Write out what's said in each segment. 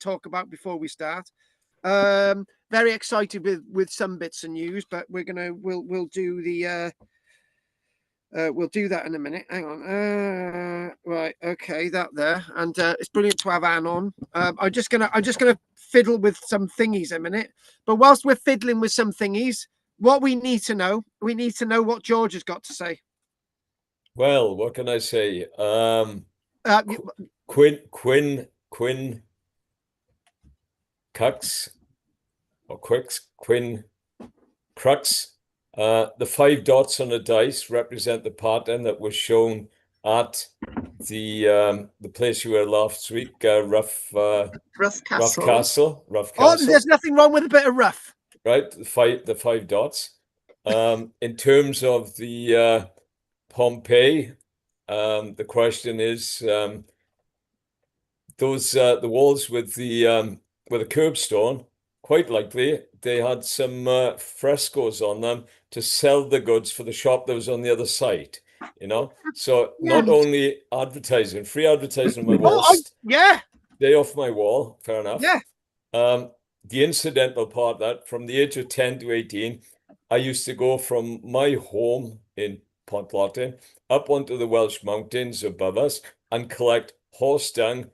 talk about before we start. Very excited with some bits of news, but we'll do the we'll do that in a minute. Hang on. Right, okay, that there, and it's brilliant to have Anne on. I'm just gonna fiddle with some thingies a minute. But whilst we're fiddling with some thingies, what we need to know what George has got to say. Well, what can I say? Quinn Cux or Quinn Crux. The 5 dots on the dice represent the pattern that was shown at the place you were last week, Rough Castle. Oh, there's nothing wrong with a bit of rough. Right, the five dots. In terms of the Pompeii, the question is those the walls with the curbstone. Quite likely they had some frescoes on them to sell the goods for the shop that was on the other side. So not only advertising, free advertising on my wall. Day off my wall, fair enough. Yeah. The incidental part that from the age of 10 to 18, I used to go from my home in Pontlottin up onto the Welsh mountains above us and collect horse dung,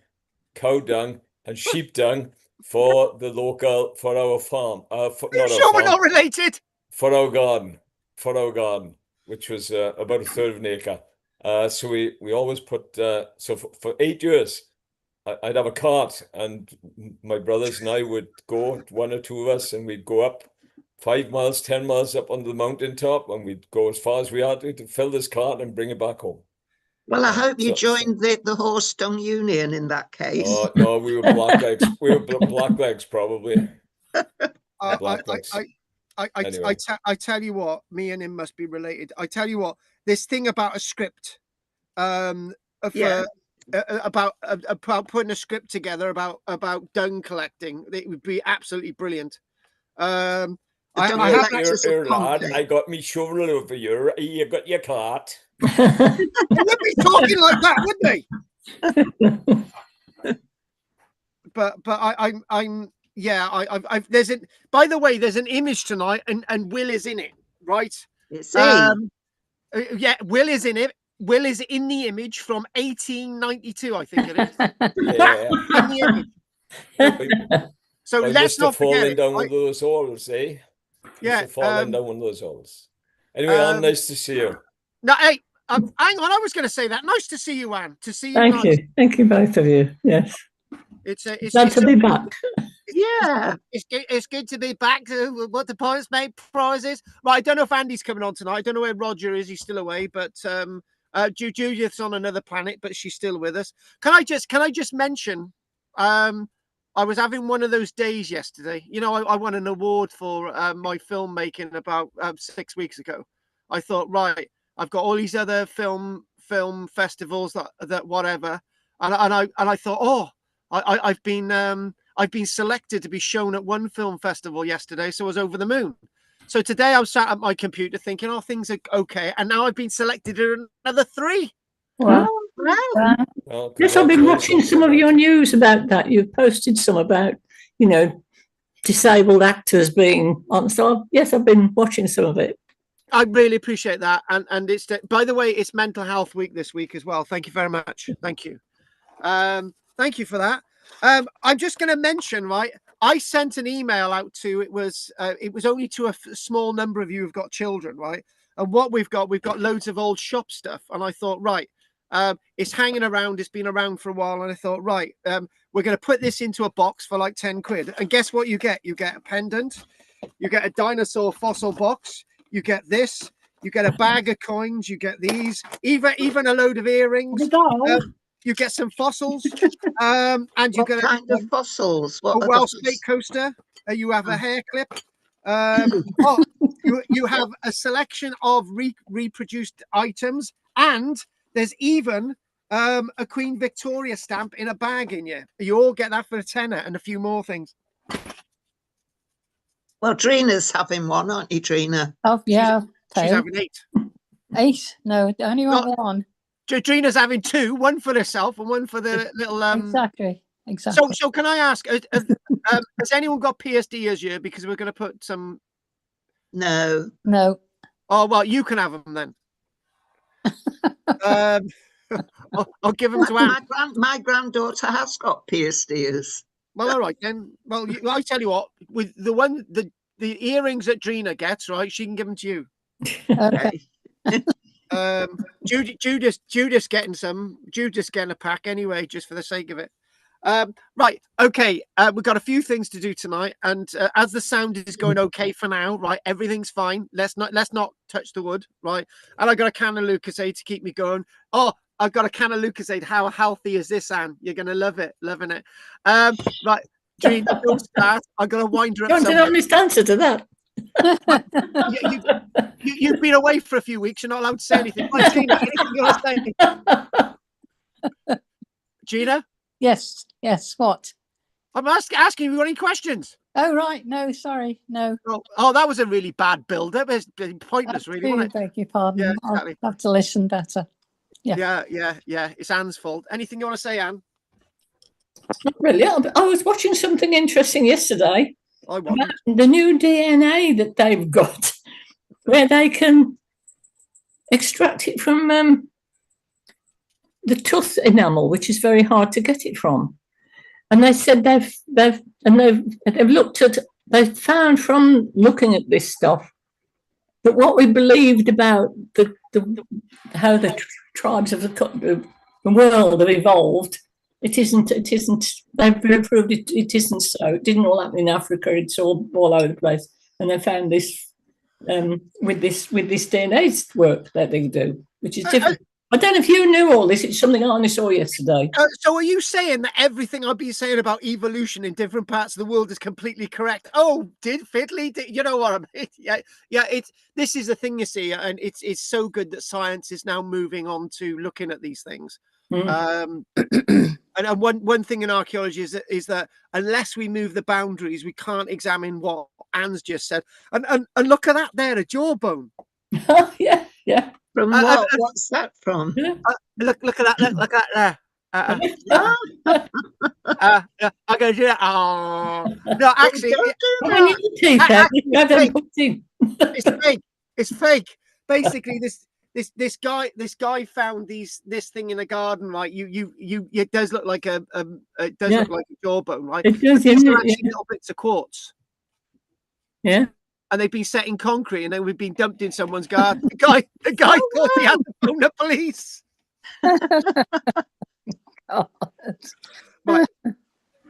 cow dung, and sheep dung for our farm. We're not related? For our garden, which was about a third of an acre. So we always put, so for 8 years, I'd have a cart and my brothers and I would go, one or two of us, and we'd go up 5 miles, 10 miles up on the mountaintop, and we'd go as far as we had to fill this cart and bring it back home. Well, I hope you joined the Horse Dung Union in that case. Oh, no, we were blacklegs. We were blacklegs, probably. Anyway. I tell you what, me and him must be related. I tell you what, this thing about a script, about putting a script together about dung collecting, it would be absolutely brilliant. I got me shovel over you. You got your cart. They wouldn't be talking like that, would they? but I'm there's it. By the way, there's an image tonight, and Will is in it, right? Will is in it. Will is in the image from 1892, I think it is. Yeah. In the image. So let's not forget down one of those holes, eh? Yeah, falling down one of those holes. Anyway, Anne, nice to see you. No, hey, hang on. I was going to say that. Nice to see you, Anne. To see you. Thank you, both of you. Yes, it's glad to be back. Yeah, it's good to be back to what the Points Made prizes. Right, I don't know if Andy's coming on tonight. I don't know where Roger is. He's still away, but Judith's on another planet, but she's still with us. Can I just mention? I was having one of those days yesterday. I won an award for my filmmaking about 6 weeks ago. I thought, right, I've got all these other film festivals that whatever, and I thought, I've been selected to be shown at one film festival yesterday, so I was over the moon. So today I was sat at my computer thinking, things are okay, and now I've been selected in another 3. Wow. Well, yes, I've been watching some of your news about that. You've posted some about, disabled actors being on. So yes, I've been watching some of it. I really appreciate that. And it's, by the way, it's Mental Health Week this week as well. Thank you very much. Thank you. Thank you for that. I'm just going to mention, right, I sent an email out to, it was only to a small number of you who've got children, right? And what we've got loads of old shop stuff. And I thought, right, it's hanging around. It's been around for a while. And I thought, right, we're going to put this into a box for like 10 quid. And guess what you get? You get a pendant. You get a dinosaur fossil box. You get this. You get a bag of coins. You get these. Even a load of earrings. You get some fossils. And you get kind of fossils. A Welsh plate coaster. You have a hair clip. You have a selection of reproduced items, and there's even a Queen Victoria stamp in a bag in you. You all get that for a tenner and a few more things. Well, Drina's having one, aren't you, Drina? Oh, yeah. She's having 8. 8? No, only one. Drina's having 2, one for herself and one for the little... Exactly. exactly. So can I ask, has anyone got pierced ears here? Because we're going to put some. No. No. Oh well, you can have them then. I'll give them to Anne. My granddaughter has got pierced ears. Well, all right then. Well, I tell you what, with the earrings that Drina gets, right, she can give them to you. Okay. Judas getting some. Judas getting a pack anyway, just for the sake of it. Right, okay. We've got a few things to do tonight, and as the sound is going okay for now, right, everything's fine. Let's not touch the wood, right? And I got a can of Lucasade to keep me going. Oh, I've got a can of Lucasade. How healthy is this, Anne? You're gonna love it, loving it. Right, Dream, don't start. I got to wind her up. You want an honest answer to that? You've been away for a few weeks. You're not allowed to say anything. Right, Gina, anything you want to say? Gina? Yes. What? I'm asking you, have you got any questions? Oh, right. No, sorry. No. Oh, that was a really bad build-up. It's been pointless, really, wasn't it? Beg your pardon. Yeah, exactly. I'll have to listen better. Yeah. It's Anne's fault. Anything you want to say, Anne? Not really. I was watching something interesting yesterday. I wasn't. The new DNA that they've got, where they can extract it from the tooth enamel, which is very hard to get it from. And they said they've found from looking at this stuff that what we believed about how the tribes of the world have evolved, it isn't. They've proved it isn't so. It didn't all happen in Africa. It's all over the place. And they found this with this DNA work that they do, which is different. I don't know if you knew all this. It's something I only saw yesterday. So are you saying that everything I've been saying about evolution in different parts of the world is completely correct? Oh, fiddly? You know what I mean? Yeah. This is the thing, you see, and it's so good that science is now moving on to looking at these things. And one thing in archaeology is that unless we move the boundaries, we can't examine what Anne's just said. And look at that there, a jawbone. Yeah. From what? What's that from? Look at that! Look at that there. I'm gonna do that. Oh no, actually, it's fake. It's fake. Basically, this guy found this thing in a garden, right? It does look like look like a jawbone, right? It does. These are actually little bits of quartz. Yeah. And they've been set in concrete, and then we've been dumped in someone's garden. The guy thought he had to phone the police. Right.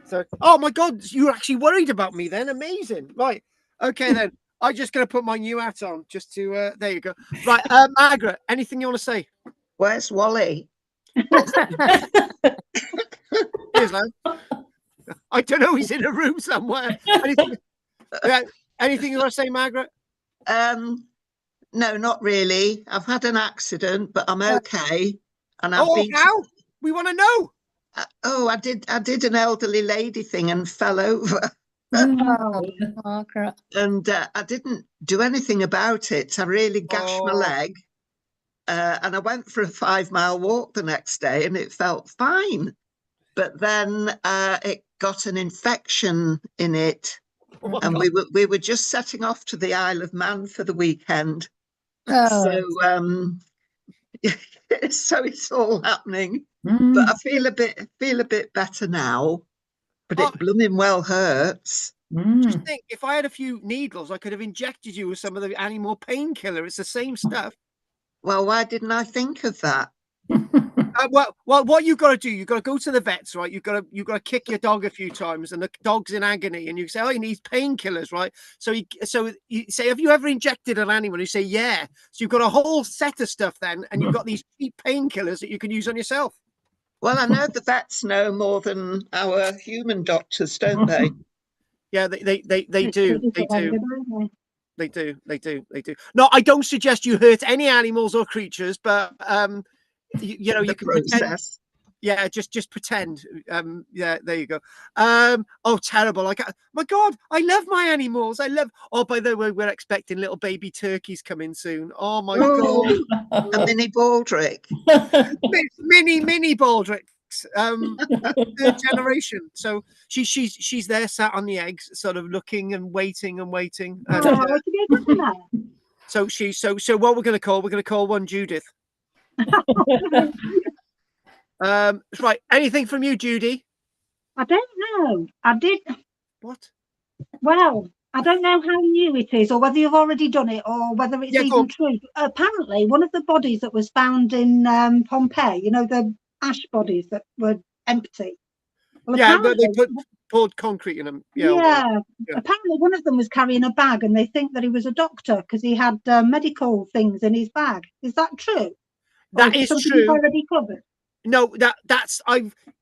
So, oh my God, you're actually worried about me then? Amazing. Right. Okay, then. I'm just going to put my new hat on just to. There you go. Right, Margaret. Anything you want to say? Where's Wally? Here's man. I don't know. He's in a room somewhere. Anything you want to say, Margaret? No, not really. I've had an accident, but I'm okay. And I've been. How? We want to know. I did an elderly lady thing and fell over. Oh, Margaret. And I didn't do anything about it. I really gashed my leg. And I went for a 5-mile walk the next day, and it felt fine. But then it got an infection in it. And we were just setting off to the Isle of Man for the weekend. So it's all happening. But I feel a bit better now. But it blooming well hurts. Just think, if I had a few needles, I could have injected you with some of the animal painkiller. It's the same stuff. Well, why didn't I think of that? Well, what you got to do? You got to go to the vets, right? You got to kick your dog a few times, and the dog's in agony, and you say, "Oh, he needs painkillers," right? So you say, "Have you ever injected an animal?" You say, "Yeah." So you've got a whole set of stuff then, and you've got these cheap painkillers that you can use on yourself. Well, I know the vets know more than our human doctors, don't they? Yeah, they do. They do. No, I don't suggest you hurt any animals or creatures, but you know, you can pretend. Yeah, just pretend. Yeah, there you go. Oh, terrible! My God, I love my animals. Oh, by the way, we're expecting little baby turkeys coming soon. Oh my God, a mini baldric, mini baldric. third generation. So she's there, sat on the eggs, sort of looking and waiting and waiting. And, Oh, to be a good one. so what we're going to call one Judith. Right. Anything from you, Judy? I don't know. I did. What? Well, I don't know how new it is, or whether you've already done it, or whether it's Yeah, go even on. true. Apparently, one of the bodies that was found in Pompeii, you know, the ash bodies that were empty. Well, Yeah, but they apparently, poured concrete in them. Yeah. Yeah. Apparently, one of them was carrying a bag, and they think that he was a doctor because he had medical things in his bag. Is that true? That Or is something true. you've already covered? No,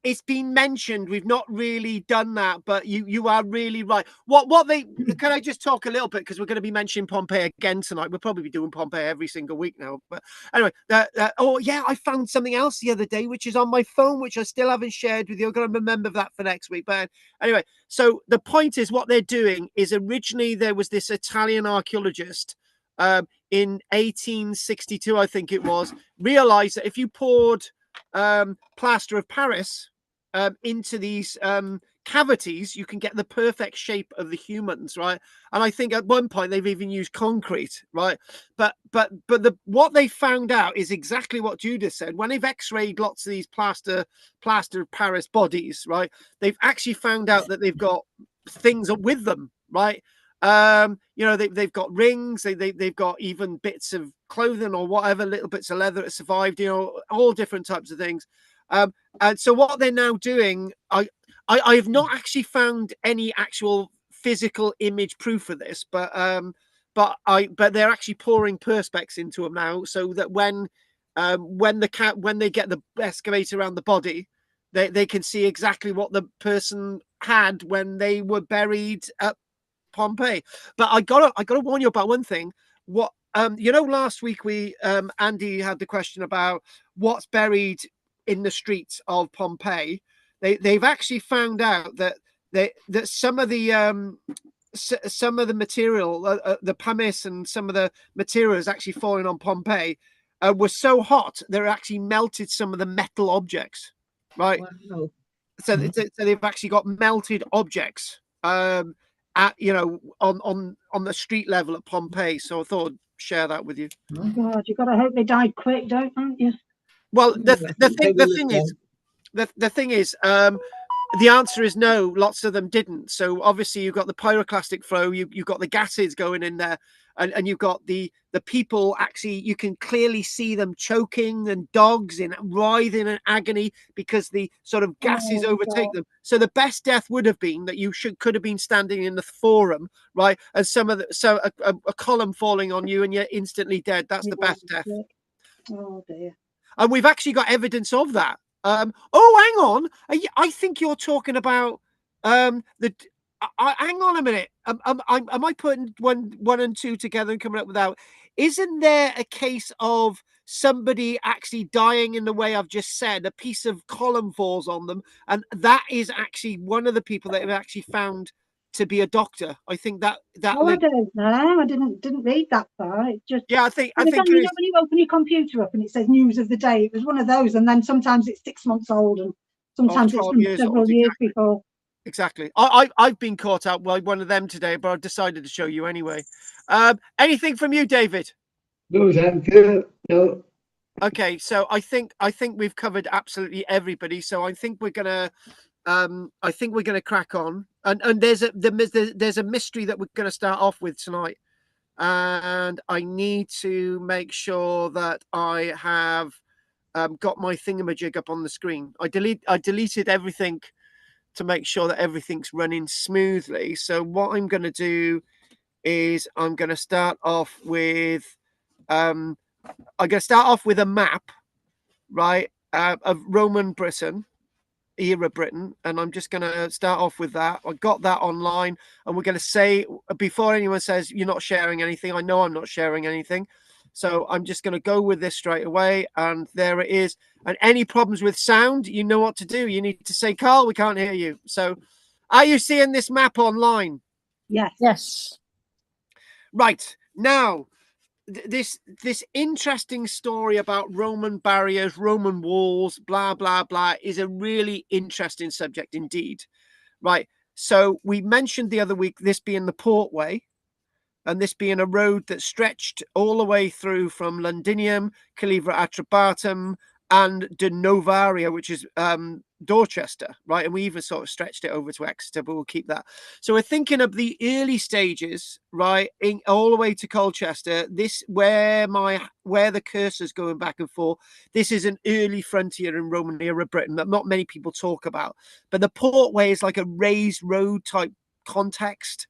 it's been mentioned. We've not really done that, but you are really right. What they can I just talk a little bit, because we're going to be mentioning Pompeii again tonight. We'll probably be doing Pompeii every single week now. But anyway, oh yeah, I found something else the other day, which is on my phone, which I still haven't shared with you. I'm going to remember that for next week. But anyway, so the point is, what they're doing is, originally there was this Italian archaeologist in 1862, I think it was, realized that if you poured plaster of Paris into these cavities, you can get the perfect shape of the humans, right? And I think at one point they've even used concrete, right? But what they found out is exactly what Judith said. When they've x-rayed lots of these plaster of Paris bodies, right, they've actually found out that they've got things with them, right? You know, they've got rings, they've got even bits of clothing or whatever, little bits of leather that survived, you know, all different types of things. And so what they're now doing, I have not actually found any actual physical image proof of this, but they're actually pouring perspex into them now, so that when they get the excavator around the body, they can see exactly what the person had when they were buried at Pompeii. But I gotta warn you about one thing. What you know, last week we Andy had the question about what's buried in the streets of Pompeii. They've actually found out that some of the material, the pumice and some of the materials actually falling on Pompeii were so hot they're actually melted some of the metal objects, right? Wow. So they've actually got melted objects at, you know, on the street level at Pompeii. So I thought I'd share that with you. Oh God, you've got to hope they died quick, don't you? Well, the thing is, the answer is no. Lots of them didn't. So obviously you've got the pyroclastic flow, you've got the gases going in there, and you've got the people, actually you can clearly see them choking, and dogs in writhing and agony because the sort of gases overtake them. So the best death would have been that you could have been standing in the forum, right, and a column falling on you and you're instantly dead. That's the best death. Oh dear. And we've actually got evidence of that. Oh, hang on. I think you're talking about hang on a minute. Am I putting one and two together and coming up with that? Isn't there a case of somebody actually dying in the way I've just said? A piece of column falls on them, and that is actually one of the people that have actually found to be a doctor. I think that Oh, I don't know. I didn't read that far. It just, yeah, I think you know, when you open your computer up and it says news of the day, it was one of those, and then sometimes it's 6 months old, and sometimes it's from several years before. Exactly. I've been caught out by one of them today, but I've decided to show you anyway. Anything from you, David? No, thank you. No. Okay, so I think we've covered absolutely everybody. So I think we're gonna crack on. And there's a mystery that we're gonna start off with tonight. And I need to make sure that I have got my thingamajig up on the screen. I deleted everything to make sure that everything's running smoothly. So what I'm going to do is I'm going to start off with a map, right, of Roman Britain, era Britain, and I'm just going to start off with that. I got that online, and we're going to say, before anyone says you're not sharing anything, I know I'm not sharing anything. So I'm just going to go with this straight away, and there it is. And any problems with sound, you know what to do. You need to say, Carl, we can't hear you. So are you seeing this map online? Yes. Yes. Right. Now, this interesting story about Roman barriers, Roman walls, blah blah blah, is a really interesting subject indeed, right? So we mentioned the other week this being the Portway, and this being a road that stretched all the way through from Londinium, Calivra Atrabatum, and De Novaria, which is Dorchester, right? And we even sort of stretched it over to Exeter, but we'll keep that. So we're thinking of the early stages, right, all the way to Colchester. This where the cursor's going back and forth. This is an early frontier in Roman era Britain that not many people talk about. But the Portway is like a raised road type context.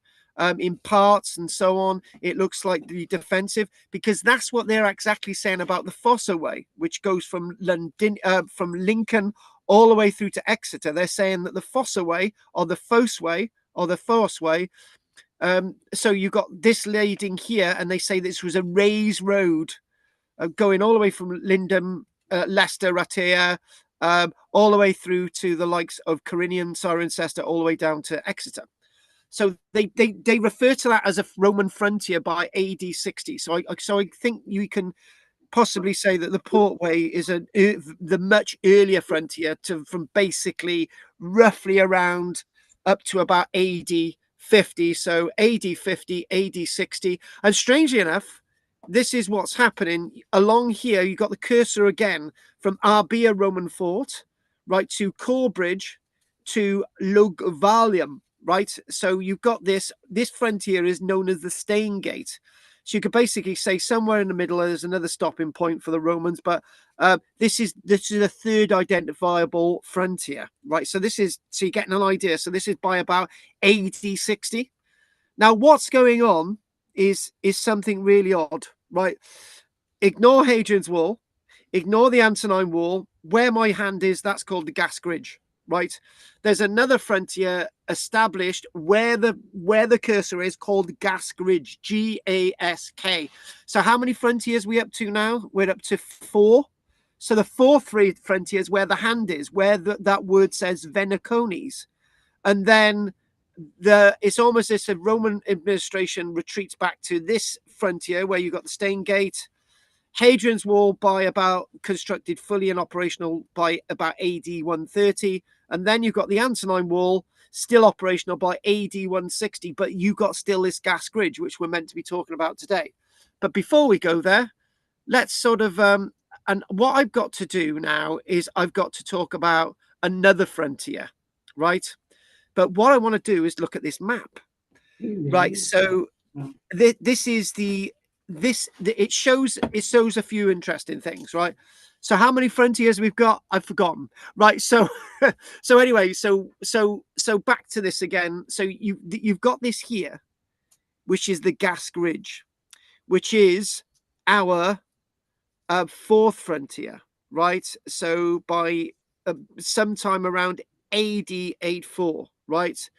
In parts and so on, it looks like the defensive, because that's what they're exactly saying about the Fosse Way, which goes from from Lincoln all the way through to Exeter. They're saying that the Fosse Way or the Fosse Way or the Force Way. So you got this leading here, and they say this was a raised road going all the way from Lindum, Leicester, Ratea, all the way through to the likes of Corinium, Cirencester, all the way down to Exeter. So they refer to that as a Roman frontier by AD 60. So I think you can possibly say that the Portway is the much earlier frontier from basically roughly around up to about AD 50. So AD 50, AD 60. And strangely enough, this is what's happening along here. You've got the cursor again from Arbia Roman fort, right, to Corbridge to Lugvalium. Right, so you've got this frontier is known as the Stain Gate. So you could basically say somewhere in the middle there's another stopping point for the Romans, but this is a third identifiable frontier, right? So you're getting an idea. So this is by about AD 60. Now what's going on is something really odd, right? Ignore Hadrian's Wall, ignore the Antonine Wall. Where my hand is, that's called the Gask Ridge. Right, there's another frontier established where the cursor is called Gask Ridge, Gask. So how many frontiers are we up to now? We're up to 4. So the fourth frontier is where the hand is, where that word says Venicones, and then it's almost as if Roman administration retreats back to this frontier where you got the Stain Gate. Hadrian's Wall constructed fully and operational by about AD 130. And then you've got the Antonine Wall still operational by AD 160. But you got still this Gask Ridge, which we're meant to be talking about today. But before we go there, let's sort of and what I've got to do now is I've got to talk about another frontier, right? But what I want to do is look at this map, right? So this is it shows a few interesting things, right? So how many frontiers we've got, I've forgotten, right? So anyway, so back to this again. So you've got this here, which is the Gask Ridge, which is our fourth frontier, right? So by sometime around AD 84, right?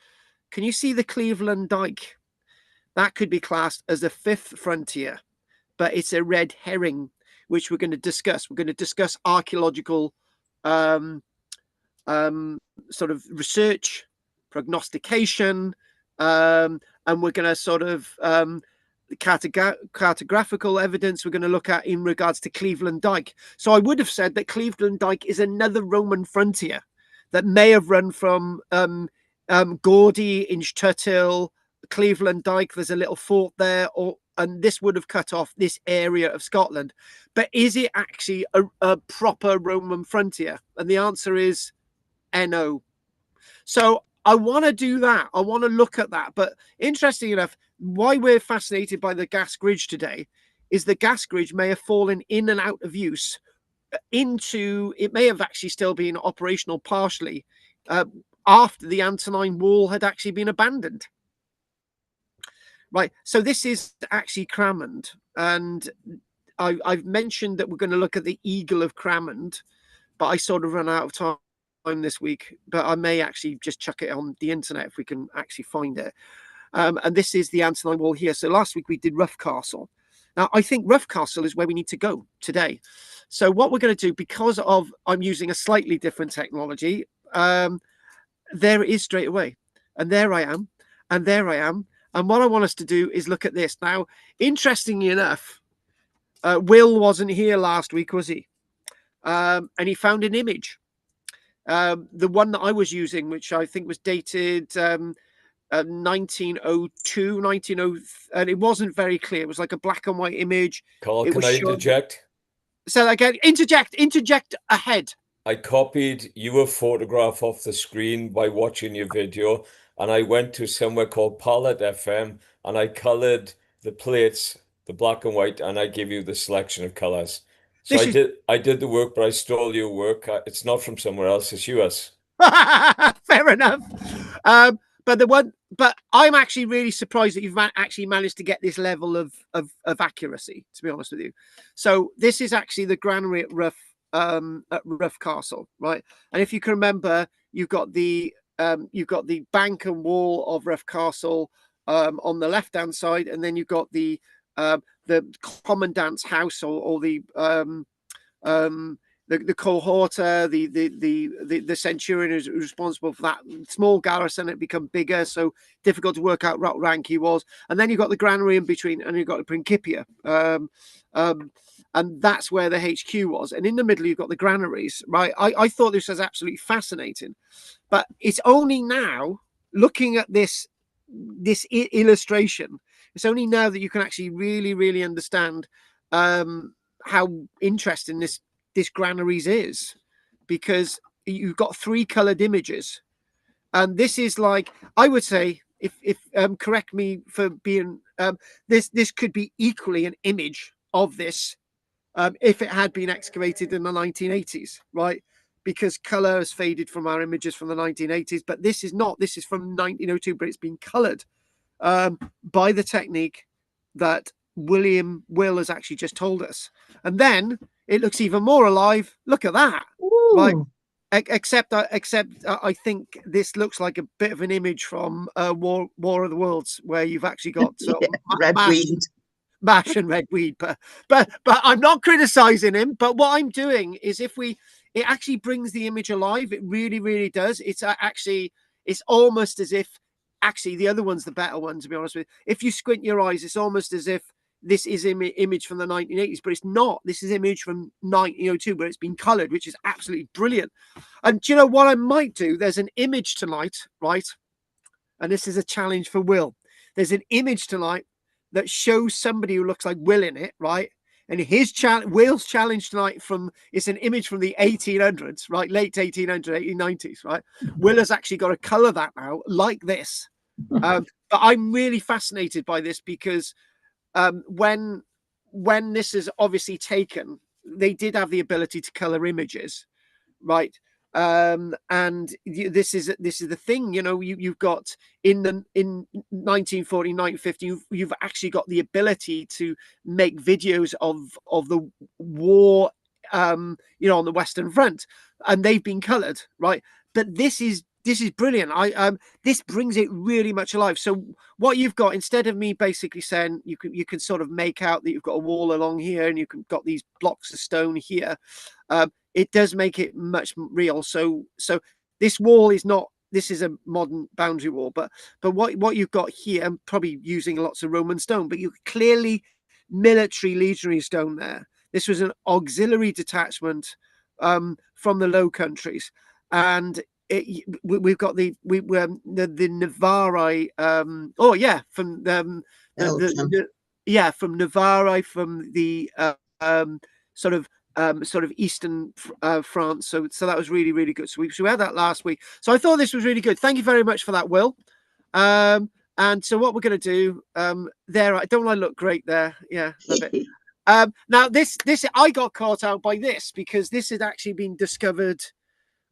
Can you see the Cleveland Dyke? That could be classed as the fifth frontier, but it's a red herring, which we're going to discuss. We're going to discuss archaeological sort of research, prognostication, and we're going to sort of cartographical evidence we're going to look at in regards to Cleveland Dyke. So I would have said that Cleveland Dyke is another Roman frontier that may have run from Gawdy, Inchtutil, Cleveland Dyke. There's a little fort there, and this would have cut off this area of Scotland. But is it actually a proper Roman frontier? And the answer is no. So I want to do that. I want to look at that. But interesting enough, why we're fascinated by the Gask Ridge today is the Gask Ridge may have fallen in and out of use it may have actually still been operational partially after the Antonine Wall had actually been abandoned. Right, so this is actually Cramond, and I've mentioned that we're going to look at the Eagle of Cramond, but I sort of run out of time this week, but I may actually just chuck it on the internet if we can actually find it. And this is the Antonine Wall here. So last week we did Rough Castle. Now, I think Rough Castle is where we need to go today. So what we're going to do, because I'm using a slightly different technology, there it is straight away. And there I am. And there I am. And what I want us to do is look at this. Now, interestingly enough, Will wasn't here last week, was he? And he found an image. The one that I was using, which I think was dated 1902, 1900, and it wasn't very clear. It was like a black and white image. Carl, it can was I showing... interject? So again, interject ahead. I copied your photograph off the screen by watching your video, and I went to somewhere called Palette FM, and I colored the plates, the black and white, and I give you the selection of colors. So I did the work, but I stole your work. It's not from somewhere else, it's yours. Fair enough. But I'm actually really surprised that you've actually managed to get this level of accuracy, to be honest with you. So this is actually the granary at Rough Castle, right? And if you can remember, you've got the bank and wall of Rough Castle on the left hand side, and then you've got the commandant's house or the cohorter, the centurion is responsible for that small garrison. It become bigger, so difficult to work out what rank he was. And then you've got the granary in between, and you've got the Principia, and that's where the HQ was. And in the middle, you've got the granaries, right? I thought this was absolutely fascinating, but it's only now, looking at this illustration, it's only now that you can actually really understand how interesting this granaries is, because you've got 3 colored images, and this is like, I would say, if correct me for being this could be equally an image of this if it had been excavated in the 1980s, right? Because color has faded from our images from the 1980s, but this is not. This is from 1902, but it's been colored by the technique that Will has actually just told us. And then it looks even more alive. Look at that. Ooh. Right? Except I think this looks like a bit of an image from War of the Worlds, where you've actually got red weed. Mash and red weed, but I'm not criticizing him. But what I'm doing is, it actually brings the image alive. It really does. It's almost as if actually the other one's the better one, to be honest with you. If you squint your eyes, it's almost as if this is image from the 1980s, but it's not. This is image from 1902, but it's been colored, which is absolutely brilliant. And do you know what I might do? There's an image tonight, right? And this is a challenge for Will. There's an image tonight that shows somebody who looks like Will in it, right? And Will's challenge tonight it's an image from the 1800s, right? Late 1800s, 1890s, right? Will has actually got to color that now like this. But I'm really fascinated by this, because when this is obviously taken, they did have the ability to color images, right? And this is the thing, you know, you've got in 1940, 1950, you've actually got the ability to make videos of the war, you know, on the Western Front, and they've been colored, right? But this is brilliant. This brings it really much alive. So what you've got, instead of me basically saying, you can sort of make out that you've got a wall along here and you've got these blocks of stone here, it does make it much real. So this wall is not, this is a modern boundary wall, but what you've got here, I'm probably using lots of Roman stone, but you clearly military legionary stone there. This was an auxiliary detachment from the Low Countries, and we've got the Navarre. From from Navarre, from the sort of eastern France. So that was really good. So we had that last week. So I thought this was really good. Thank you very much for that, Will. And so what we're going to do there, don't I look great there? Yeah, love it. Now this I got caught out by this, because this had actually been discovered.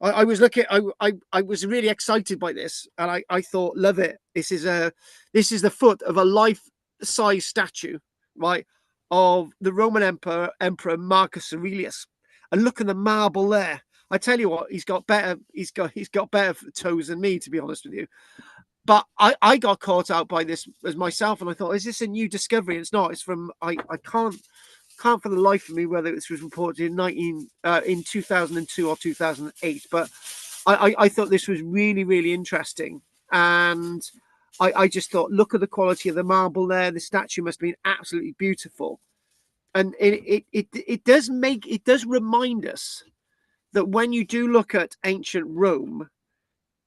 I was looking. I was really excited by this, and I thought, love it. This is the foot of a life-size statue, right, of the Roman Emperor Marcus Aurelius, and look at the marble there. I tell you what, he's got better toes than me, to be honest with you. But I got caught out by this as myself, and I thought, is this a new discovery? It's not. It's from I can't for the life of me whether this was reported in 2002 or 2008, but I thought this was really interesting, and I just thought, look at the quality of the marble there. The statue must have been absolutely beautiful. it does remind us that when you do look at ancient Rome,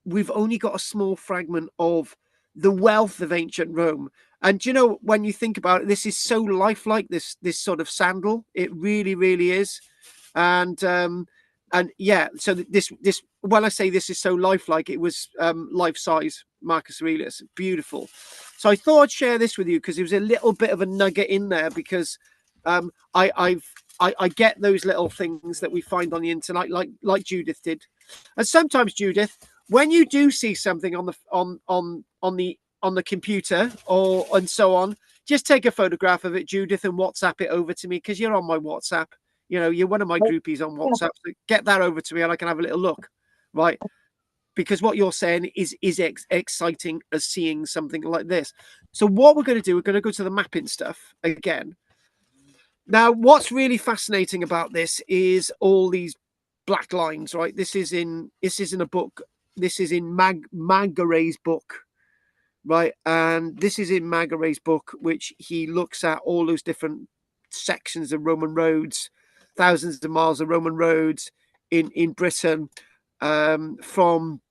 we've only got a small fragment of the wealth of ancient Rome. And you know, when you think about it, this is so lifelike, this sort of sandal. It really, really is. And yeah, so this when I say this is so lifelike, it was life size Marcus Aurelius, beautiful. So I thought I'd share this with you because it was a little bit of a nugget in there, because I get those little things that we find on the internet, like Judith did. And sometimes, Judith, when you do see something on the computer and so on, just take a photograph of it, Judith, and WhatsApp it over to me, because you're on my WhatsApp. You know, you're one of my groupies on WhatsApp. So get that over to me and I can have a little look, right? Because what you're saying is exciting as seeing something like this. So what we're going to do, we're going to go to the mapping stuff again. Now, what's really fascinating about this is all these black lines, right? This is in a book. This is in Mangaray's book, right? And this is in Mangaray's book, which he looks at all those different sections of Roman roads, thousands of miles of Roman roads in Britain, from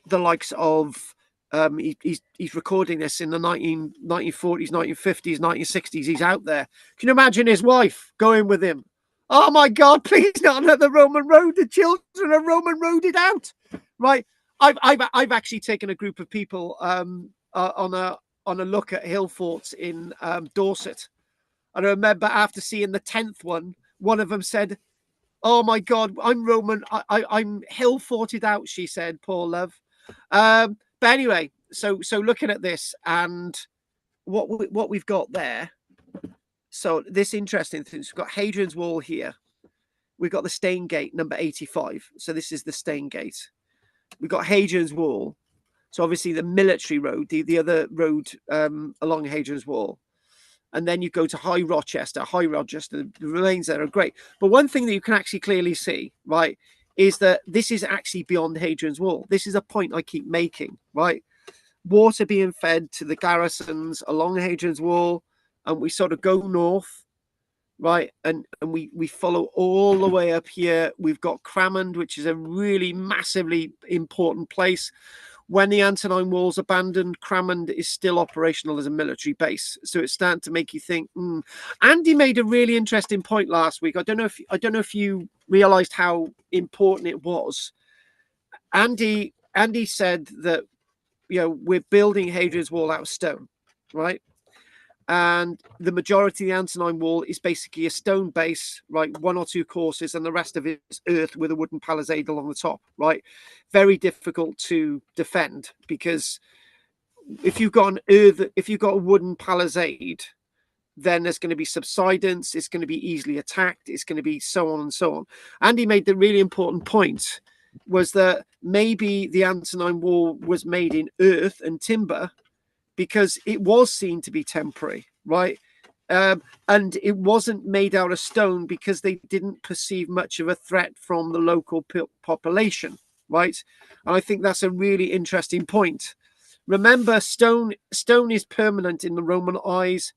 the likes of he's recording this in the 1940s, 1950s, 1960s. He's out there. Can you imagine his wife going with him? Oh my God, please not another Roman road. The children are Roman roaded out, right? I've actually taken a group of people on a look at hill forts in Dorset. And I remember after seeing the 10th one of them said, "Oh my God, I'm Roman. I'm hill forted out," she said, poor love. But anyway, so looking at this and what we've got there. So this interesting thing, we've got Hadrian's Wall here. We've got the Stane Gate, number 85. So this is the Stane Gate. We've got Hadrian's Wall. So obviously the military road, the other road along Hadrian's Wall. And then you go to High Rochester. The remains there are great. But one thing that you can actually clearly see, right, is that this is actually beyond Hadrian's Wall. This is a point I keep making, right? Water being fed to the garrisons along Hadrian's Wall, and we sort of go north, right? And we follow all the way up here. We've got Cramond, which is a really massively important place. When the Antonine Walls abandoned, Cramond is still operational as a military base. So it's starting to make you think. Andy made a really interesting point last week. I don't know if you realised how important it was. Andy said that, you know, we're building Hadrian's Wall out of stone, right? And the majority of the Antonine Wall is basically a stone base, right? One or two courses, and the rest of it is earth with a wooden palisade along the top, right? Very difficult to defend, because if you've got a wooden palisade, then there's going to be subsidence. It's going to be easily attacked. It's going to be so on and so on. Andy made the really important point, was that maybe the Antonine Wall was made in earth and timber, because it was seen to be temporary, right? And it wasn't made out of stone because they didn't perceive much of a threat from the local population, right? And I think that's a really interesting point. Remember, stone is permanent in the Roman eyes.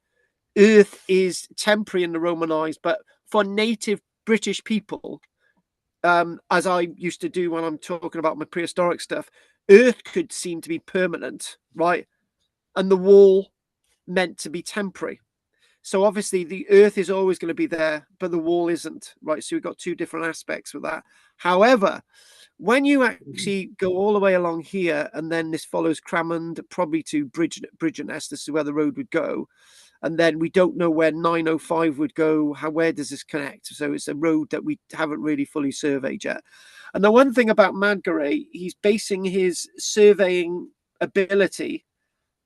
Earth is temporary in the Roman eyes. But for native British people, as I used to do when I'm talking about my prehistoric stuff, earth could seem to be permanent, right? And the wall meant to be temporary. So obviously the earth is always going to be there, but the wall isn't, right? So we've got two different aspects with that. However, when you actually go all the way along here, and then this follows Cramond, probably to Bridgeness, this is where the road would go. And then we don't know where 905 would go. Where does this connect? So it's a road that we haven't really fully surveyed yet. And the one thing about Mangaray, he's basing his surveying ability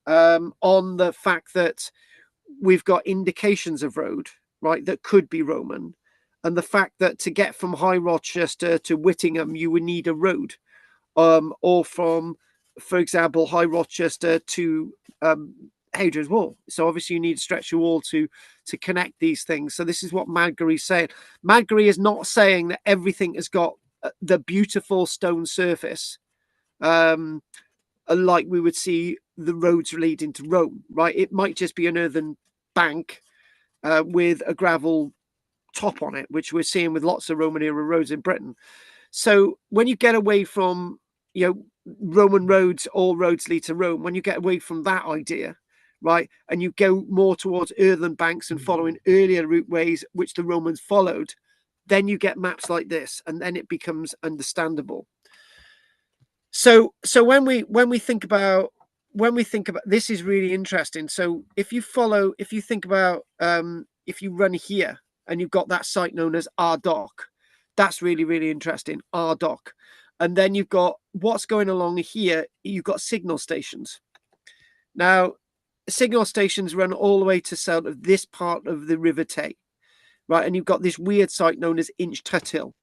on the fact that we've got indications of road, right, that could be Roman, and the fact that to get from High Rochester to Whittingham, you would need a road, or from, for example, High Rochester to Hadrian's Wall. So obviously you need to stretch your wall to connect these things. So this is what Madgary's saying. Madgary is not saying that everything has got the beautiful stone surface, like we would see the roads leading to Rome, right? It might just be an earthen bank with a gravel top on it, which we're seeing with lots of Roman era roads in Britain. So when you get away from, Roman roads, all roads lead to Rome, when you get away from that idea, right, and you go more towards earthen banks and following earlier route ways which the Romans followed, then you get maps like this, and then it becomes understandable. So when we think about this, is really interesting. So if you think about if you run here and you've got that site known as Ardoch, that's really, really interesting, Ardoch. And then you've got what's going along here. You've got signal stations. Now, signal stations run all the way to south of this part of the River Tay, right? And you've got this weird site known as Inch Tut Hill.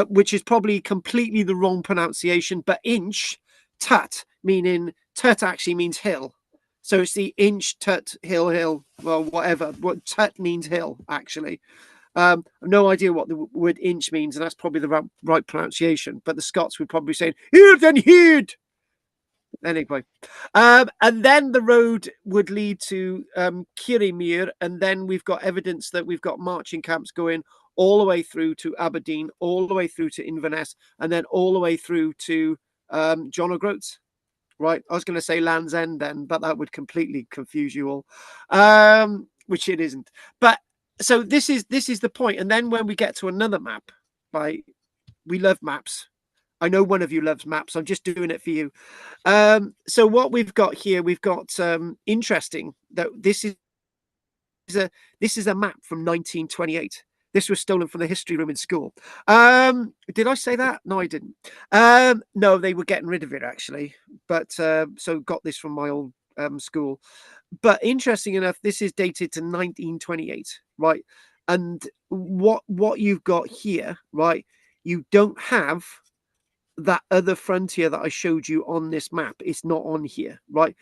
Which is probably completely the wrong pronunciation, but Inch Tut, meaning Tut actually means hill. So it's the Inch Tut hill, well, whatever. What Tut means hill, actually. No idea what the word inch means, and that's probably the right pronunciation. But the Scots would probably say "Heard and heard." Anyway, and then the road would lead to Kirriemuir, and then we've got evidence that we've got marching camps going all the way through to Aberdeen, all the way through to Inverness, and then all the way through to John O'Groats. Right, I was going to say Land's End then, but that would completely confuse you all, which it isn't. But so this is the point. And then when we get to another map, right, we love maps. I know one of you loves maps. I'm just doing it for you. So what we've got here, we've got interesting that this is a map from 1928. This was stolen from the history room in school. Did I say that? No, I didn't. No, they were getting rid of it actually. But so got this from my old school. But interesting enough, this is dated to 1928, right? And what you've got here, right? You don't have that other frontier that I showed you on this map. It's not on here, right?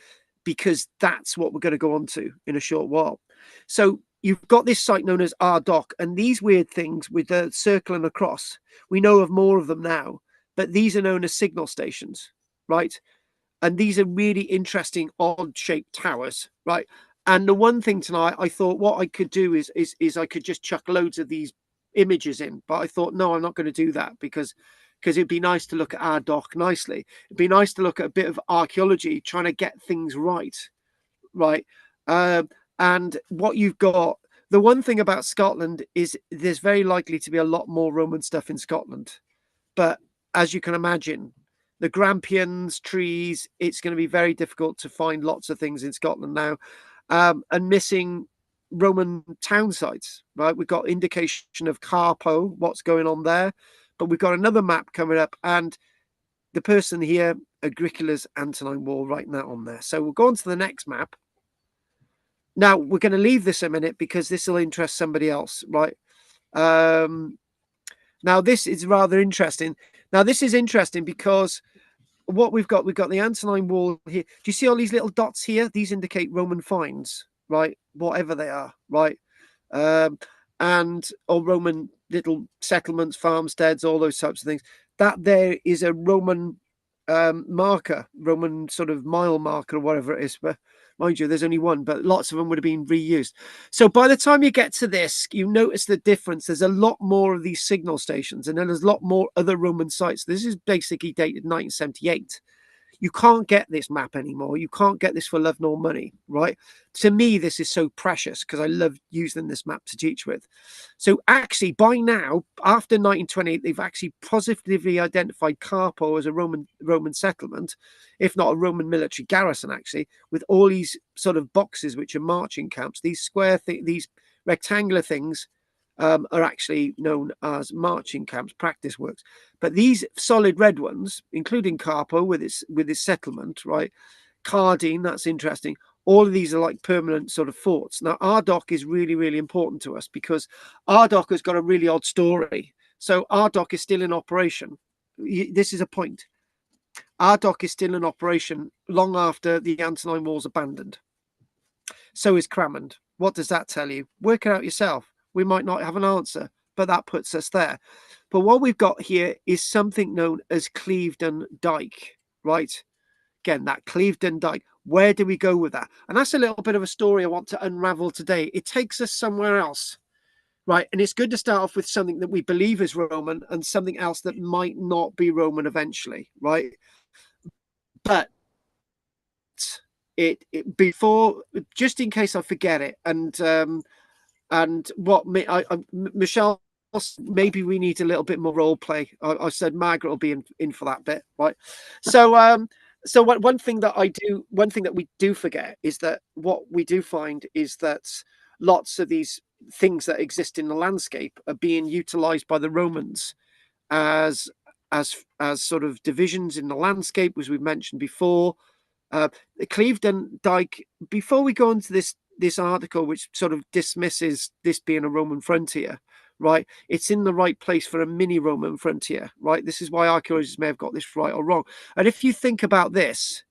Because that's what we're going to go on to in a short while. So you've got this site known as Ardoch, and these weird things with the circle and a cross, we know of more of them now, but these are known as signal stations, right? And these are really interesting, odd-shaped towers, right? And the one thing tonight, I thought what I could do is I could just chuck loads of these images in, but I thought, no, I'm not going to do that because it'd be nice to look at Ardoch nicely. It'd be nice to look at a bit of archaeology, trying to get things right, right? And what you've got, the one thing about Scotland is there's very likely to be a lot more Roman stuff in Scotland. But as you can imagine, the Grampians, trees, it's going to be very difficult to find lots of things in Scotland now. And missing Roman town sites, right? We've got indication of Carpo, what's going on there. But we've got another map coming up, and the person here, Agricola's Antonine Wall, writing that on there. So we'll go on to the next map. Now, we're going to leave this a minute because this will interest somebody else, right? Now, this is rather interesting. Now, this is interesting because what we've got the Antonine Wall here. Do you see all these little dots here? These indicate Roman finds, right? Whatever they are, right? And or Roman little settlements, farmsteads, all those types of things. That there is a Roman marker, Roman sort of mile marker or whatever it is. But mind you, there's only one, but lots of them would have been reused. So by the time you get to this, you notice the difference. There's a lot more of these signal stations, and then there's a lot more other Roman sites. This is basically dated 1978. You can't get this map anymore. You can't get this for love nor money, right? To me, this is so precious because I love using this map to teach with. So actually, by now, after 1928, they've actually positively identified Carpo as a Roman settlement, if not a Roman military garrison, actually, with all these sort of boxes, which are marching camps. These square these rectangular things are actually known as marching camps, practice works. But these solid red ones, including Carpo with its settlement, right? Cardine, that's interesting. All of these are like permanent sort of forts. Now, Ardoch is really, really important to us because Ardoch has got a really odd story. So Ardoch is still in operation. This is a point. Ardoch is still in operation long after the Antonine Wall's abandoned. So is Cramond. What does that tell you? Work it out yourself. We might not have an answer, but that puts us there. But what we've got here is something known as Clevedon Dyke, right? Again, that Clevedon Dyke. Where do we go with that? And that's a little bit of a story I want to unravel today. It takes us somewhere else, right? And it's good to start off with something that we believe is Roman and something else that might not be Roman eventually, right? But it before, just in case I forget it, and what Michelle, maybe we need a little bit more role play. I said Margaret will be in for that bit, right? So one thing that we do forget is that what we do find is that lots of these things that exist in the landscape are being utilized by the Romans as sort of divisions in the landscape, as we've mentioned before. The Clevedon Dyke, before we go into this article, which sort of dismisses this being a Roman frontier, right? It's in the right place for a mini Roman frontier, right? This is why archaeologists may have got this right or wrong. And if you think about this,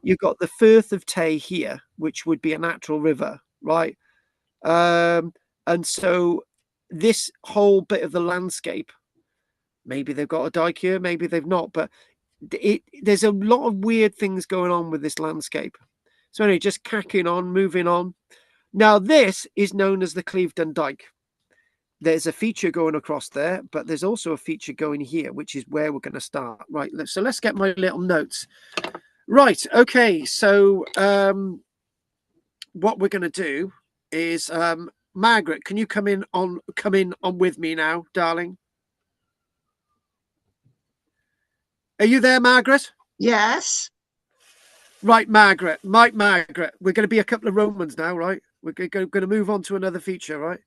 you've got the Firth of Tay here, which would be a natural river, right? And so this whole bit of the landscape, maybe they've got a dike here, maybe they've not, but there's a lot of weird things going on with this landscape. So anyway, just cracking on, moving on. Now, this is known as the Clevedon Dyke. There's a feature going across there, but there's also a feature going here, which is where we're going to start. Right, so let's get my little notes. Right, okay, so what we're going to do is, Margaret, can you come in on with me now, darling? Are you there, Margaret? Yes. Right, Margaret. Margaret. We're going to be a couple of Romans now, right? We're going to move on to another feature, right?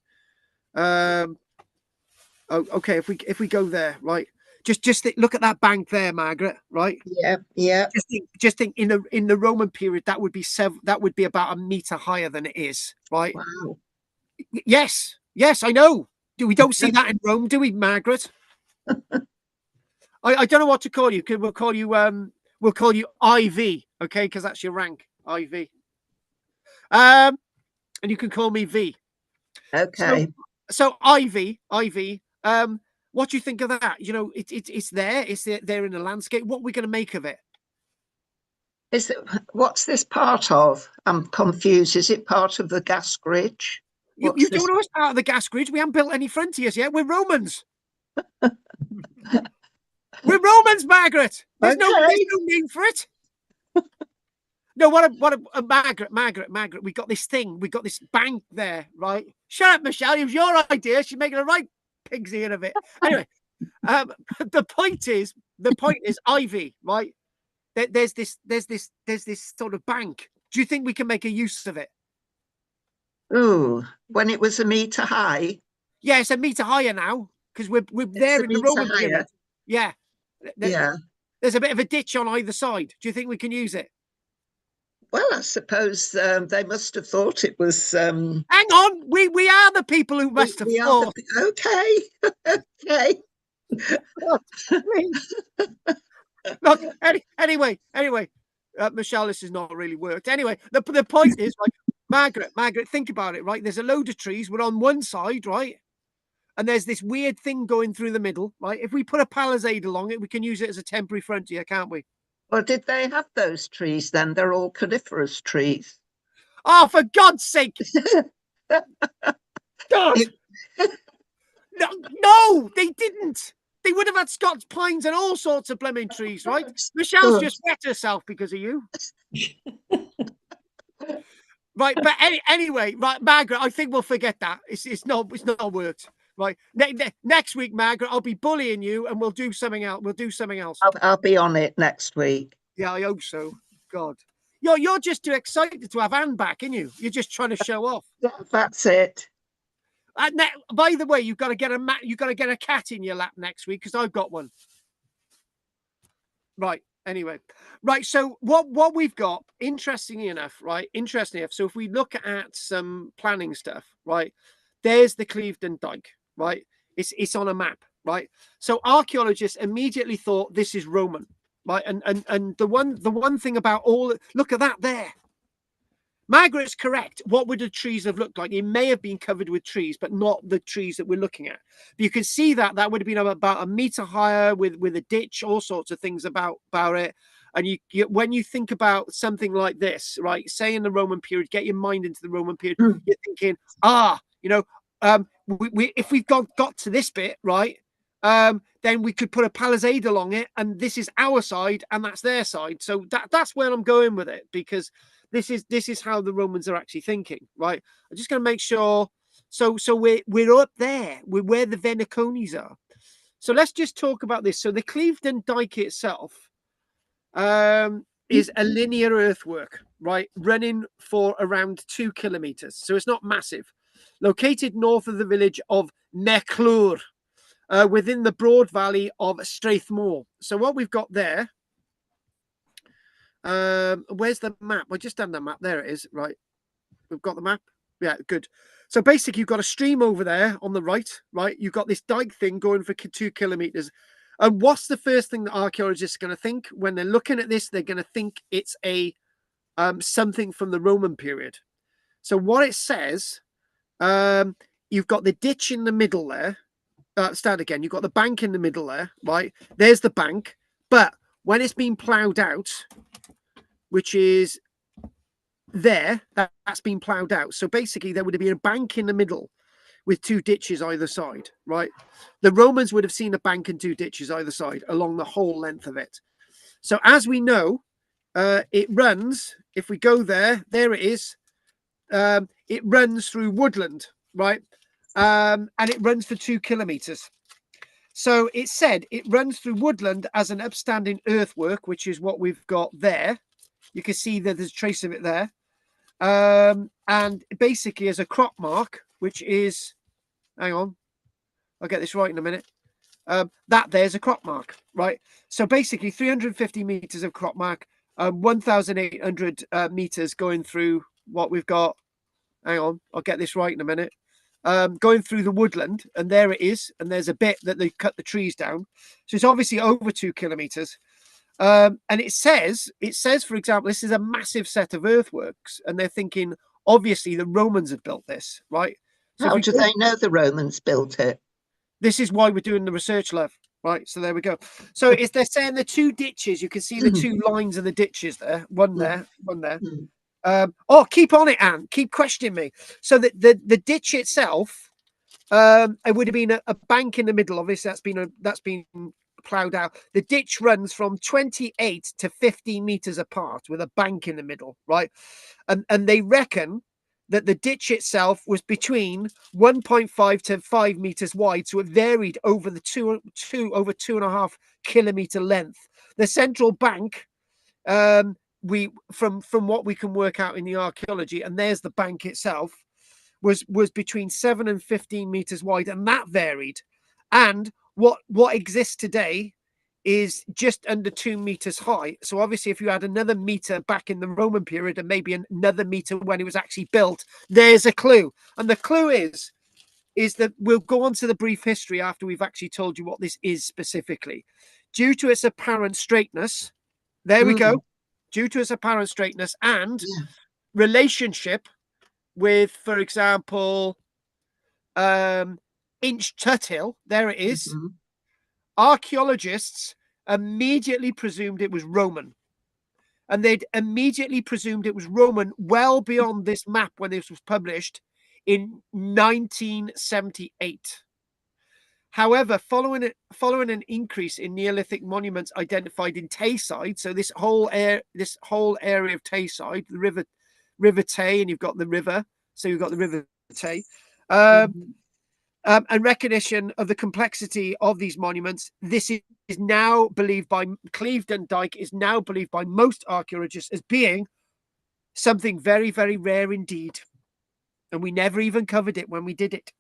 Okay. If we go there, right? Just look at that bank there, Margaret. Right? Yeah. Just think in the Roman period that would be about a meter higher than it is, right? Wow. Yes, I know. We don't see that in Rome, do we, Margaret? I don't know what to call you. We'll call you IV, okay? Because that's your rank, IV. And you can call me V. Okay. So IV. What do you think of that? You know, it's there. It's there in the landscape. What are we going to make of it? What's this part of? I'm confused. Is it part of the gas grid? You don't know it's part of the gas grid. We haven't built any frontiers yet. We're Romans. We're Romans, Margaret. There's no name for it. No, Margaret. We got this thing. We got this bank there, right? Shut up, Michelle. It was your idea. She's making a right pig's ear of it. Anyway, the point is Ivy, right? There's this sort of bank. Do you think we can make a use of it? Oh, when it was a meter high. Yeah, it's a meter higher now because we're there in the Roman period. Yeah. There's a bit of a ditch on either side. Do you think we can use it? Well, I suppose they must have thought it was. Hang on, we are the people who must have thought. Okay. Look, anyway, Michelle, this has not really worked. Anyway, the point is, like, Margaret, think about it, right? There's a load of trees. We're on one side, right? And there's this weird thing going through the middle, right? If we put a palisade along it, we can use it as a temporary frontier, can't we? Well, did they have those trees then? They're all coniferous trees. Oh, for God's sake! God! No, they didn't. They would have had Scots pines and all sorts of blooming trees, right? Michelle's just wet herself because of you. Right, but anyway, right, Margaret, I think we'll forget that. It's not worked. Right. Next week, Margaret, I'll be bullying you and we'll do something else. I'll be on it next week. Yeah, I hope so. God. You're just too excited to have Anne back, aren't you? You're just trying to show off. That's it. By the way, you've got to get a cat in your lap next week because I've got one. Right. Anyway, right. So what we've got, interestingly enough. So if we look at some planning stuff, right, there's the Clevedon Dyke, right? It's on a map, right? So archaeologists immediately thought this is Roman, right? And the one thing about look at that there. Margaret's correct. What would the trees have looked like? It may have been covered with trees, but not the trees that we're looking at. But you can see that would have been about a meter higher with a ditch, all sorts of things about it. And you when you think about something like this, right? Say in the Roman period, get your mind into the Roman period. You're thinking, if we've got to this bit, right, then we could put a palisade along it, and this is our side, and that's their side. So that's where I'm going with it, because this is how the Romans are actually thinking, right? I'm just going to make sure. So we're up there. We're where the Venicones are. So let's just talk about this. So the Clevedon Dyke itself is a linear earthwork, right, running for around 2 kilometers. So it's not massive. Located north of the village of Merclure, within the broad valley of Strathmore. So what we've got there, where's the map? I just done the map. There it is, right. We've got the map. Yeah, good. So basically, you've got a stream over there on the right, right? You've got this dike thing going for 2 kilometers. And what's the first thing that archaeologists are going to think when they're looking at this? They're going to think it's a something from the Roman period. So what it says, you've got the ditch in the middle there. Start again. You've got the bank in the middle there, right? There's the bank. But when it's been ploughed out, which is there, that's been ploughed out. So basically, there would have been a bank in the middle with 2 ditches either side, right? The Romans would have seen a bank and 2 ditches either side along the whole length of it. So as we know, it runs, if we go there it is. It runs through woodland, right? And it runs for 2 kilometers. So it said it runs through woodland as an upstanding earthwork, which is what we've got there. You can see that there's a trace of it there. And basically as a crop mark, which is, hang on, I'll get this right in a minute. That there's a crop mark, right? So basically 350 meters of crop mark, 1,800 meters going through what we've got. Hang on, I'll get this right in a minute. Going through the woodland, and there it is. And there's a bit that they cut the trees down. So it's obviously over 2 kilometers. And it says, for example, this is a massive set of earthworks, and they're thinking, obviously, the Romans have built this, right? So how do they know the Romans built it? This is why we're doing the research, love. Right, so there we go. So they're saying the 2 ditches. You can see the 2 lines of the ditches there. One there, one there. Keep on it, Anne. Keep questioning me. So the ditch itself, it would have been a bank in the middle. Obviously, that's been ploughed out. The ditch runs from 28 to 15 meters apart with a bank in the middle, right? And they reckon that the ditch itself was between 1.5 to 5 meters wide, so it varied over the over 2.5 kilometer length. The central bank, from what we can work out in the archaeology, and there's the bank itself, was between 7 and 15 meters wide, and that varied. And what exists today is just under 2 meters high. So obviously, if you had another meter back in the Roman period and maybe another meter when it was actually built, there's a clue. And the clue is that we'll go on to the brief history after we've actually told you what this is specifically. Due to its apparent straightness, there we go. Due to its apparent straightness and relationship with, for example, Inch Tuthill, there it is. Archaeologists immediately presumed it was Roman. And they'd immediately presumed it was Roman well beyond this map when this was published in 1978. However, following an increase in Neolithic monuments identified in Tayside, so this whole area of Tayside, the River Tay, and you've got the river, so you've got the River Tay, and recognition of the complexity of these monuments, this is now believed by Clevedon Dyke is now believed by most archaeologists as being something very, very rare indeed, and we never even covered it when we did it.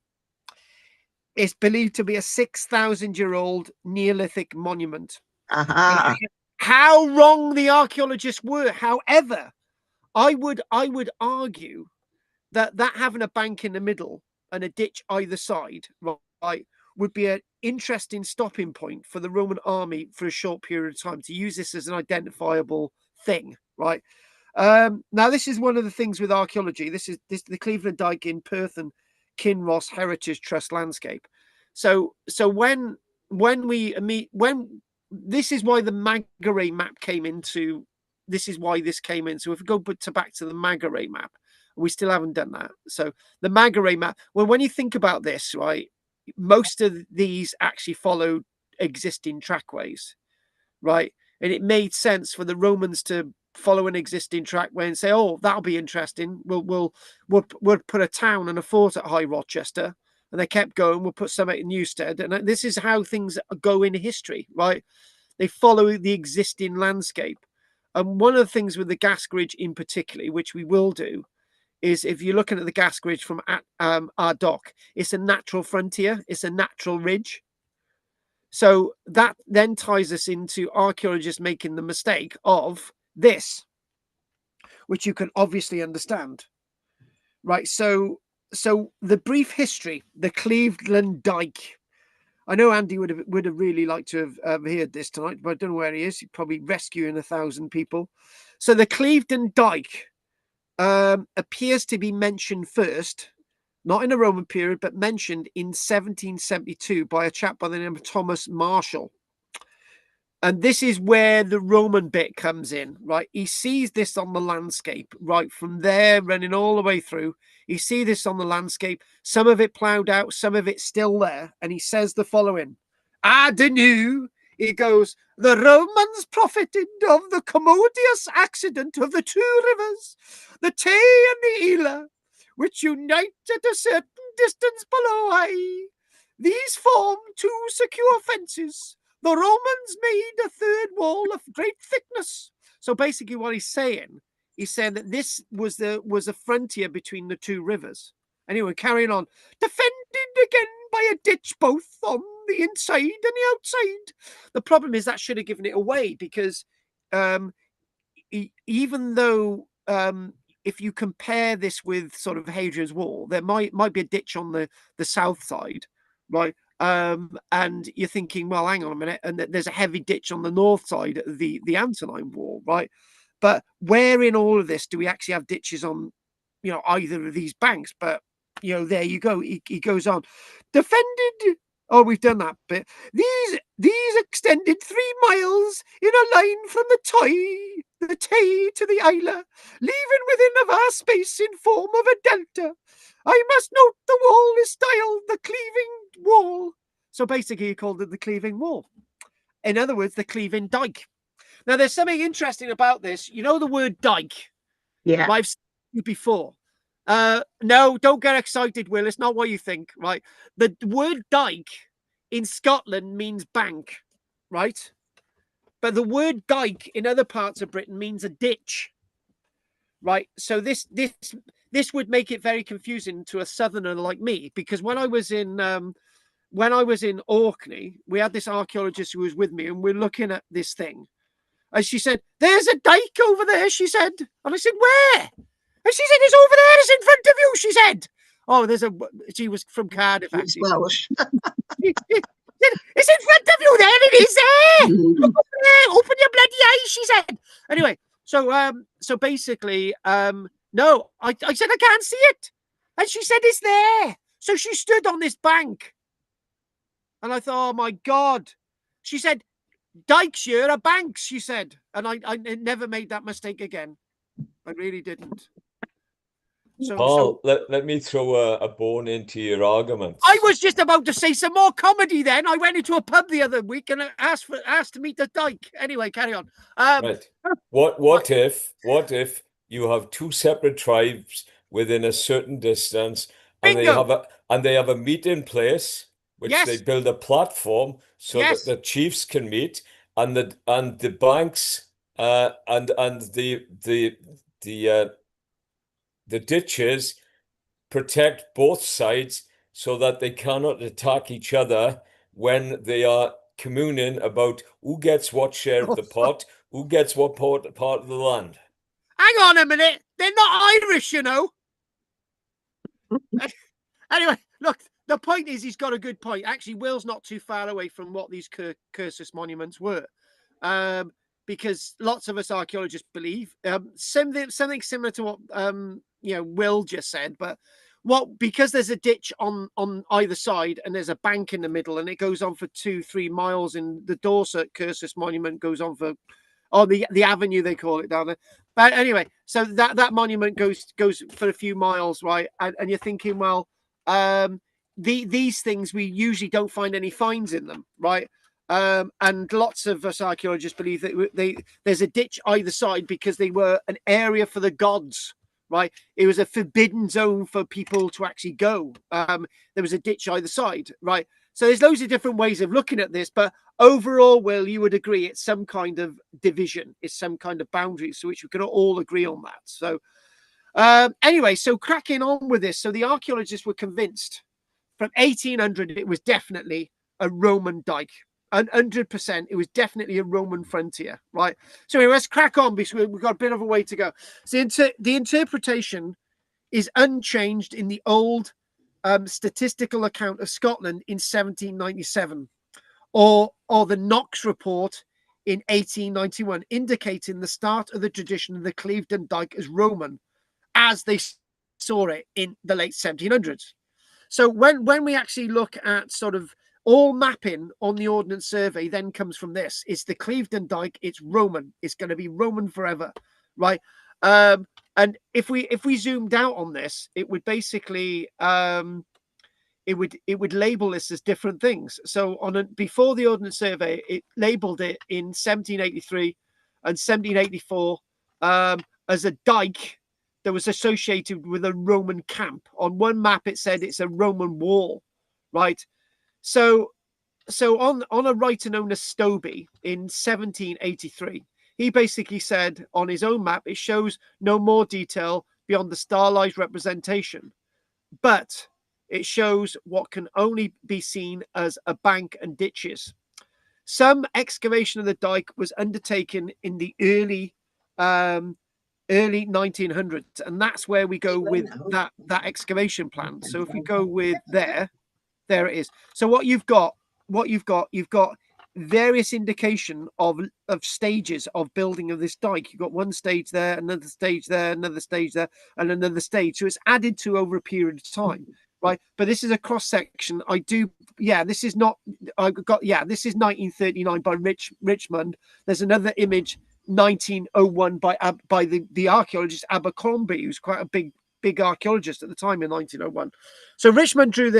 It's believed to be a 6,000-year-old Neolithic monument. How wrong the archaeologists were. However, I would argue that having a bank in the middle and a ditch either side, right, would be an interesting stopping point for the Roman army for a short period of time to use this as an identifiable thing, right? Now, this is one of the things with archaeology. This is the Clevedon Dyke in Perth and Kinross Heritage Trust landscape. So when this is why the Magaray map came into. This is why this came in. So if we go back to the Magaray map, we still haven't done that. So the Magaray map. Well, when you think about this, right, most of these actually followed existing trackways, right, and it made sense for the Romans to follow an existing trackway and say, "Oh, that'll be interesting. We'll put a town and a fort at High Rochester." And they kept going. We'll put something in Newstead, and this is how things go in history, right? They follow the existing landscape. And one of the things with the Gascoigne in particular, which we will do, is if you're looking at the Gascoigne from our dock, it's a natural frontier. It's a natural ridge. So that then ties us into archaeologists making the mistake of this, which you can obviously understand, right? So the brief history, the Cleveland Dyke. I know Andy would have really liked to have heard this tonight, but I don't know where he is. He's probably rescuing 1,000 people. So the Cleveland Dyke appears to be mentioned first, not in the Roman period, but mentioned in 1772 by a chap by the name of Thomas Marshall. And this is where the Roman bit comes in, right? He sees this on the landscape, right from there, running all the way through. He sees this on the landscape, some of it ploughed out, some of it still there. And he says the following, "I dunno." He goes, "The Romans profited of the commodious accident of the two rivers, the Tay and the Ela, which unite at a certain distance below Eye. These form two secure fences. The Romans made a third wall of great thickness." So basically what he's saying that this was a frontier between the two rivers. Anyway, carrying on. "Defended again by a ditch both on the inside and the outside." The problem is that should have given it away, because even though if you compare this with sort of Hadrian's Wall, there might be a ditch on the south side, right? And you're thinking, well, hang on a minute, and there's a heavy ditch on the north side of the Antonine Wall, right? But where in all of this do we actually have ditches on, either of these banks? But there you go. He goes on, "Defended." Oh, we've done that bit. These extended 3 miles in a line from the Tay to the Isla, leaving within a vast space in form of a delta. I must note the wall is styled the Cleaving Wall." So basically he called it the Cleaving Wall. In other words, the Cleaving Dyke. Now there's something interesting about this. You know the word dyke? Yeah. I've seen it before. No, don't get excited, Will. It's not what you think, right? The word dyke in Scotland means bank, right? But the word dyke in other parts of Britain means a ditch, right? So this would make it very confusing to a southerner like me, because when I was in Orkney, we had this archaeologist who was with me, and we're looking at this thing, and she said, "There's a dyke over there," she said. And I said, "Where?" And she said, "It's over there, it's in front of you," she said. Oh, she was from Cardiff, It's actually. Welsh. "It's in front of you, there it is, there. Look up there, open your bloody eyes," she said. Anyway, so basically, no, I said, "I can't see it." And she said, "It's there." So she stood on this bank. And I thought, oh my God. She said, "Dykes here are banks," she said. And I never made that mistake again. I really didn't. Paul, let me throw a bone into your argument. I was just about to say some more comedy then. I went into a pub the other week and asked to meet the dyke. Anyway, carry on. Right. What if you have two separate tribes within a certain distance, and Bingo. they have a meeting place, which Yes. they build a platform so Yes. that the chiefs can meet, and the banks and the ditches protect both sides so that they cannot attack each other when they are communing about who gets what share of the pot, who gets what part of the land. Hang on a minute. They're not Irish, you know. Anyway, look, the point is he's got a good point. Actually, Will's not too far away from what these Cursus monuments were. Because lots of us archaeologists believe something similar to what Will just said. But because there's a ditch on either side and there's a bank in the middle and it goes on for 2-3 miles, and the Dorset Cursus monument goes on for the avenue, they call it down there. But anyway, so that monument goes for a few miles, right? And you're thinking, well, these things, we usually don't find any finds in them, right? And lots of us archaeologists believe that there's a ditch either side because they were an area for the gods, right? It was a forbidden zone for people to actually go. There was a ditch either side, right? So there's loads of different ways of looking at this, but overall, Will, you would agree it's some kind of division, it's some kind of boundary, so which we can all agree on that. So anyway, so cracking on with this. So the archaeologists were convinced from 1800 it was definitely a Roman dike. 100%, it was definitely a Roman frontier, right? So anyway, let's crack on because we've got a bit of a way to go. So the interpretation is unchanged in the old statistical account of Scotland in 1797, or the Knox report in 1891, indicating the start of the tradition of the Clevedon Dyke as Roman, as they saw it in the late 1700s. So when we actually look at sort of all mapping on the Ordnance Survey, then comes from this. It's the Clevedon Dyke. It's Roman. It's going to be Roman forever, right? And if we zoomed out on this, it would basically it would label this as different things. So before the Ordnance Survey, it labeled it in 1783 and 1784 as a dike that was associated with a Roman camp. On one map, it said it's a Roman wall, right? So on a writer known as Stobie in 1783, he basically said on his own map, it shows no more detail beyond the stylized representation, but it shows what can only be seen as a bank and ditches. Some excavation of the dike was undertaken in the early 1900s, and that's where we go with that excavation plan. So if we go with there it is. So what you've got various indication of stages of building of this dike. You've got one stage there, another stage there, another stage there, and another stage. So it's added to over a period of time, right? But this is a cross section. This is 1939 by Richmond. There's another image, 1901 by the archaeologist Abercrombie, who's quite a big archaeologist at the time in 1901. So Richmond drew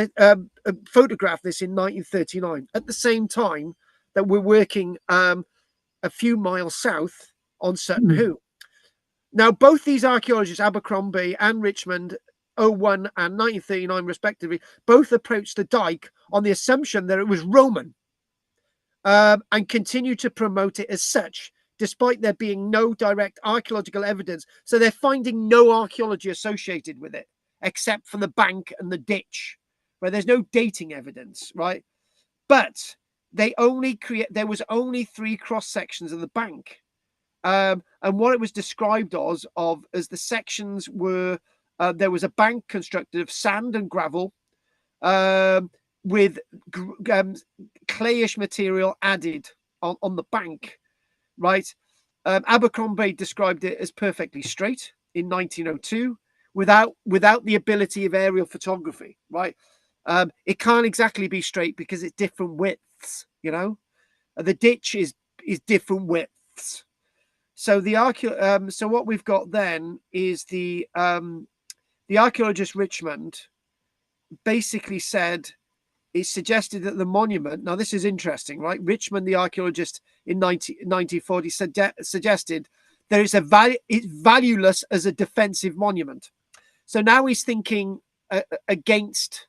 photographed this in 1939 at the same time that we're working a few miles south on Sutton Hoo. Now, both these archaeologists, Abercrombie and Richmond, 01 and 1939 respectively, both approached the dike on the assumption that it was Roman and continued to promote it as such, despite there being no direct archaeological evidence. So they're finding no archaeology associated with it, except for the bank and the ditch, where there's no dating evidence, right? But there was only 3 cross sections of the bank. And what it was described as the sections were, there was a bank constructed of sand and gravel with clayish material added on the bank. Right. Abercrombie described it as perfectly straight in 1902 without the ability of aerial photography. Right. It can't exactly be straight because it's different widths, the ditch is different widths. So so what we've got then is the archaeologist Richmond basically said, it suggested that the monument, now this is interesting, right? Richmond, the archaeologist in 1940 suggested that it's valueless as a defensive monument. So now he's thinking against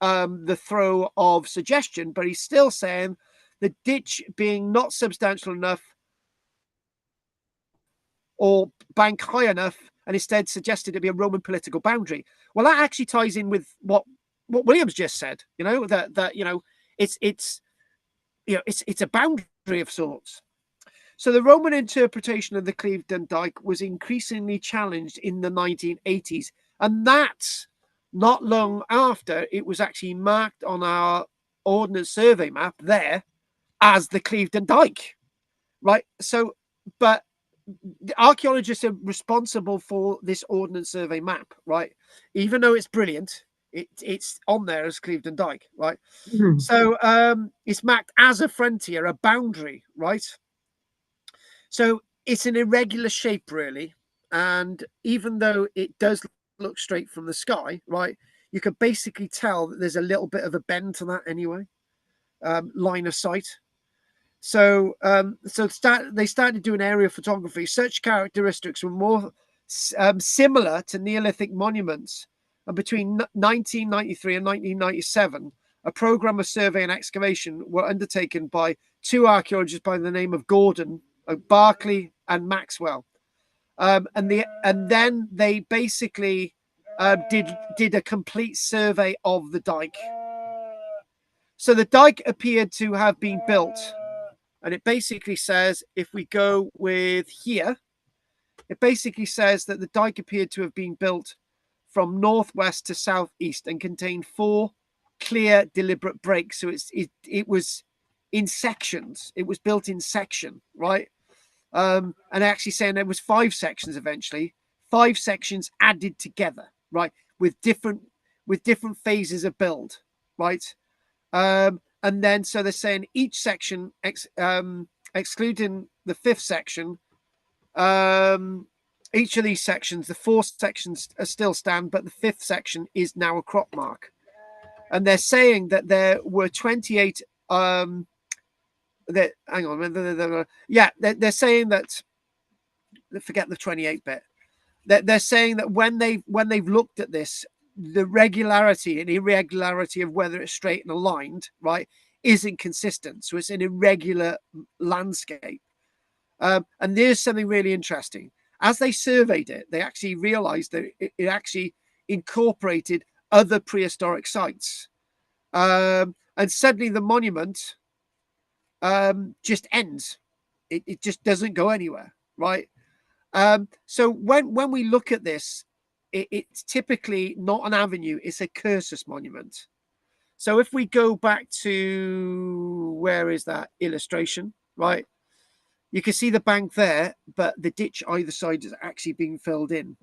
the throw of suggestion, but he's still saying the ditch being not substantial enough or bank high enough, and instead suggested it be a Roman political boundary. Well, that actually ties in with what Williams just said, it's a boundary of sorts. So the Roman interpretation of the Clevedon Dyke was increasingly challenged in the 1980s, and that's not long after it was actually marked on our Ordnance Survey map there as the Clevedon Dyke, right? So, but the archaeologists are responsible for this Ordnance Survey map, right? Even though it's brilliant, it's on there as Clevedon Dyke, right? So it's marked as a frontier, a boundary, right? So it's an irregular shape, really. And even though it does look straight from the sky, right, you can basically tell that there's a little bit of a bend to that anyway, line of sight. So they started doing aerial photography. Such characteristics were more similar to Neolithic monuments. And between 1993 and 1997, a program of survey and excavation were undertaken by two archaeologists by the name of Gordon, Barclay, and Maxwell. And then they basically did a complete survey of the dike. So the dike appeared to have been built, and it basically says, if we go with here, it basically says that the dike appeared to have been built from northwest to southeast and contained 4 clear, deliberate breaks. So it was in sections. It was built in section, right? And actually saying there was 5 sections eventually, 5 sections added together, right, with different phases of build, right? And then so they're saying each section, excluding the 5th section, each of these sections, the 4 sections are still stand, but the 5th section is now a crop mark. And they're saying that there were 28 that hang on, yeah, they're saying that, forget the 28 bit, that they're saying that when they've looked at this, the regularity and irregularity of whether it's straight and aligned, right, isn't consistent. So it's an irregular landscape. And there's something really interesting. As they surveyed it, they actually realized that it actually incorporated other prehistoric sites. And suddenly the monument just ends. It just doesn't go anywhere, right? So when we look at this, it's typically not an avenue, it's a cursus monument. So if we go back to, where is that illustration, right? You can see the bank there, but the ditch either side is actually being filled in.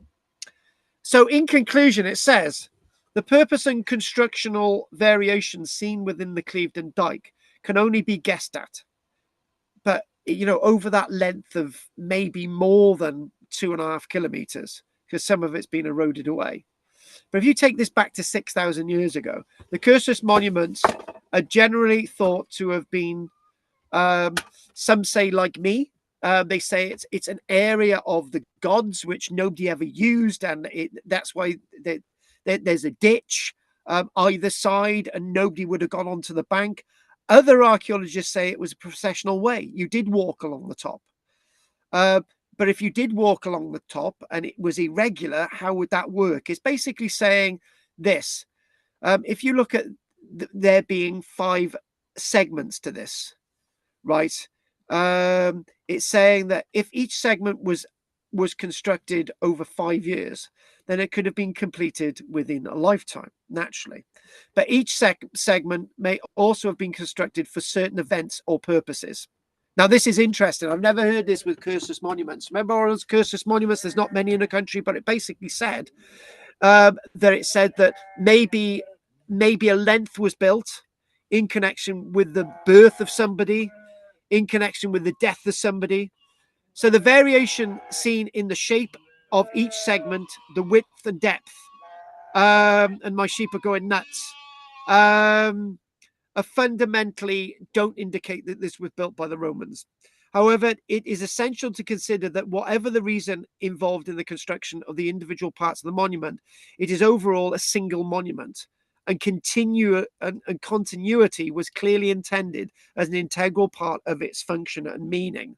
So in conclusion, it says, the purpose and constructional variations seen within the Clevedon Dyke can only be guessed at. But, you know, over that length of maybe more than 2.5 kilometers, because some of it's been eroded away. But if you take this back to 6,000 years ago, the cursus monuments are generally thought to have been, some say like me, they say it's an area of the gods which nobody ever used, and that's why there's a ditch either side, and nobody would have gone onto the bank. Other archaeologists say it was a processional way. You did walk along the top. But if you did walk along the top and it was irregular, how would that work? It's basically saying this. If you look at there being 5 segments to this, right? It's saying that if each segment was constructed over 5 years, then it could have been completed within a lifetime, naturally. But each segment may also have been constructed for certain events or purposes. Now, this is interesting. I've never heard this with cursus monuments. Remember all those cursus monuments? There's not many in the country, but it basically said that maybe a length was built in connection with the birth of somebody, in connection with the death of somebody. So the variation seen in the shape of each segment, the width and depth, and my sheep are going nuts, fundamentally don't indicate that this was built by the Romans. However, it is essential to consider that whatever the reason involved in the construction of the individual parts of the monument, it is overall a single monument, and continuity was clearly intended as an integral part of its function and meaning.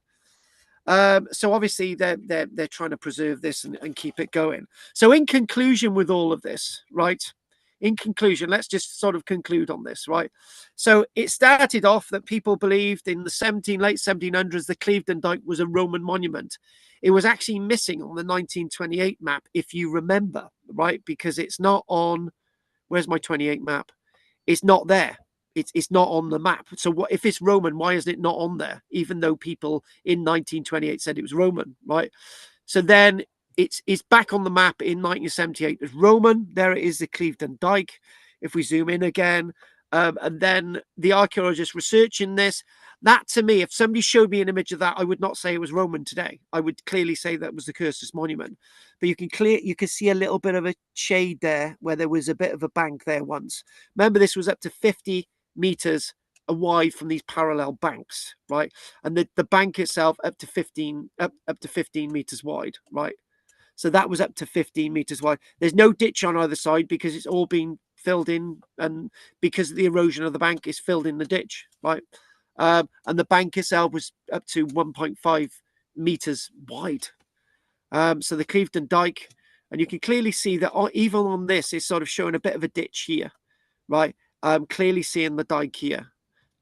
So obviously they're trying to preserve this and keep it going. So in conclusion with all of this, right? In conclusion, let's just sort of conclude on this, right? So it started off that people believed in the late 1700s, the Clevedon Dyke was a Roman monument. It was actually missing on the 1928 map, if you remember, right? Because it's not on, where's my 28 map? It's not there. it's not on the map. So what if it's Roman? Why isn't it not on there? Even though people in 1928 said it was Roman, right? So then it's back on the map in 1978 as Roman. There it is, the Clevedon Dyke. If we zoom in again, and then the archaeologists researching this, that to me, if somebody showed me an image of that, I would not say it was Roman today. I would clearly say that was the Cursus monument. But you can see a little bit of a shade there where there was a bit of a bank there once. Remember, this was up to 50 meters wide from these parallel banks, right? And the bank itself up to 15 meters wide, right? So that was up to 15 meters wide. There's no ditch on either side because it's all been filled in, and because of the erosion of the bank is filled in the ditch, right? And the bank itself was up to 1.5 meters wide. So the Clevedon Dyke, and you can clearly see that even on this, it's sort of showing a bit of a ditch here, right? Clearly seeing the dike here.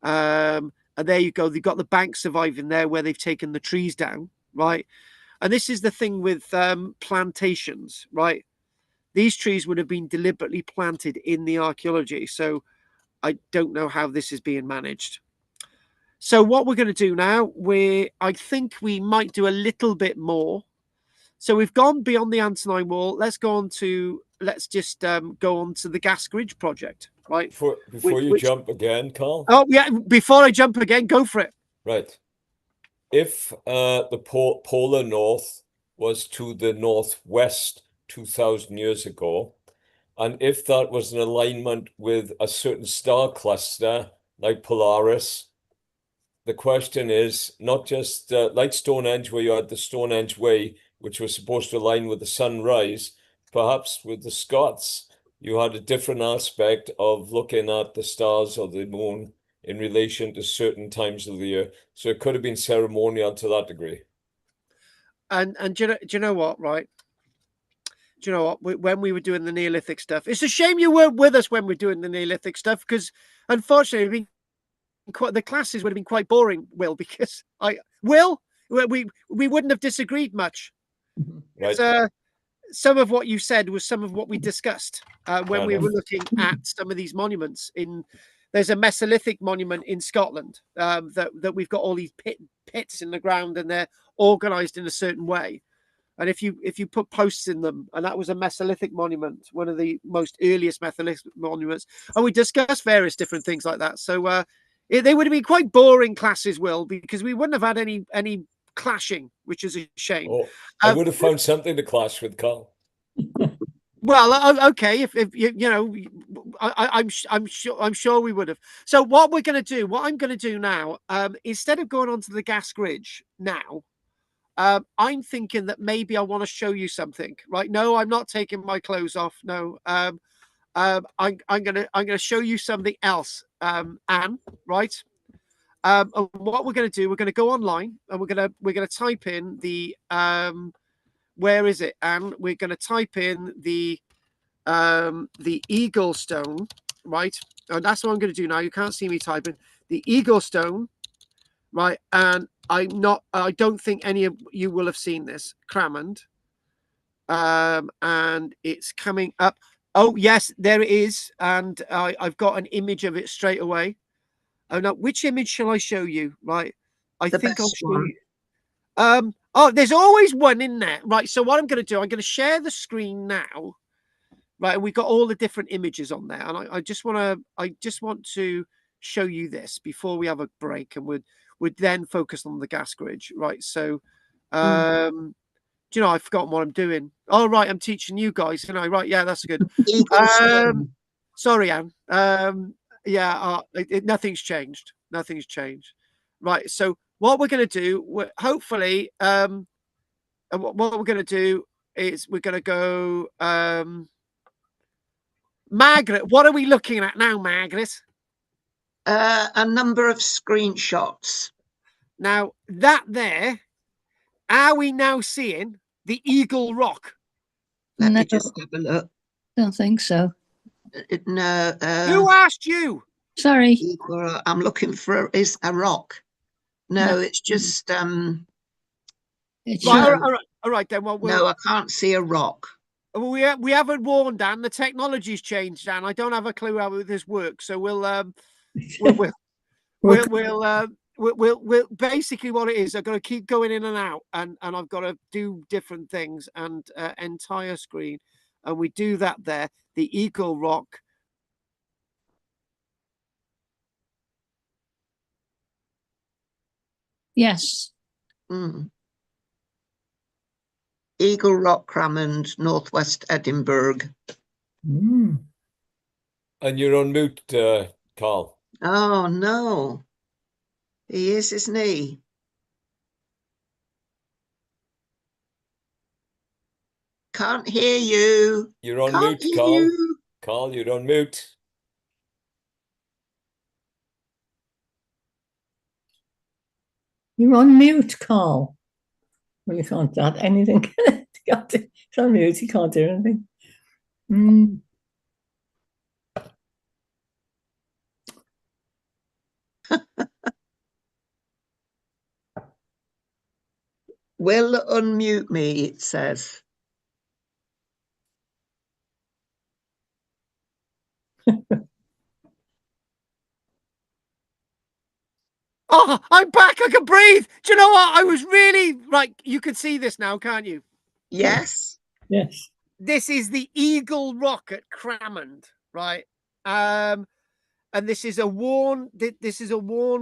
And there you go. They've got the bank surviving there where they've taken the trees down, right? And this is the thing with plantations, right? These trees would have been deliberately planted in the archaeology. So I don't know how this is being managed. So what we're going to do now, I think we might do a little bit more. So we've gone beyond the Antonine Wall. Let's go on to, let's just go on to the Gascoigne project, right? Before you jump again, Carl. Oh, yeah. Before I jump again, go for it. Right. If the polar north was to the northwest 2,000 years ago, and if that was in alignment with a certain star cluster like Polaris, the question is not just like Stonehenge, where you had the Stonehenge Way, which was supposed to align with the sunrise, perhaps with the Scots, you had a different aspect of looking at the stars or the moon in relation to certain times of the year. So it could have been ceremonial to that degree. And do you know what, right? Do you know what? When we were doing the Neolithic stuff, it's a shame you weren't with us when we were doing the Neolithic stuff, because unfortunately, the classes would have been quite boring, Will, because we wouldn't have disagreed much. Right. Some of what you said was some of what we discussed when we were looking at some of these monuments. There's a Mesolithic monument in Scotland that we've got all these pits in the ground, and they're organized in a certain way. And if you put posts in them, and that was a Mesolithic monument, one of the most earliest Mesolithic monuments, and we discussed various different things like that. So they would have been quite boring classes, Will, because we wouldn't have had any clashing, which is a shame. Oh, I would have found something to clash with, Carl. Well, okay, if you know, I'm sure we would have. So what I'm going to do now, instead of going on to the Gascoigne now, I'm thinking that maybe I want to show you something. Right? No, I'm not taking my clothes off. No, I'm gonna show you something else, Anne. Right? And what we're going to do, we're going to go online and we're going to type in the where is it? And we're going to type in the Eagle Stone, right? And that's what I'm going to do now. You can't see me typing the Eagle Stone, right? And I don't think any of you will have seen this, Cramond. And it's coming up. Oh yes, there it is, and I've got an image of it straight away. Oh no, which image shall I show you? Right, I think I'll show you. Oh, there's always one in there, right? So what I'm going to do, I'm going to share the screen now, right? And we've got all the different images on there, and I just want to show you this before we have a break, and would then focus on the Gascoigne, right? So, do you know, I've forgotten what I'm doing. Oh, right, I'm teaching you guys, you know, right? Yeah, that's good. Sorry, Anne. Yeah, nothing's changed. Nothing's changed. Right. So what we're going to do, hopefully, what we're going to do is we're going to go. Margaret, what are we looking at now, Margaret? A number of screenshots. Now that there, are we now seeing the Eagle Rock? Let me just have a look. Don't think so. No. Who asked you? Sorry. I'm looking for is a rock. No, it's just It's right, all right then. Well, no, I can't see a rock. We haven't warned Dan. The technology's changed, Dan. I don't have a clue how this works, so we'll we'll basically what it is. I've got to keep going in and out, and I've got to do different things and entire screen, and we do that there. The Eagle Rock. Yes. Eagle Rock, Cramond, Northwest Edinburgh. And you're on mute, Carl. Oh no, he is, isn't he? Can't hear you. You're on Can't mute, hear Carl. you. Carl, you're on mute. You're on mute, Carl. Well, you can't add anything. It's on mute, you can't do anything. Will unmute me, it says. Oh, I'm back. I can breathe. Do you know what? I was really you can see this now, can't you? Yes. Yes. This is the Eagle Rock at Cramond, right? And this is a worn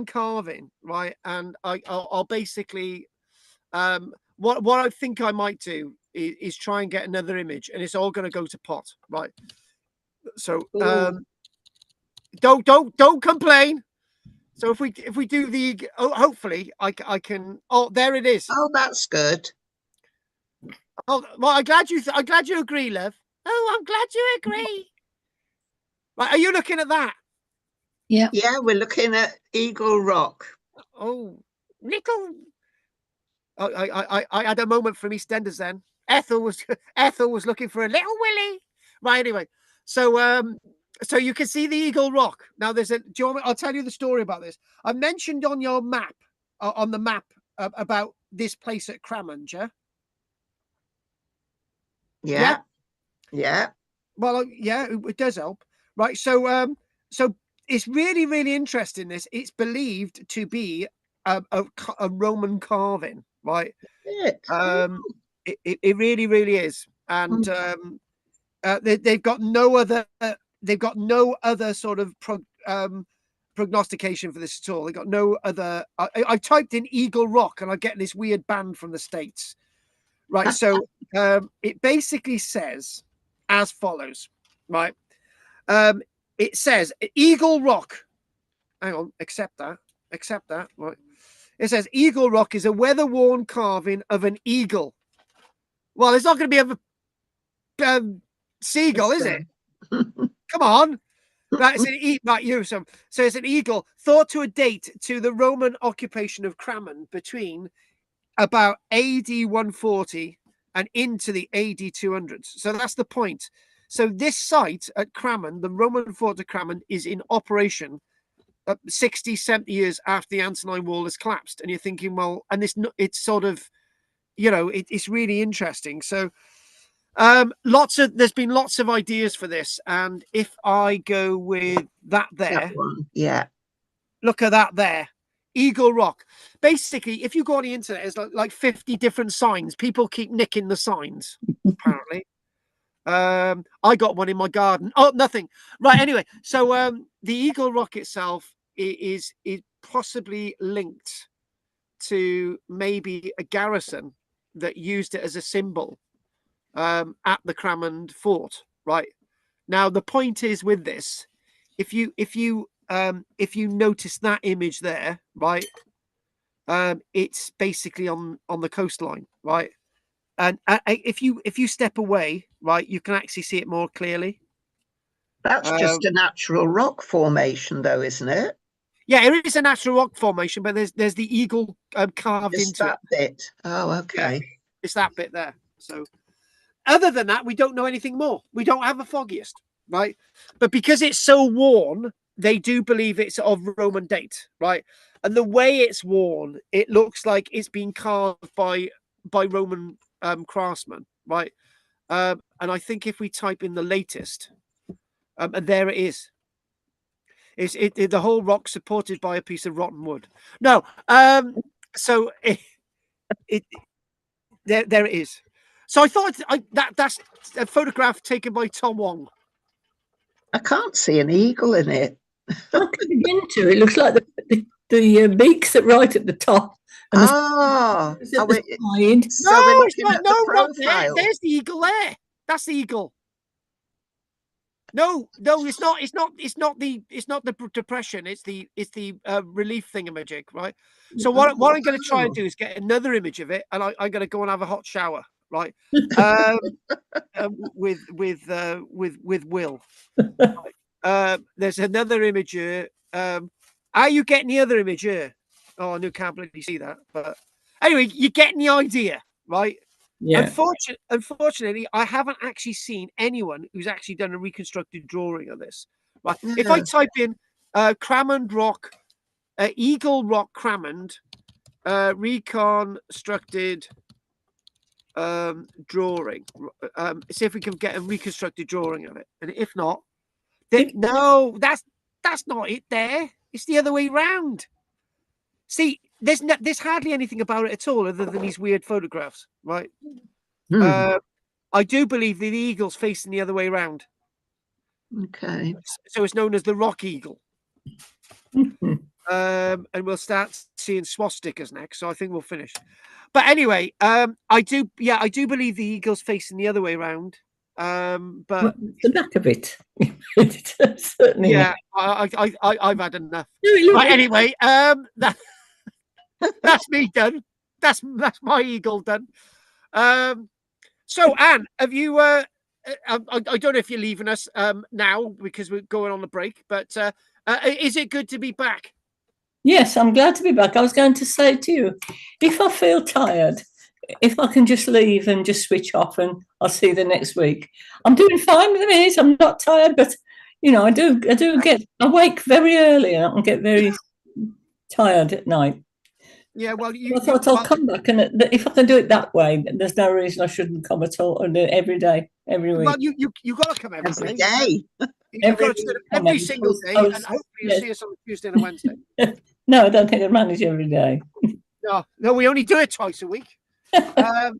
carving, right? And I'll basically what I think I might do is try and get another image, and it's all going to go to pot, right? So don't complain. So if we do the hopefully I can. Oh, there it is. Oh, that's good. Oh, well, I'm glad you agree, love. Oh, I'm glad you agree. Right, are you looking at that? Yeah. Yeah, we're looking at Eagle Rock. Oh, little. I had a moment from EastEnders then. Ethel was looking for a little Willie. Right, anyway. So so you can see the Eagle Rock. Now there's a. Do you want me, I'll tell you the story about this. I mentioned on your map, on the map about this place at Cramond, yeah? Yeah. Yeah. Well, yeah, it does help, right? So so it's really, really interesting. It's believed to be a Roman carving, right? It really, really is, and they've got no other sort of prognostication for this at all. They got no other. I typed in Eagle Rock, and I get this weird band from the States, right? So it basically says as follows, right? It says Eagle Rock. Hang on, accept that, right? It says Eagle Rock is a weather-worn carving of an eagle. Well, it's not going to be a seagull, is it? Come on. Right, it's so it's an eagle thought to date to the Roman occupation of Cramond between about AD 140 and into the AD 200s. So that's the point. So this site at Cramond, the Roman fort of Cramond, is in operation 60, 70 years after the Antonine Wall has collapsed. And you're thinking, well, and it's sort of, it's really interesting. So there's been lots of ideas for this. And if I go with that there, that one. Yeah. Look at that there. Eagle Rock. Basically, if you go on the internet, it's like 50 different signs. People keep nicking the signs, apparently. I got one in my garden. Oh, nothing. Right, anyway. So the Eagle Rock itself is possibly linked to maybe a garrison that used it as a symbol at the Cramond fort. Right. Now, the point is with this, if you notice that image there, right, it's basically on the coastline, right, and if you step away, right, you can actually see it more clearly. That's just a natural rock formation, though, isn't it? Yeah, it is a natural rock formation, but there's the eagle carved into that bit. Oh, okay. Yeah, it's that bit there. So, other than that, we don't know anything more. We don't have a foggiest, right? But because it's so worn, they do believe it's of Roman date, right? And the way it's worn, it looks like it's been carved by Roman craftsmen, right? And I think if we type in the latest, and there it is. The whole rock supported by a piece of rotten wood. No, so there it is. So I thought that's a photograph taken by Tom Wong. I can't see an eagle in it. I could begin to. It looks like the beaks are right at the top. And Oh, the so side. we're looking at the not there. profile. There's the eagle there. That's the eagle. No, it's not. It's not the depression. It's the relief thingamajig, right? So what I'm going to try and do is get another image of it, and I'm going to go and have a hot shower, right? With Will. There's another image here. Are you getting the other image here? Oh, I can't believe see that. But anyway, you're getting the idea, right? Yeah. Unfortunately, I haven't actually seen anyone who's actually done a reconstructed drawing of this. Right? If I type in Cramond Rock, Eagle Rock Cramond, reconstructed drawing, see if we can get a reconstructed drawing of it. And if not, then no, that's not it. There, it's the other way round. See, there's hardly anything about it at all other than these weird photographs, right? I do believe the eagle's facing the other way around. Okay. So it's known as the rock eagle. And we'll start seeing swastikas next. So I think we'll finish. But anyway, I do believe the eagle's facing the other way around. But the back of it. Certainly. Yeah, I've had enough. Right, anyway, that's me done. That's my eagle done. So Anne, have you? I don't know if you're leaving us now because we're going on the break, but is it good to be back? Yes, I'm glad to be back. I was going to say to you, if I feel tired, if I can just leave and just switch off, and I'll see you the next week. I'm doing fine with the minute. I'm not tired, but I do get. I wake very early and I can get very tired at night. Yeah, well, I thought I'll come back, and if I can do it that way, there's no reason I shouldn't come at all and do it every day, every week. Well, you got to come every day. You've got to every single day, and hopefully you'll see us on a Tuesday and a Wednesday. No, I don't think I'd manage every day. No, we only do it twice a week. But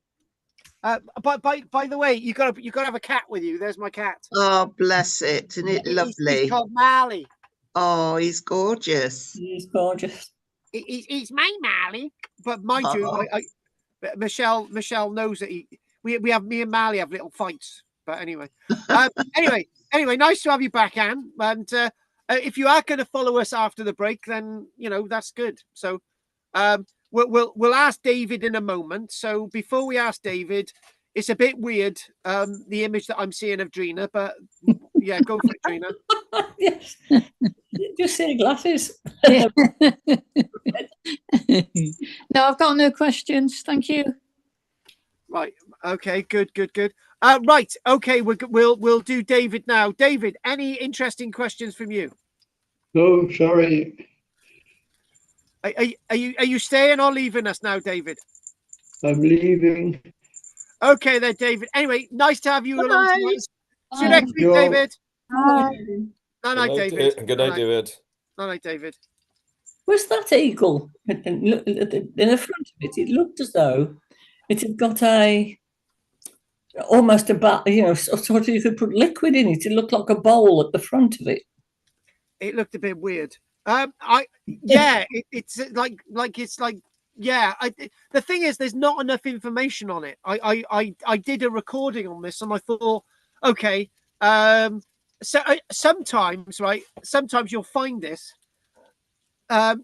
by the way, you got to have a cat with you. There's my cat. Oh, bless it! Isn't it lovely? He's called Marley. Oh, he's gorgeous. He's gorgeous. He's my Marley, but mind you, Michelle knows that we have me and Marley have little fights. But anyway, anyway, nice to have you back, Anne. And if you are going to follow us after the break, then that's good. So we'll ask David in a moment. So before we ask David, it's a bit weird, the image that I'm seeing of Drina, but yeah, go for it, Drina. Yes. Just see glasses. No, I've got no questions. Thank you. Right. Okay. Good. Right. Okay. We'll do David now. David, any interesting questions from you? No, sorry. Are you staying or leaving us now, David? I'm leaving. Okay, then, David. Anyway, nice to have you along. See you next week, Yo. David. Bye. Night, David. Good night, David. Night, David. Was that eagle in the front of it? It looked as though it had got almost a sort of, you could put liquid in it. It looked like a bowl at the front of it. It looked a bit weird. It's like the thing is, there's not enough information on it. I did a recording on this, and I thought, okay, so sometimes you'll find this.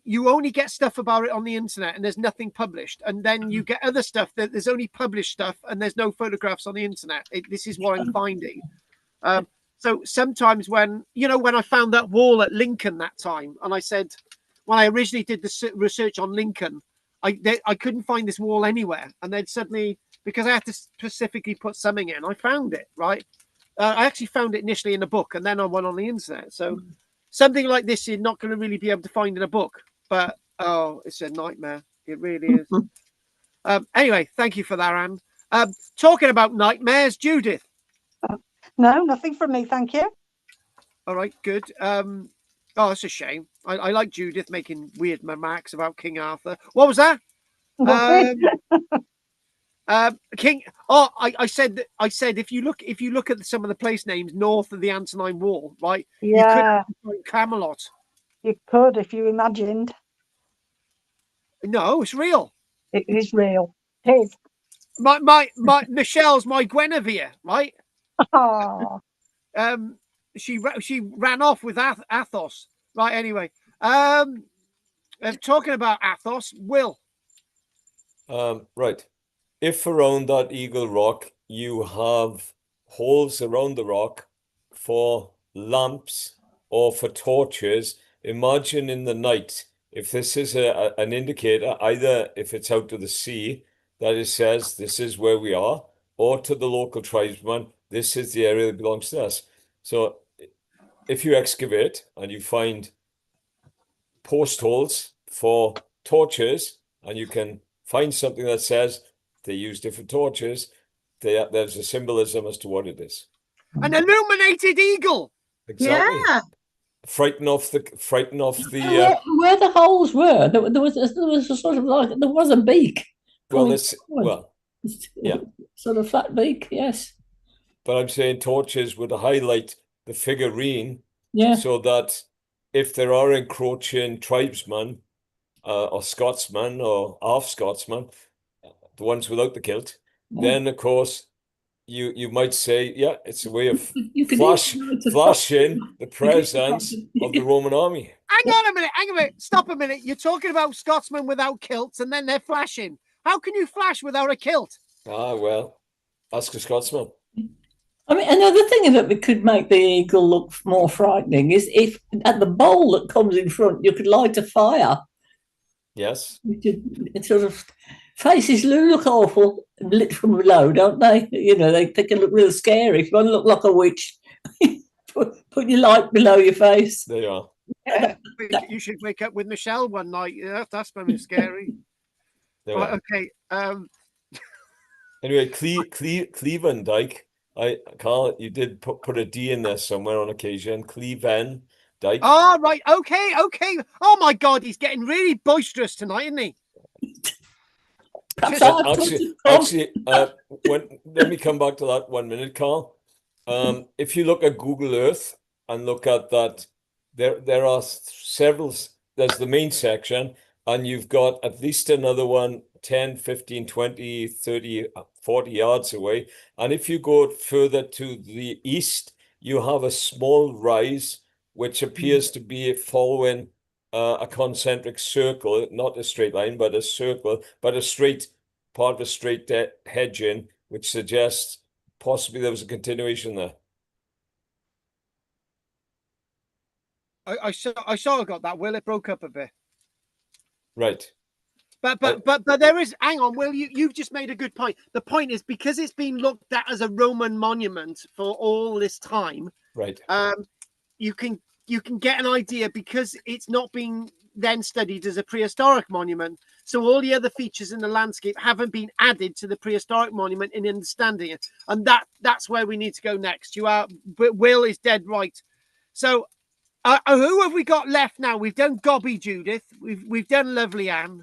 You only get stuff about it on the internet, and there's nothing published, and then you get other stuff that there's only published stuff, and there's no photographs on the internet. This is what I'm finding. So sometimes when I found that wall at Lincoln that time, and I said, when I originally did the research on Lincoln, I couldn't find this wall anywhere, and then suddenly, because I had to specifically put something in, I found it, right? I actually found it initially in a book, and then I went on the internet. So something like this you're not going to really be able to find in a book, but it's a nightmare. It really is. Anyway, thank you for that, Anne. Talking about nightmares, Judith. No, nothing from me, thank you. All right, good. Oh, that's a shame. I like Judith making weird remarks about King Arthur. What was that? King. Oh, I said if you look at some of the place names north of the Antonine Wall, right? Yeah, you could find Camelot. you could if you imagined. No, it's real. It is real. It is. My Michelle's my Guinevere, right? Oh, She ran off with Athos, right? Anyway, talking about Athos, Will. Right. If around that Eagle Rock you have holes around the rock for lamps or for torches, imagine in the night, if this is an indicator, either if it's out to the sea, that it says this is where we are, or to the local tribesman, this is the area that belongs to us. So if you excavate and you find post holes for torches, and you can find something that says they use different torches, there's a symbolism as to what it is. An illuminated eagle. Exactly. Yeah. Frighten off the where the holes were, there was a sort of like there was a beak. Yeah, sort of flat beak, yes. But I'm saying torches would highlight the figurine, yeah, so that if there are encroaching tribesmen or Scotsmen or half Scotsmen, the ones without the kilt, then of course you might say, yeah, it's a way of flashing the presence of the Roman army. Hang on a minute, stop a minute. You're talking about Scotsmen without kilts and then they're flashing. How can you flash without a kilt? Ah, well, ask a Scotsman. I mean, another thing that could make the eagle look more frightening is if at the bowl that comes in front, you could light a fire. Yes. It sort of faces look awful lit from below, don't they? You know, they can look real scary. If you want to look like a witch, put your light below your face. There you are. Yeah. You should wake up with Michelle one night. Yeah, that's very scary. Right, okay. Anyway, Cleveland Dyke. Carl, you did put a D in there somewhere on occasion. Cleveland Dyke. Oh, right. Okay. Oh my God, he's getting really boisterous tonight, isn't he? Actually, let me come back to that 1 minute, Carl. If you look at Google Earth and look at that, there are several. There's the main section, and you've got at least another one 10, 15, 20, 30, 40 yards away. And if you go further to the east, you have a small rise, which appears to be following a concentric circle, not a straight line, but a circle, but a straight part of a straight hedging, which suggests possibly there was a continuation there. I saw I got that. Will, it broke up a bit. Right. But there is, hang on, Will, you've just made a good point. The point is, because it's been looked at as a Roman monument for all this time, right? You can get an idea, because it's not been then studied as a prehistoric monument. So all the other features in the landscape haven't been added to the prehistoric monument in understanding it. And that's where we need to go next. Will is dead right. So who have we got left now? We've done Gobby Judith. We've done Lovely Anne.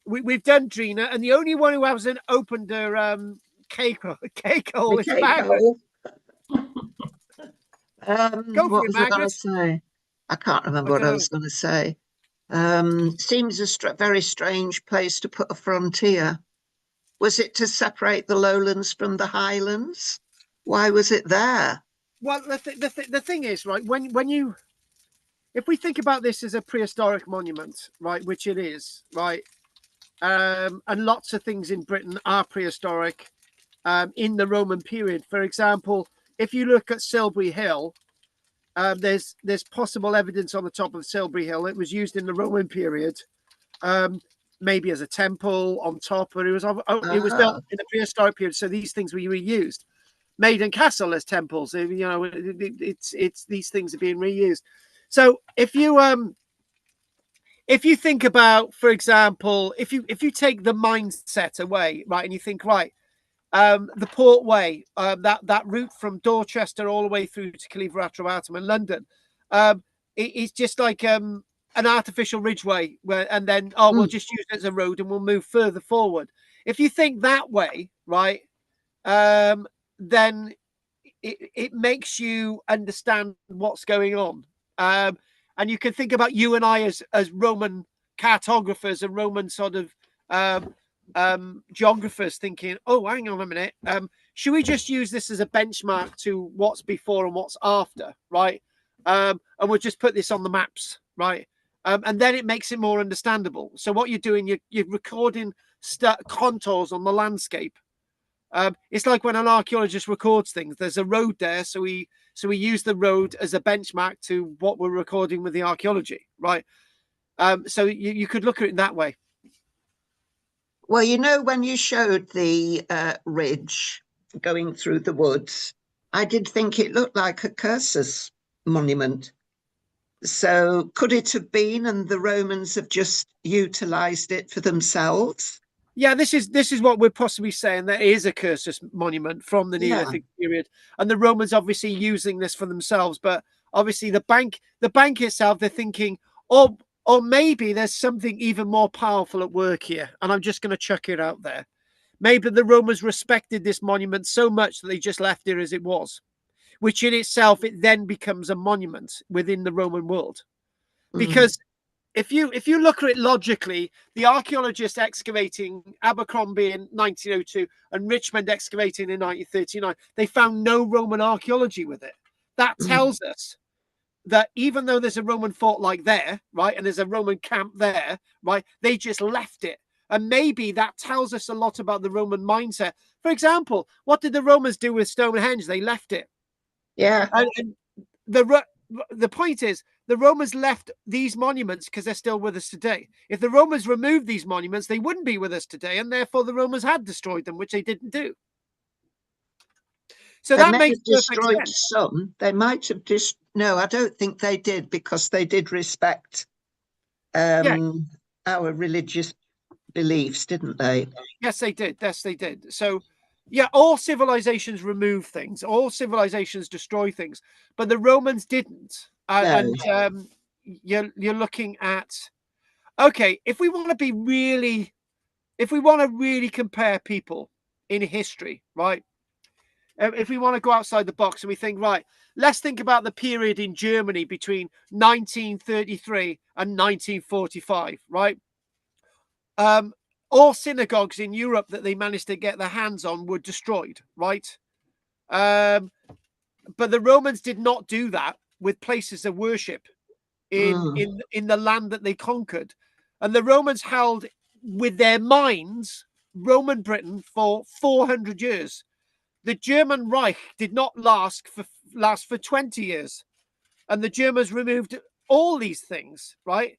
We've done Drina, and the only one who hasn't opened her cake hole is Margaret. What was I going to say? I can't remember what I was going to say. Seems a very strange place to put a frontier. Was it to separate the lowlands from the highlands? Why was it there? Well, the thing is, right, if we think about this as a prehistoric monument, right, which it is, right, and lots of things in Britain are prehistoric in the Roman period. For example, if you look at Silbury Hill, there's possible evidence on the top of Silbury Hill. It was used in the Roman period, maybe as a temple on top, but it was built in the prehistoric period. So these things were reused. Maiden Castle as temples, it's these things are being reused. So if you think about, for example, if you take the mindset away, right, and you think, right, the Port Way, that route from Dorchester all the way through to Caliver Atrabatum in London, It's just like an artificial ridgeway and then we'll just use it as a road and we'll move further forward. If you think that way, right, then it makes you understand what's going on. And you can think about you and I as Roman cartographers and Roman sort of geographers thinking, oh, hang on a minute. Should we just use this as a benchmark to what's before and what's after, right? And we'll just put this on the maps, right? And then it makes it more understandable. So what you're doing, you're recording contours on the landscape. It's like when an archaeologist records things. There's a road there, so we use the road as a benchmark to what we're recording with the archaeology, right? So you could look at it that way. Well, you know, when you showed the ridge going through the woods, I did think it looked like a cursus monument. So could it have been, and the Romans have just utilized it for themselves? Yeah, this is what we're possibly saying. There is a cursus monument from the Neolithic period, and the Romans obviously using this for themselves. But obviously, the bank itself, they're thinking, or maybe there's something even more powerful at work here. And I'm just going to chuck it out there. Maybe the Romans respected this monument so much that they just left it as it was, which in itself it then becomes a monument within the Roman world, because. If you look at it logically, the archaeologists excavating Abercrombie in 1902 and Richmond excavating in 1939, they found no Roman archaeology with it. That tells us that even though there's a Roman fort like there, right, and there's a Roman camp there, right, they just left it. And maybe that tells us a lot about the Roman mindset. For example, what did the Romans do with Stonehenge? They left it. Yeah. And the point is, the Romans left these monuments because they're still with us today. If the Romans removed these monuments, they wouldn't be with us today, and therefore the Romans had destroyed them, which they didn't do. So that makes destroyed perfect sense. Some. They might have just no. I don't think they did, because they did respect our religious beliefs, didn't they? Yes, they did. Yes, they did. So, yeah, all civilizations remove things. All civilizations destroy things, but the Romans didn't. And you're looking at, okay, if we want to really compare people in history, right? If we want to go outside the box and we think, right, let's think about the period in Germany between 1933 and 1945, right? All synagogues in Europe that they managed to get their hands on were destroyed, right? But the Romans did not do that with places of worship in the land that they conquered. And the Romans held with their minds Roman Britain for 400 years. The German Reich did not last for 20 years. And the Germans removed all these things, right?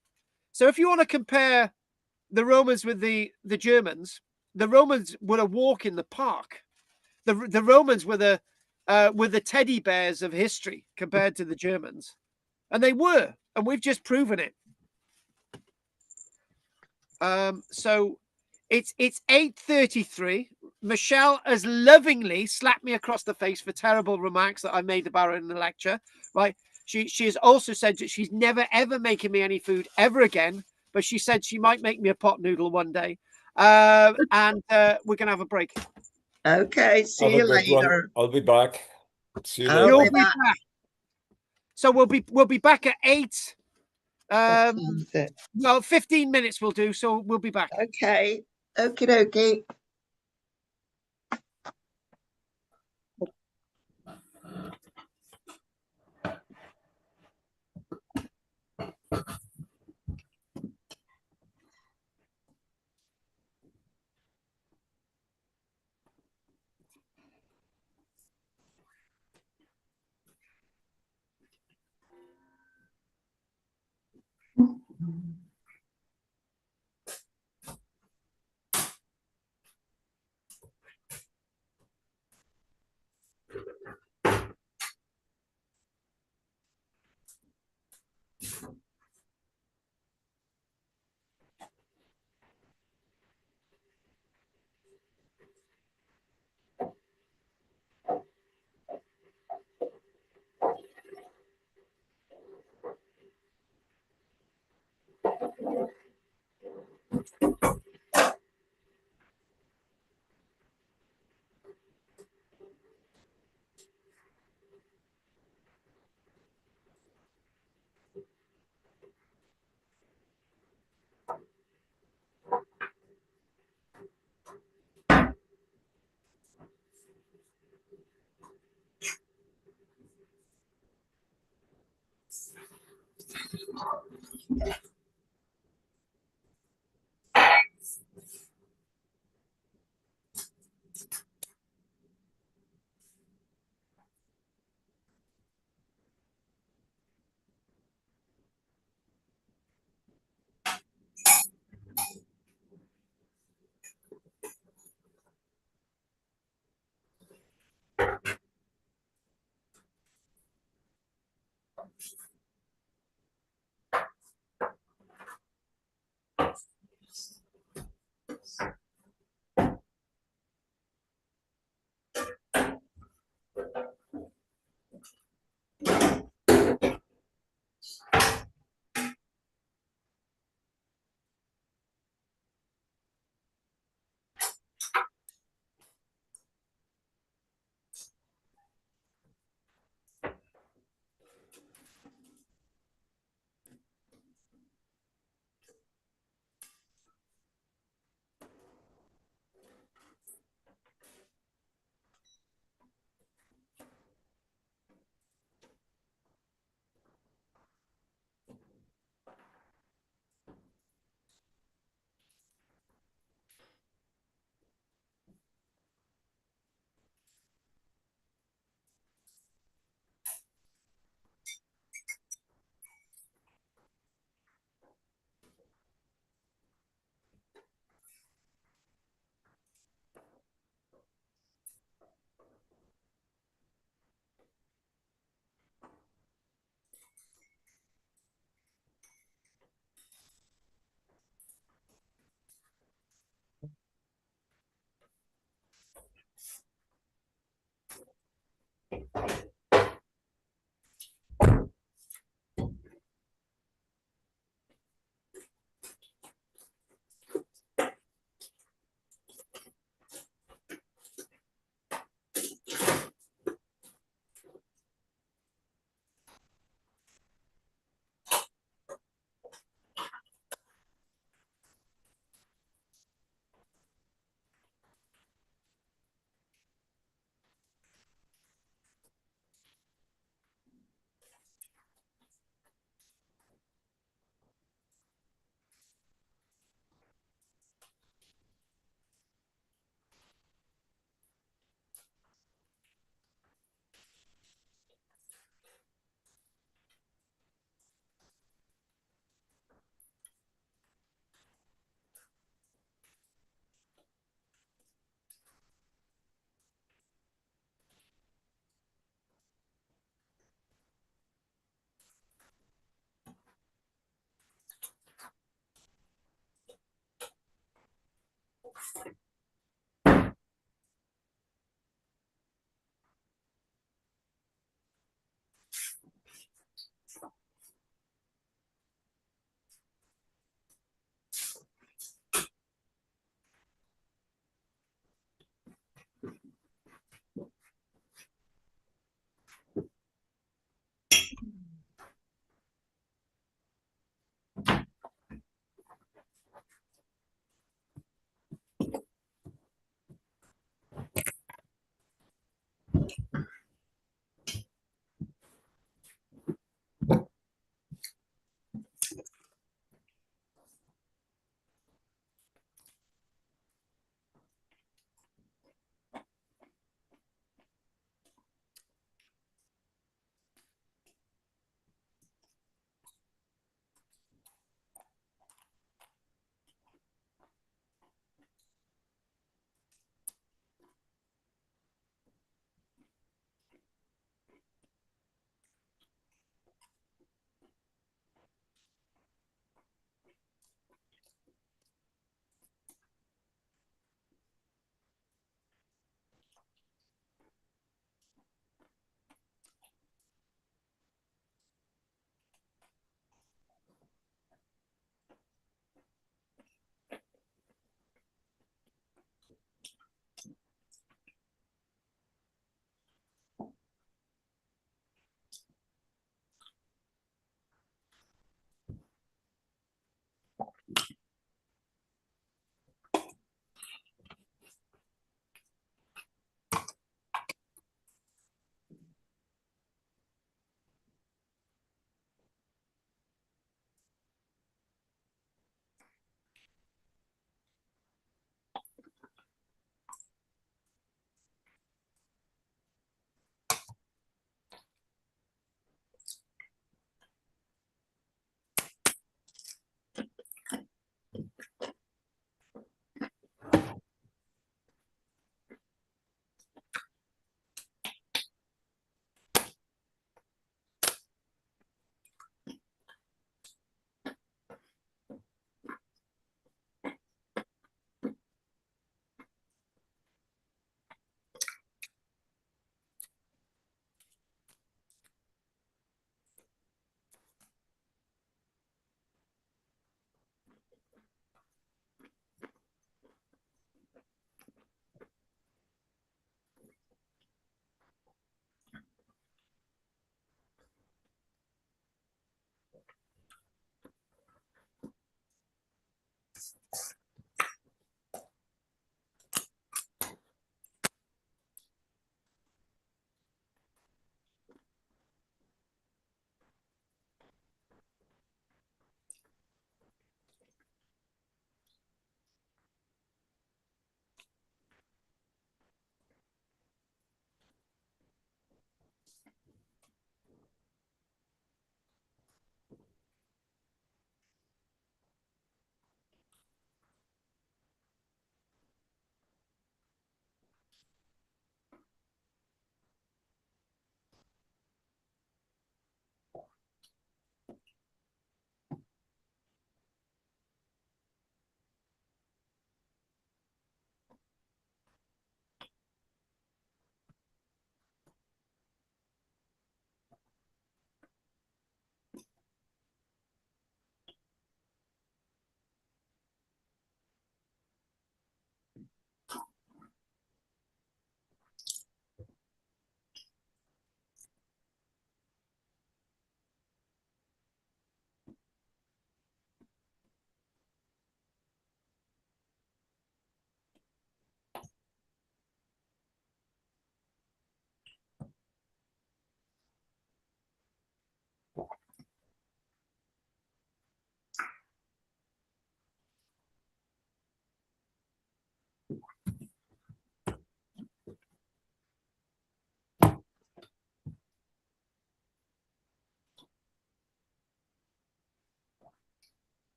So if you want to compare the Romans with the Germans, the Romans were a walk in the park. The Romans were the teddy bears of history compared to the Germans. And they were, and we've just proven it. So it's 8:33. Michelle has lovingly slapped me across the face for terrible remarks that I made about her in the lecture, right? She has also said that she's never ever making me any food ever again, but she said she might make me a pot noodle one day. And we're gonna have a break. Okay, see you later. I'll be back. See you later. You'll be back. So we'll be back at 8. Well, 15 minutes will do, so we'll be back. Okay. Okie dokie.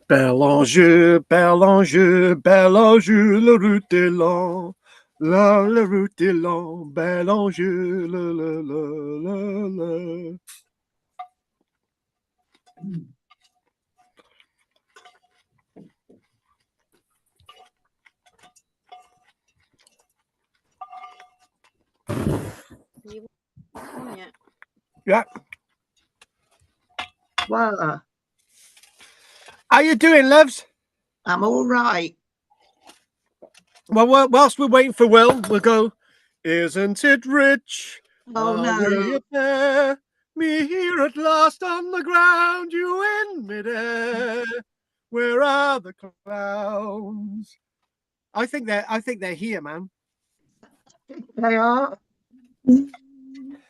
Bel enjeu, bel enjeu, bel enjeu, la route est long. La route est long, bel enjeu, la. Yeah. Well, How you doing, loves? I'm all right. Well, whilst we're waiting for Will, we'll go. Isn't it rich? Oh, no. Will you bear me here at last on the ground, you in midair? Where are the clowns? I think they're here, man. They are.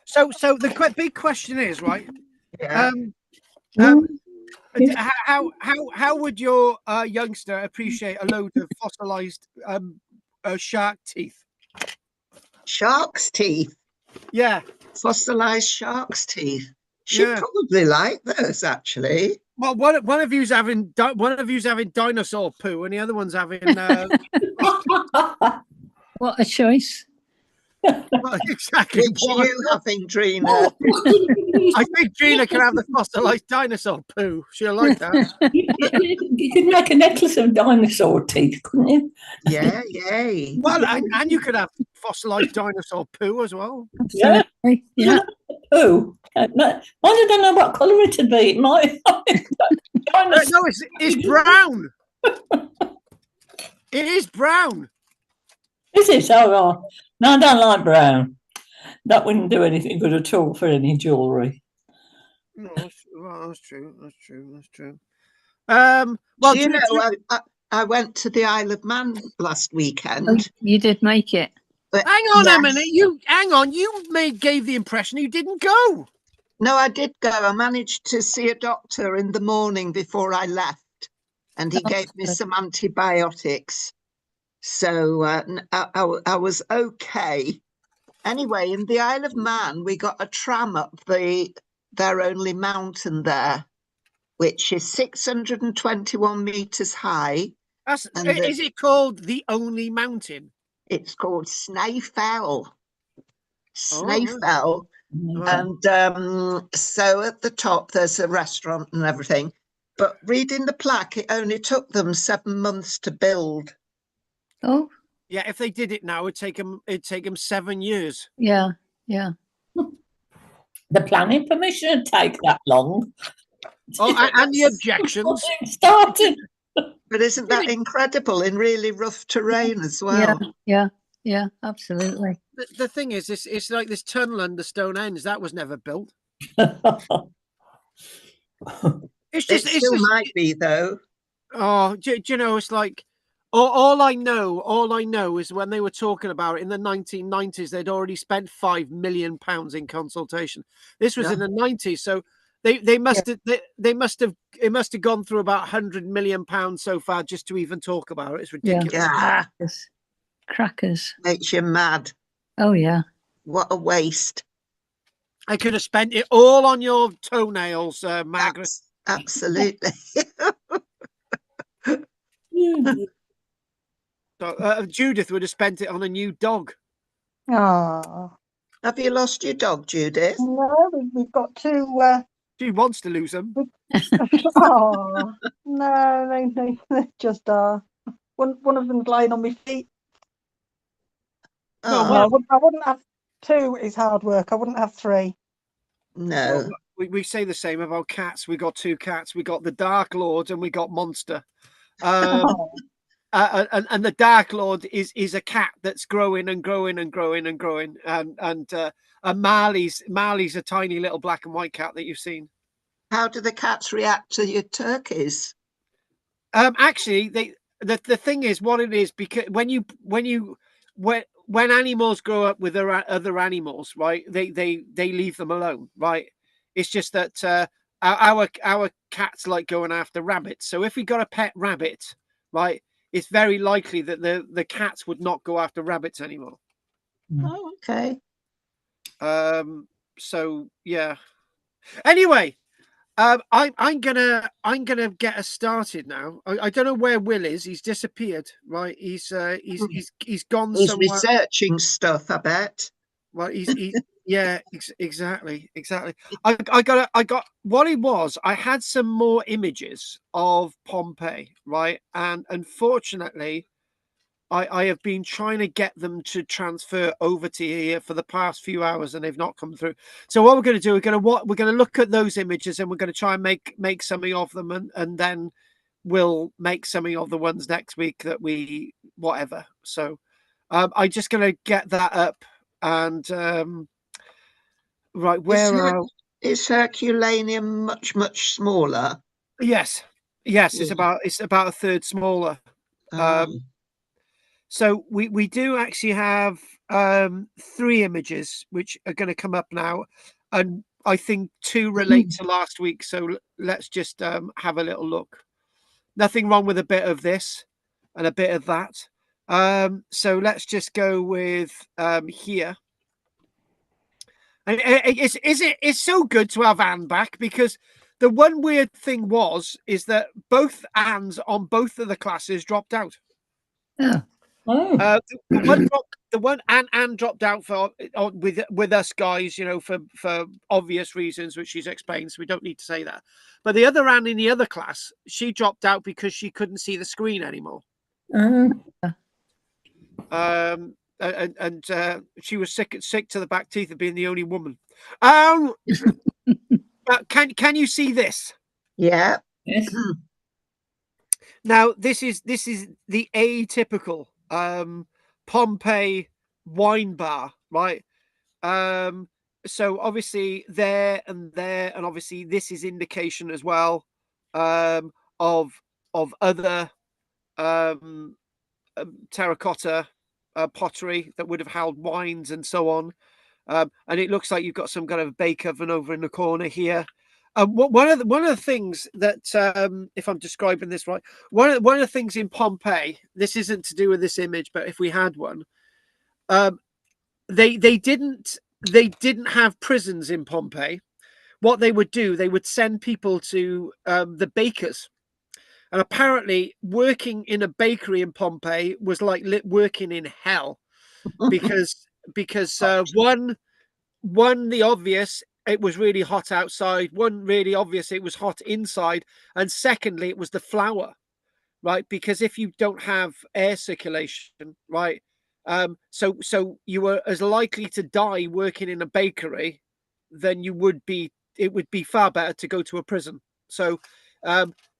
So the big question is, right? Yeah. How would your youngster appreciate a load of fossilized shark teeth? Shark's teeth. Yeah. Fossilized shark's teeth. She'd Yeah. probably like those, actually. Well, one of you's having dinosaur poo, and the other one's having. What a choice. Well, exactly. Which are you having, Drina? I think Gina can have the fossilized dinosaur poo. She'll like that. You could make a necklace of dinosaur teeth, couldn't you? Yeah, yay. Well, and you could have fossilized dinosaur poo as well. Yeah. Absolutely. Yeah. Poo. I don't know what colour it would be. It might. No, it's brown. It is brown. Is it? Oh, right. No, I don't like brown. That wouldn't do anything good at all for any jewellery. No, that's true. That's true. Well, do you know, I went to the Isle of Man last weekend. Oh, you did make it. But hang on yes. a minute. You gave the impression you didn't go. No, I did go. I managed to see a doctor in the morning before I left, and he gave me some antibiotics. So I was okay. Anyway, in the Isle of Man, we got a tram up their only mountain there, which is 621 meters high. Is it called the only mountain? It's called Snaefell. Snaefell. And so at the top, there's a restaurant and everything. But reading the plaque, it only took them 7 months to build. Oh. Yeah, if they did it now, it'd take them 7 years. Yeah. The planning permission would take that long. Oh, and the objections. Started. But isn't that incredible in really rough terrain as well? Yeah, absolutely. The thing is, it's like this tunnel under Stonehenge that was never built. It still might be, though. Oh, do you know? It's like all I know is when they were talking about it in the 1990s, they'd already spent £5 million in consultation. This was in the 90s, so it must have gone through about £100 million so far just to even talk about it. It's ridiculous. Yeah. Crackers. Makes you mad. Oh yeah. What a waste. I could have spent it all on your toenails, Margaret. Absolutely. So, Judith would have spent it on a new dog. Oh. Have you lost your dog, Judith? No, we've got two. She wants to lose them. Oh no, they just are. One of them's lying on my feet. Oh. I wouldn't have two. It's hard work. I wouldn't have three. No. Well, we say the same about cats. We got two cats. We got the Dark Lord and we got Monster. And the Dark Lord is a cat that's growing and growing and growing and growing. And Marley's a tiny little black and white cat that you've seen. How do the cats react to your turkeys? Actually, the thing is what it is, because when animals grow up with other animals, right, they leave them alone, right? It's just that our cats like going after rabbits. So if we got a pet rabbit, right, it's very likely that the cats would not go after rabbits anymore. Oh, okay. So yeah. Anyway, I'm gonna get us started now. I don't know where Will is. He's disappeared. Right? He's gone He's somewhere. researching stuff, I bet. Well, yeah, exactly. I got what it was. I had some more images of Pompeii, right? And unfortunately, I have been trying to get them to transfer over to here for the past few hours, and they've not come through. So what we're going to do, we're going to look at those images, and we're going to try and make something of them, and then we'll make something of the ones next week that we whatever. So I'm just going to get that up, and right, is Herculaneum much smaller? Yes, it's about a third smaller. Oh. So we do actually have 3 images which are going to come up now, and I think 2 relate to last week. So let's just have a little look. Nothing wrong with a bit of this and a bit of that. So let's just go with here. And it's so good to have Anne back, because the one weird thing is that both Annes on both of the classes dropped out. Oh. The one Anne dropped out for with us guys, for obvious reasons, which she's explained, so we don't need to say that. But the other Anne in the other class, she dropped out because she couldn't see the screen anymore. And she was sick to the back teeth of being the only woman. Can you see this? Yeah. Yes. Now this is the atypical Pompeii wine bar, right? So obviously there, and obviously this is indication as well of other terracotta pottery that would have held wines and so on. And it looks like you've got some kind of bake oven over in the corner here. One of the things that, if I'm describing this right, one of the things in Pompeii, this isn't to do with this image, but if we had one, they didn't have prisons in Pompeii. What they would do, they would send people to the bakers. And apparently working in a bakery in Pompeii was like working in hell, because one, the obvious, it was really hot outside. One, really obvious, it was hot inside. And secondly, it was the flour, right? Because if you don't have air circulation, right, so you were as likely to die working in a bakery than you would be. It would be far better to go to a prison. So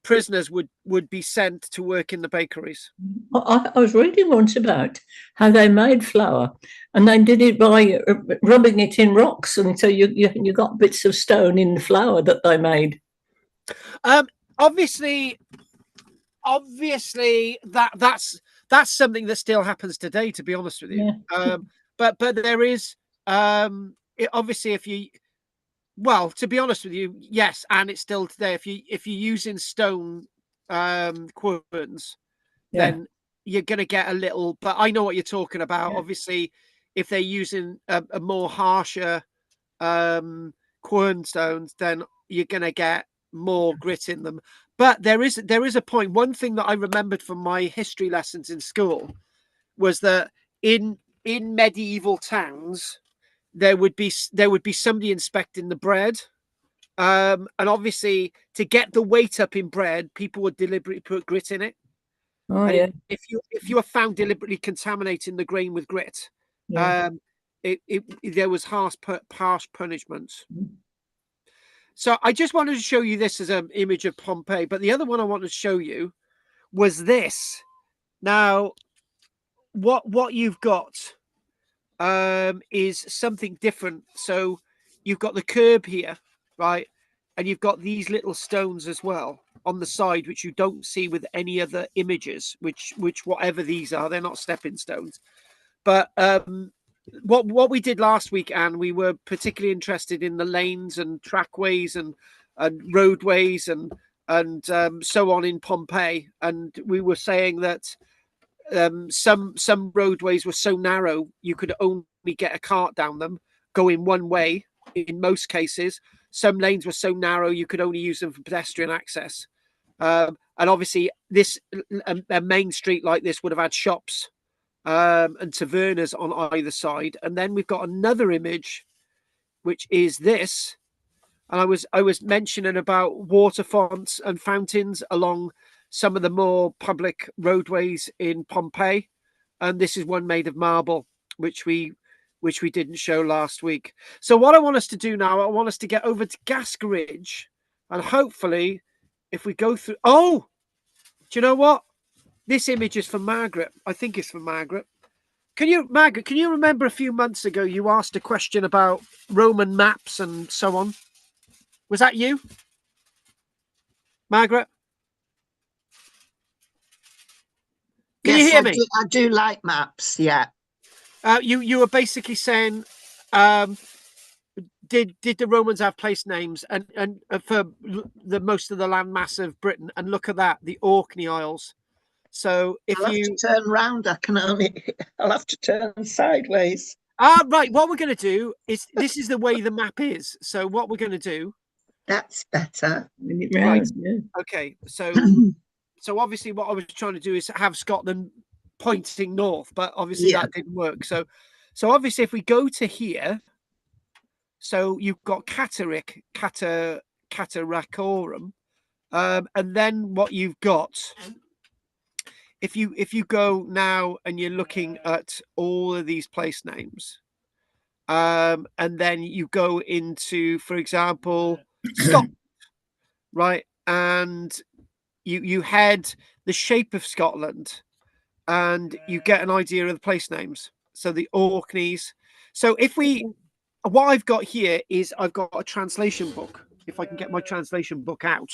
prisoners would be sent to work in the bakeries. I was reading once about how they made flour, and they did it by rubbing it in rocks, and so you got bits of stone in the flour that they made. Obviously that's something that still happens today, to be honest with you. Yeah. But there is obviously, if you, well, to be honest with you, yes, and it's still today. If you're using stone querns, then you're going to get a little. But I know what you're talking about. Yeah. Obviously, if they're using a more harsher quern stones, then you're going to get more grit in them. But there is a point. One thing that I remembered from my history lessons in school was that in medieval towns, there would be somebody inspecting the bread, and obviously to get the weight up in bread, people would deliberately put grit in it. Oh, yeah. If you are found deliberately contaminating the grain with grit, there was harsh punishments. So I just wanted to show you this as an image of Pompeii, but the other one I wanted to show you was this. Now, what you've got is something different. So you've got the curb here, right? and you've got these little stones as well on the side, which you don't see with any other images, which whatever these are, they're not stepping stones. But what we did last week, Anne, we were particularly interested in the lanes and trackways and roadways and so on in Pompeii, and we were saying that some roadways were so narrow you could only get a cart down them going one way in most cases. Some lanes were so narrow you could only use them for pedestrian access, and obviously this a main street like this would have had shops and tavernas on either side. And then we've got another image, which is this. And I was mentioning about water fonts and fountains along some of the more public roadways in Pompeii, and this is one made of marble, which we didn't show last week. So what I want us to do now, I want us to get over to Gascoigne, and hopefully, if we go through, oh, do you know what? This image is for Margaret. I think it's for Margaret. Margaret, can you remember a few months ago you asked a question about Roman maps and so on? Was that you, Margaret? Can you hear me? I do like maps, yeah. You were basically saying, did the Romans have place names and for the most of the landmass of Britain? And look at that, the Orkney Isles. So if I'll have to turn round, I'll have to turn sideways. Right. What we're going to do is, this is the way the map is. So what we're going to do. That's better. Right. Okay. So obviously what I was trying to do is have Scotland pointing north, but obviously that didn't work. So obviously if we go to here, so you've got Cataracorum, and then what you've got, if you go now and you're looking at all of these place names, and then you go into, for example, Scotland, right, and you head the shape of Scotland, and you get an idea of the place names. So the Orkneys. So what I've got here is I've got a translation book. If I can get my translation book out,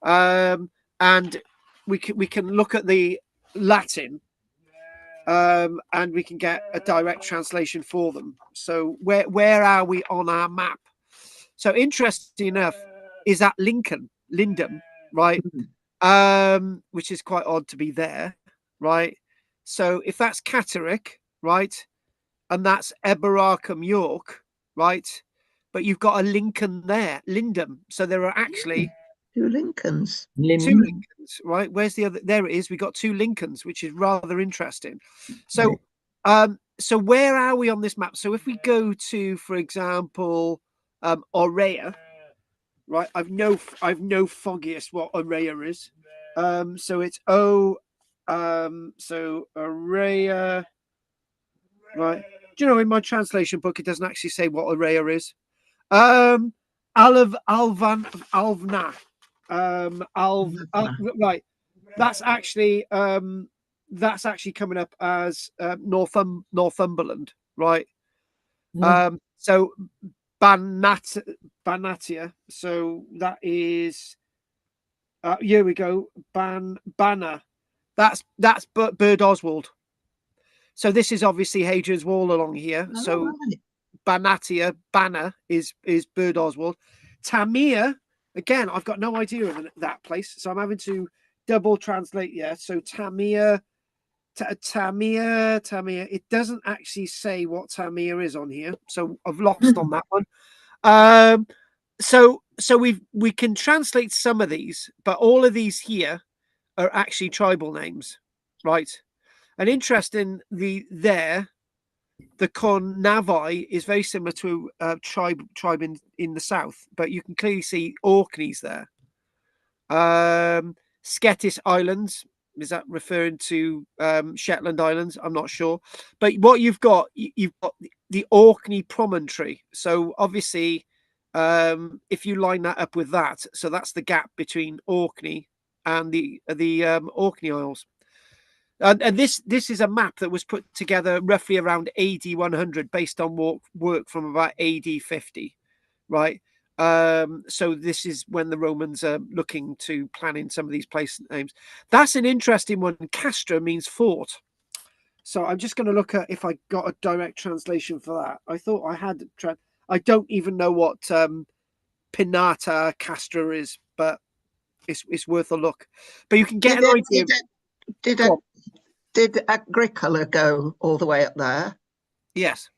and we can look at the Latin, and we can get a direct translation for them. So where are we on our map? So interesting enough, is that Lindum, right? Which is quite odd to be there, right? So if that's Catterick, right, and that's Eberacum, York, right, but you've got a Lincoln there, Lindum. So there are actually two Lincolns. Two Lincolns, right? Where's the other? There it is. We got two Lincolns, which is rather interesting. So, so where are we on this map? So if we go to, for example, Aurea, right? I've no foggiest what Aurea is. So it's so Aurea, right? Do you know, in my translation book it doesn't actually say what Aurea is. Alvna. Right, that's actually coming up as Northumberland, right? So Banatia, so that is here we go, Banner, that's Bird Oswald. So this is obviously Hadrian's Wall along here. So right. Banatia, Banner is Bird Oswald. Tamir, again, I've got no idea of that place, so I'm having to double translate. Yeah, so Tamir. It doesn't actually say what Tamir is on here, so I've lost on that one. So we can translate some of these, but all of these here are actually tribal names, right? And interesting, the Cornavai is very similar to a tribe in the south, but you can clearly see Orkneys there. Sketis Islands, is that referring to Shetland Islands? I'm not sure. But what you've got the Orkney promontory. So obviously, if you line that up with that, so that's the gap between Orkney and the Orkney Isles. And this is a map that was put together roughly around AD 100 based on work from about AD 50, right? So this is when the Romans are looking to plan in some of these place names. That's an interesting one. Castra means fort. So I'm just going to look at if I got a direct translation for that. I thought I had. I don't even know what Pinata Castra is, but it's worth a look. But you can get an idea. Did Agricola go all the way up there? Yes.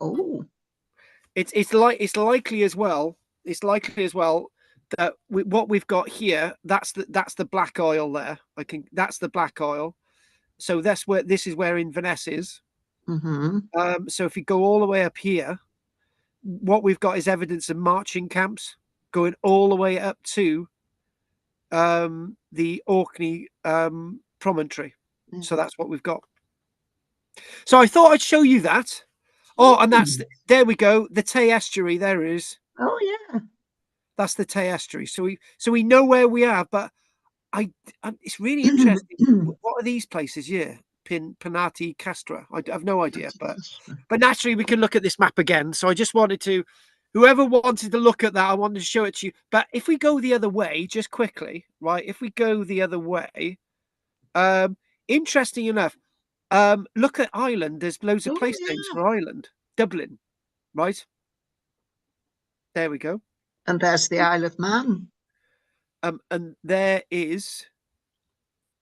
Oh. It's likely as well. It's likely as well that what we've got here. That's the Black Isle there. That's the Black Isle. So this is where Inverness is. Mm-hmm. So if you go all the way up here, what we've got is evidence of marching camps going all the way up to the Orkney promontory. So that's what we've got. So I thought I'd show you that. Oh, and there we go. The Tay estuary. There it is. Oh yeah. That's the Tay estuary. So we know where we are, but it's really interesting. What are these places? Yeah. Pinati Castra. I have no idea, but naturally we can look at this map again. So I just wanted to, whoever wanted to look at that, I wanted to show it to you. But if we go the other way, just quickly, right? If we go the other way, interesting enough, look at Ireland. There's loads of place names for Ireland. Dublin, right? There we go. And there's the Isle of Man. And there is.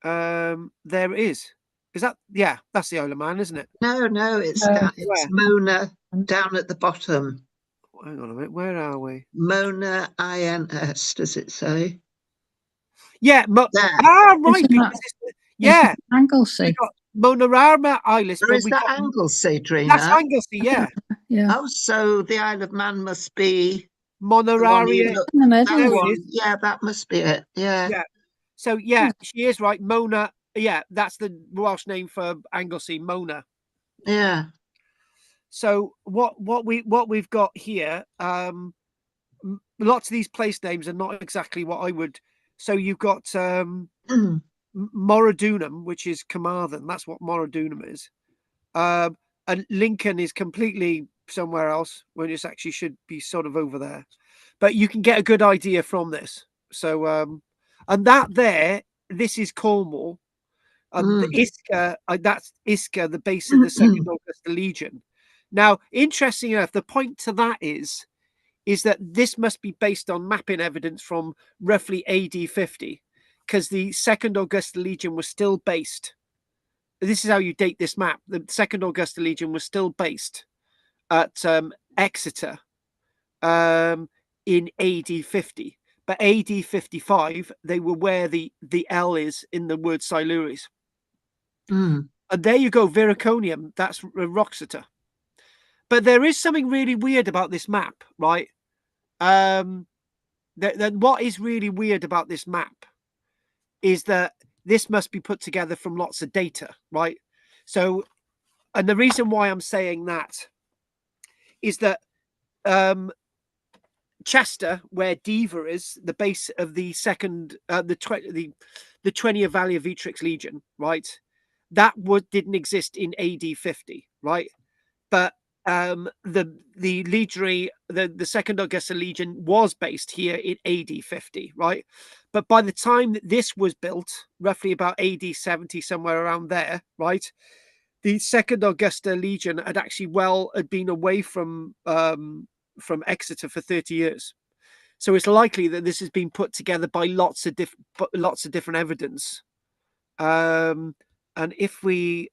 There is. Is that? Yeah, that's the Isle of Man, isn't it? No, it's Mona down at the bottom. Hang on a minute. Where are we? Mona INS. Does it say? Yeah. Right. Yeah. Anglesey. Monarama Isles. Or is that Anglesey, Drina? That's Anglesey, yeah. Yeah. Oh, so the Isle of Man must be Monoraria. Yeah, that must be it. Yeah. Yeah. So yeah, she is right. Mona. Yeah, that's the Welsh name for Anglesey, Mona. Yeah. So what we've got here, lots of these place names are not exactly what I would. So you've got Moradunum, which is Carmarthen. That's what Moradunum is. And Lincoln is completely somewhere else when it actually should be sort of over there. But you can get a good idea from this. So and that there, this is Cornwall. The Iska, that's Iska, the base of the Second Augusta Legion. Now, interesting enough, the point to that is that this must be based on mapping evidence from roughly AD 50, because the Second Augusta Legion was still based. This is how you date this map. The Second Augusta Legion was still based at Exeter in AD 50. But AD 55, they were where the L is in the word Silures. And there you go, Viraconium, that's Roxeter. But there is something really weird about this map, right? What is really weird about this map is that this must be put together from lots of data, right? So, and the reason why I'm saying that is that Chester, where Diva is, the base of the second, the 20th Valley of Vitrix Legion, right? That didn't exist in AD 50, right? But the legionary, the Second Augusta Legion was based here in AD 50, right? But by the time that this was built, roughly about AD 70, somewhere around there, right? The Second Augusta Legion had been away from Exeter for 30 years. So it's likely that this has been put together by lots of different evidence. And if we,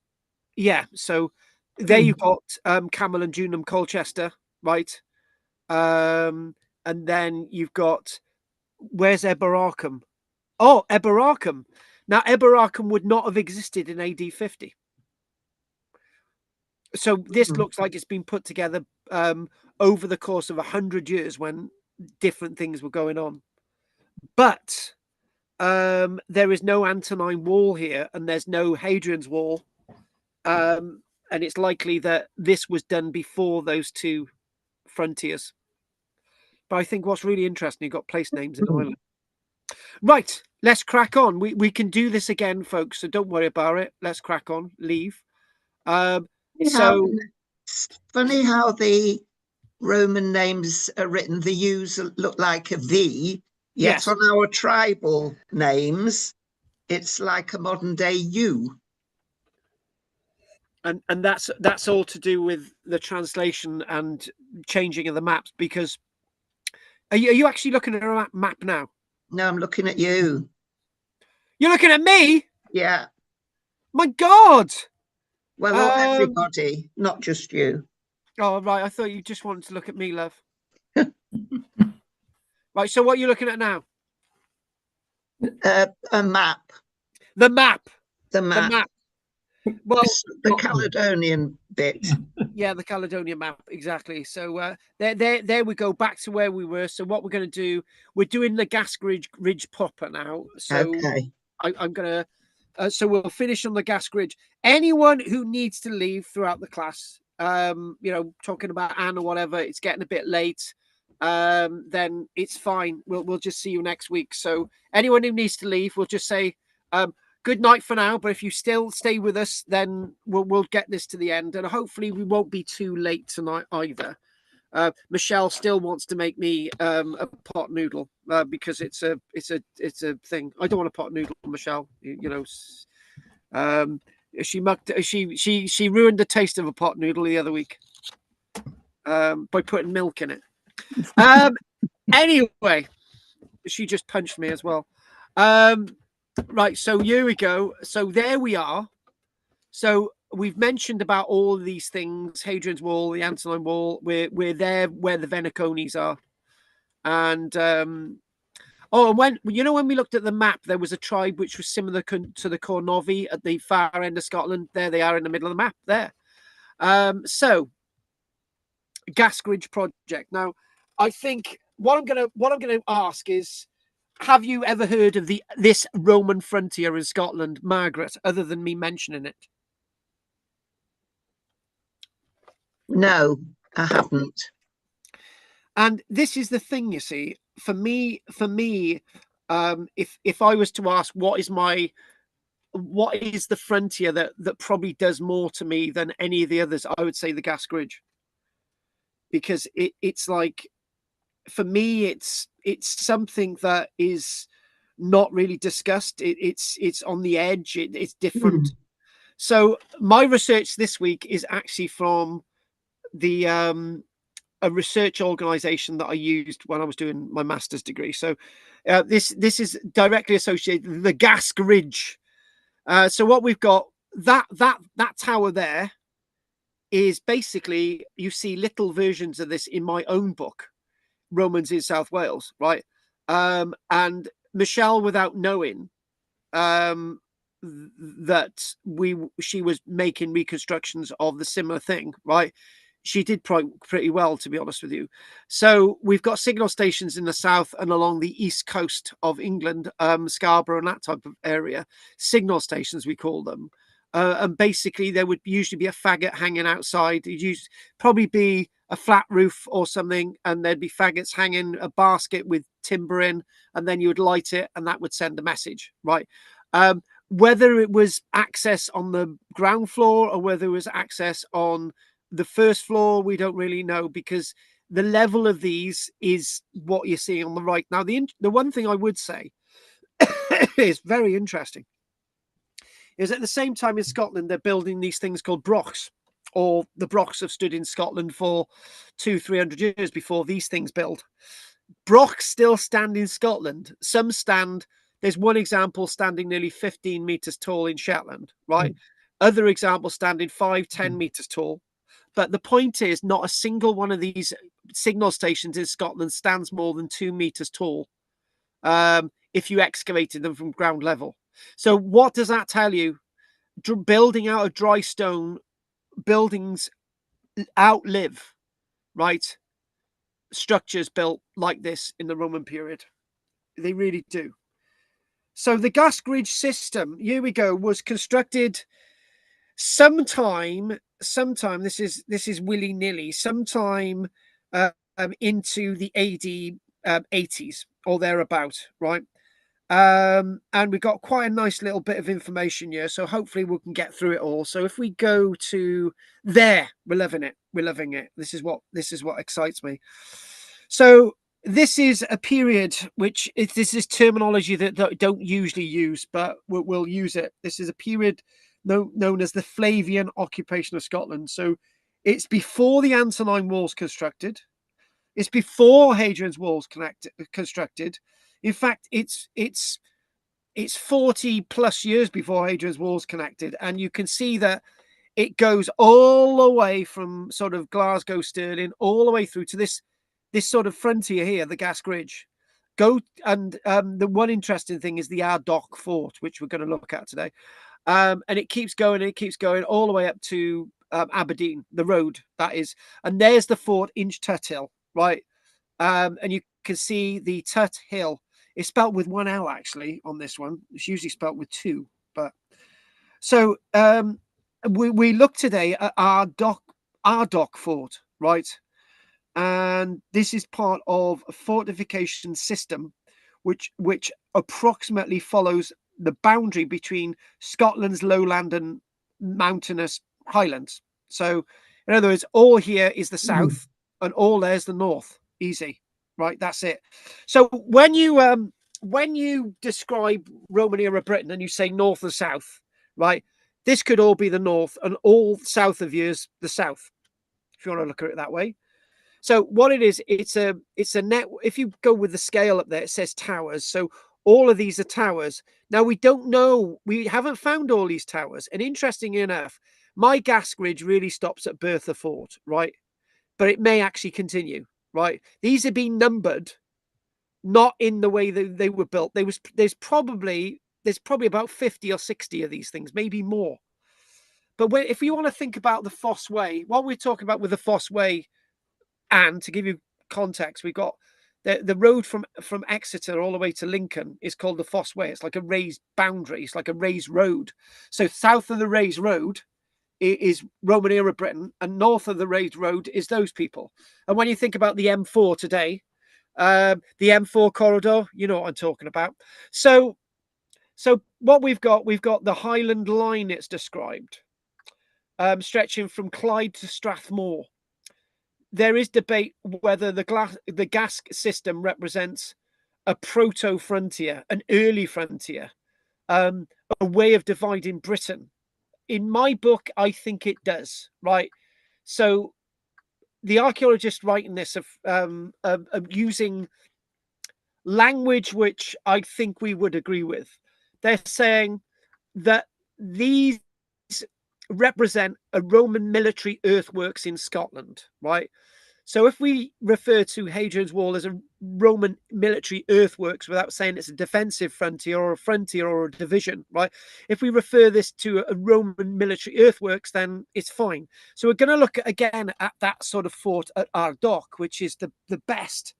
so there you've got Camel and Junum Colchester, right? And then you've got, where's Eboracum? Oh, Eboracum. Now, Eboracum would not have existed in AD 50. So this looks like it's been put together over the course of 100 years when different things were going on. But there is no Antonine Wall here, and there's no Hadrian's Wall. And it's likely that this was done before those two frontiers. But I think what's really interesting, you've got place names in Ireland. Right, let's crack on. We can do this again, folks, so don't worry about it. Let's crack on. Leave. So it's funny how the Roman names are written, the U's look like a V, yet Yes. on our tribal names, it's like a modern day U. And that's all to do with the translation and changing of the maps. Because are you actually looking at a map now? No, I'm looking at you. You're looking at me? Yeah. My God. Well, everybody, not just you. Oh, right. I thought you just wanted to look at me, love. Right. So what are you looking at now? A map. The map. The map. The map. Well, the Caledonian bit. Yeah, the Caledonian map, exactly. So there we go, back to where we were. So what we're going to do, we're doing the Gascoigne Ridge proper now. So Okay. I'm going to, so we'll finish on the Gascoigne Ridge. Anyone who needs to leave throughout the class, you know, talking about Anne or whatever, it's getting a bit late, then it's fine. We'll just see you next week. So anyone who needs to leave, we'll just say, good night for now, but if you still stay with us, then we'll get this to the end, and hopefully we won't be too late tonight either. Michelle still wants to make me a pot noodle because it's a thing. I don't want a pot noodle, Michelle. You know, she ruined the taste of a pot noodle the other week by putting milk in it. Anyway, she just punched me as well. Right, so here we go. So there we are. So we've mentioned about all of these things: Hadrian's Wall, the Antonine Wall. We're there where the Venicones are, and oh, and when we looked at the map, there was a tribe which was similar to the Cornovi at the far end of Scotland. There they are in the middle of the map. There. So Gascoigne project. Now, I think what I'm gonna ask is, have you ever heard of this Roman frontier in Scotland, Margaret, other than me mentioning it? No, I haven't. And this is the thing, you see, for me, if I was to ask what is the frontier that probably does more to me than any of the others, I would say the Gascoigne, because it's like, for me, it's something that is not really discussed. It's on the edge. It's different. So my research this week is actually from the a research organization that I used when I was doing my master's degree. So this is directly associated with the Gascoigne. So what we've got, that tower there is basically, you see little versions of this in my own book, Romans in South Wales, right? And Michelle, without knowing that she was making reconstructions of the similar thing, right? She did pretty well, to be honest with you. So we've got signal stations in the south and along the east coast of England, Scarborough and that type of area. Signal stations, we call them. And basically, there would usually be a faggot hanging outside. It'd probably be a flat roof or something, and there'd be faggots hanging, a basket with timber in, and then you would light it, and that would send a message, right? Whether it was access on the ground floor or whether it was access on the first floor, we don't really know, because the level of these is what you're seeing on the right. Now, the one thing I would say is very interesting is at the same time in Scotland, they're building these things called brochs, or the brochs have stood in Scotland for 200-300 years before these things built. Brochs still stand in Scotland. Some stand, there's one example standing nearly 15 meters tall in Shetland, right? Other examples standing 5-10 meters tall. But the point is, not a single one of these signal stations in Scotland stands more than 2 meters tall if you excavated them from ground level. So what does that tell you? Building out of dry stone, buildings outlive, right, structures built like this in the Roman period. They really do. So the Gascoigne system, here we go, was constructed sometime, this is willy-nilly, sometime into the AD 80s or thereabout, right? And we've got quite a nice little bit of information here, so hopefully we can get through it all. So if we go to there, we're loving it. we're loving it. This is what excites me. So this is a period which this is terminology that I don't usually use, but we'll use it. This is a period known as the Flavian occupation of Scotland. So it's before the Antonine walls constructed. It's before Hadrian's walls constructed. In fact, it's 40 plus years before Hadrian's walls connected, and you can see that it goes all the way from sort of Glasgow, Stirling, all the way through to this sort of frontier here, the Gask Ridge. The one interesting thing is the Arddoch Fort, which we're going to look at today, and it keeps going and it keeps going all the way up to Aberdeen, the road that is, and there's the fort Inch Tut Hill, right? And you can see the Tut Hill. It's spelt with one L actually on this one. It's usually spelt with two, but so we look today at Arddoch Fort, right? And this is part of a fortification system which approximately follows the boundary between Scotland's lowland and mountainous highlands. So in other words, all here is the south and all there's the north. Easy, right? That's it. So when you describe Roman era Britain and you say north and south, right? This could all be the north and all south of you is the south, if you want to look at it that way. So what it is, it's a net. If you go with the scale up there, it says towers. So all of these are towers. Now we don't know, we haven't found all these towers. And interestingly enough, my Gask Ridge really stops at Bertha Fort, right? But it may actually continue, right? These are being numbered, not in the way that they were built. There's probably about 50 or 60 of these things, maybe more. But if you want to think about the Fosse Way, what we're talking about with the Fosse Way, and to give you context, we got the road from Exeter all the way to Lincoln is called the Fosse Way. It's like a raised boundary. It's like a raised road. So south of the raised road is Roman era Britain, and north of the raised road is those people. And when you think about the M4 today, the M4 corridor, you know what I'm talking about. So what we've got the Highland Line. It's described stretching from Clyde to Strathmore. There is debate whether the Gask system represents a proto-frontier, an early frontier, a way of dividing Britain. In my book, I think it does, right? So the archaeologists writing this of using language which I think we would agree with. They're saying that these represent a Roman military earthworks in Scotland, right? So if we refer to Hadrian's Wall as a Roman military earthworks without saying it's a defensive frontier or a division, right? If we refer this to a Roman military earthworks, then it's fine. So we're going to look again at that sort of fort at Arddoch, which is the best,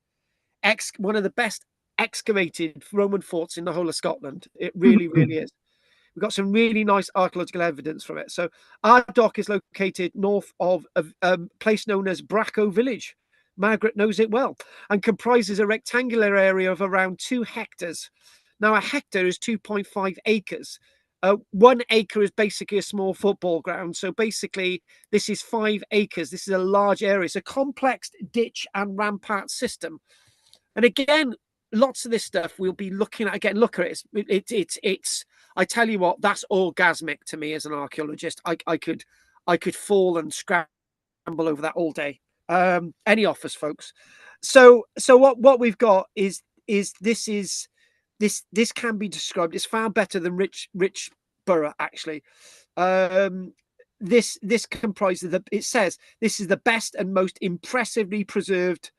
one of the best excavated Roman forts in the whole of Scotland. It really, really is. We've got some really nice archaeological evidence from it. So Arddoch is located north of a place known as Bracco Village. Margaret knows it well, and comprises a rectangular area of around 2 hectares. Now, a hectare is 2.5 acres. 1 acre is basically a small football ground. So basically, this is 5 acres. This is a large area. It's a complex ditch and rampart system. And again, lots of this stuff we'll be looking at. Again, look at it. It's I tell you what, that's orgasmic to me as an archaeologist. I could fall and scramble over that all day. Any offers, folks. So what we've got is this can be described. It's far better than Richborough, actually. This comprises it says this is the best and most impressively preserved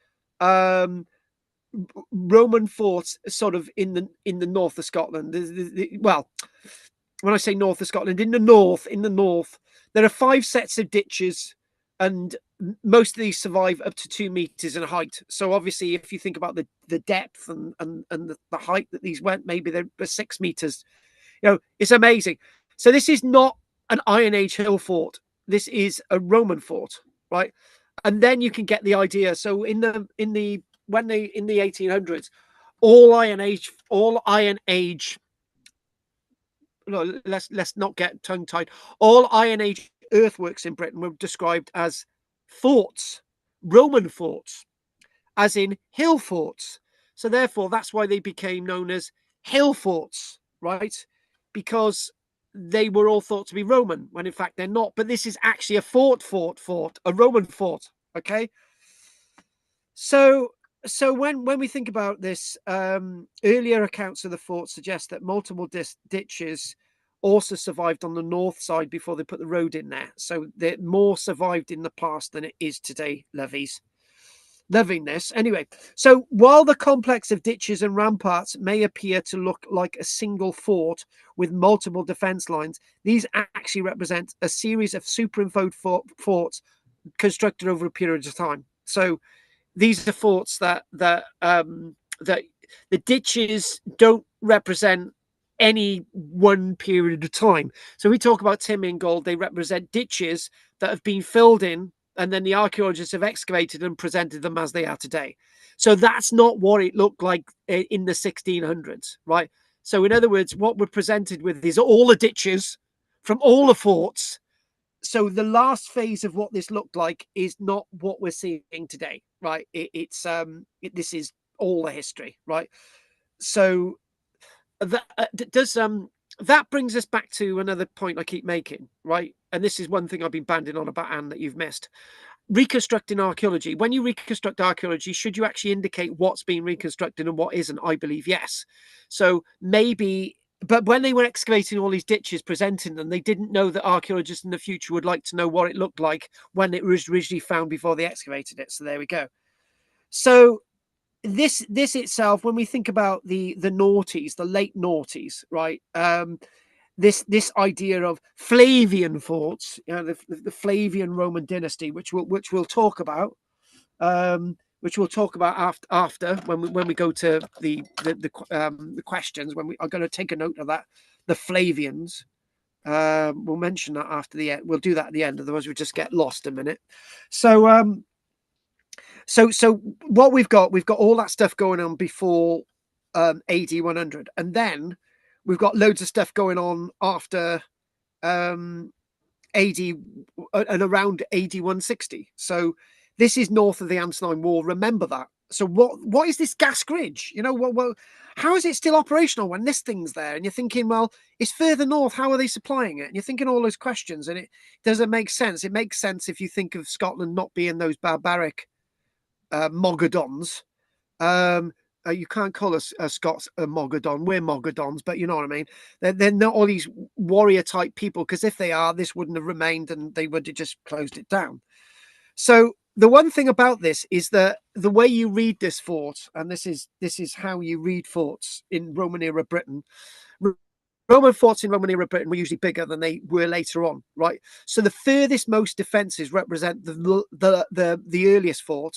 Roman forts sort of in the north of Scotland. Well, when I say north of Scotland, in the north, there are 5 sets of ditches, and most of these survive up to 2 meters in height. So obviously, if you think about the depth and the height that these went, maybe they're 6 meters. You know, it's amazing. So this is not an Iron Age hill fort. This is a Roman fort, right? And then you can get the idea. So in the 1800s, all Iron Age. No, let's not get tongue tied. All Iron Age earthworks in Britain were described as forts, Roman forts, as in hill forts. So therefore, that's why they became known as hill forts, right? Because they were all thought to be Roman, when in fact they're not. But this is actually a fort, a Roman fort. Okay. So when we think about this, earlier accounts of the fort suggest that multiple ditches also survived on the north side before they put the road in there. So they're more survived in the past than it is today, levying this. Anyway, so while the complex of ditches and ramparts may appear to look like a single fort with multiple defense lines, these actually represent a series of superimposed forts constructed over a period of time. So these are forts that the ditches don't represent any one period of time. So we talk about Tim Ingold, they represent ditches that have been filled in, and then the archaeologists have excavated and presented them as they are today. So that's not what it looked like in the 1600s, right? So in other words, what we're presented with is all the ditches from all the forts. So the last phase of what this looked like is not what we're seeing today, right? This is all the history, right? So that that brings us back to another point I keep making, right? And this is one thing I've been banding on about, Anne, that you've missed. Reconstructing archaeology. When you reconstruct archaeology, should you actually indicate what's being reconstructed and what isn't? I believe yes. So maybe, but when they were excavating all these ditches, presenting them, they didn't know that archaeologists in the future would like to know what it looked like when it was originally found before they excavated it. So there we go. So this itself, when we think about the noughties, the late noughties, right? This idea of Flavian forts, you know, the Flavian Roman dynasty, which we'll talk about, after when we go to the questions. When we are going to take a note of that, the Flavians. We'll mention that after the end. We'll do that at the end, otherwise we just get lost a minute. So so what we've got all that stuff going on before AD 100, and then we've got loads of stuff going on after AD and around AD 160. So this is north of the Antonine War. Remember that. So what is this gas gridge? You know, well, how is it still operational when this thing's there? And you're thinking, well, it's further north. How are they supplying it? And you're thinking all those questions, and it doesn't make sense. It makes sense if you think of Scotland not being those barbaric Mogadons. You can't call us Scots a Mogadon. We're Mogadons, but you know what I mean. They're not all these warrior type people, because if they are, this wouldn't have remained, and they would have just closed it down. So the one thing about this is that the way you read this fort, and this is how you read forts in Roman era Britain. Roman forts in Roman era Britain were usually bigger than they were later on, right? So the furthest most defenses represent the earliest fort,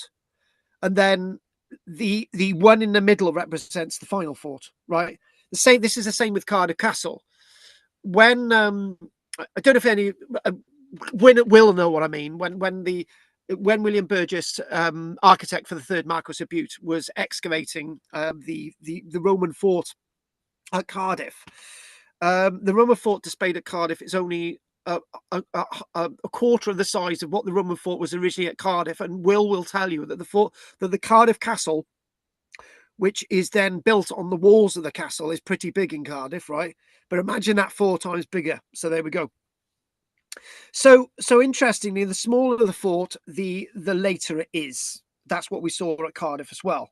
and then the one in the middle represents the final fort, right? This is the same with Cardiff Castle. When I don't know if any will know what I mean. When William Burgess, architect for the third Marquess of Bute, was excavating the Roman fort at Cardiff, the Roman fort displayed at Cardiff is only a quarter of the size of what the Roman fort was originally at Cardiff. And will tell you that the Cardiff Castle, which is then built on the walls of the castle, is pretty big in Cardiff, right? But imagine that 4 times bigger. So there we go. So interestingly, the smaller the fort, the later it is. That's what we saw at Cardiff as well.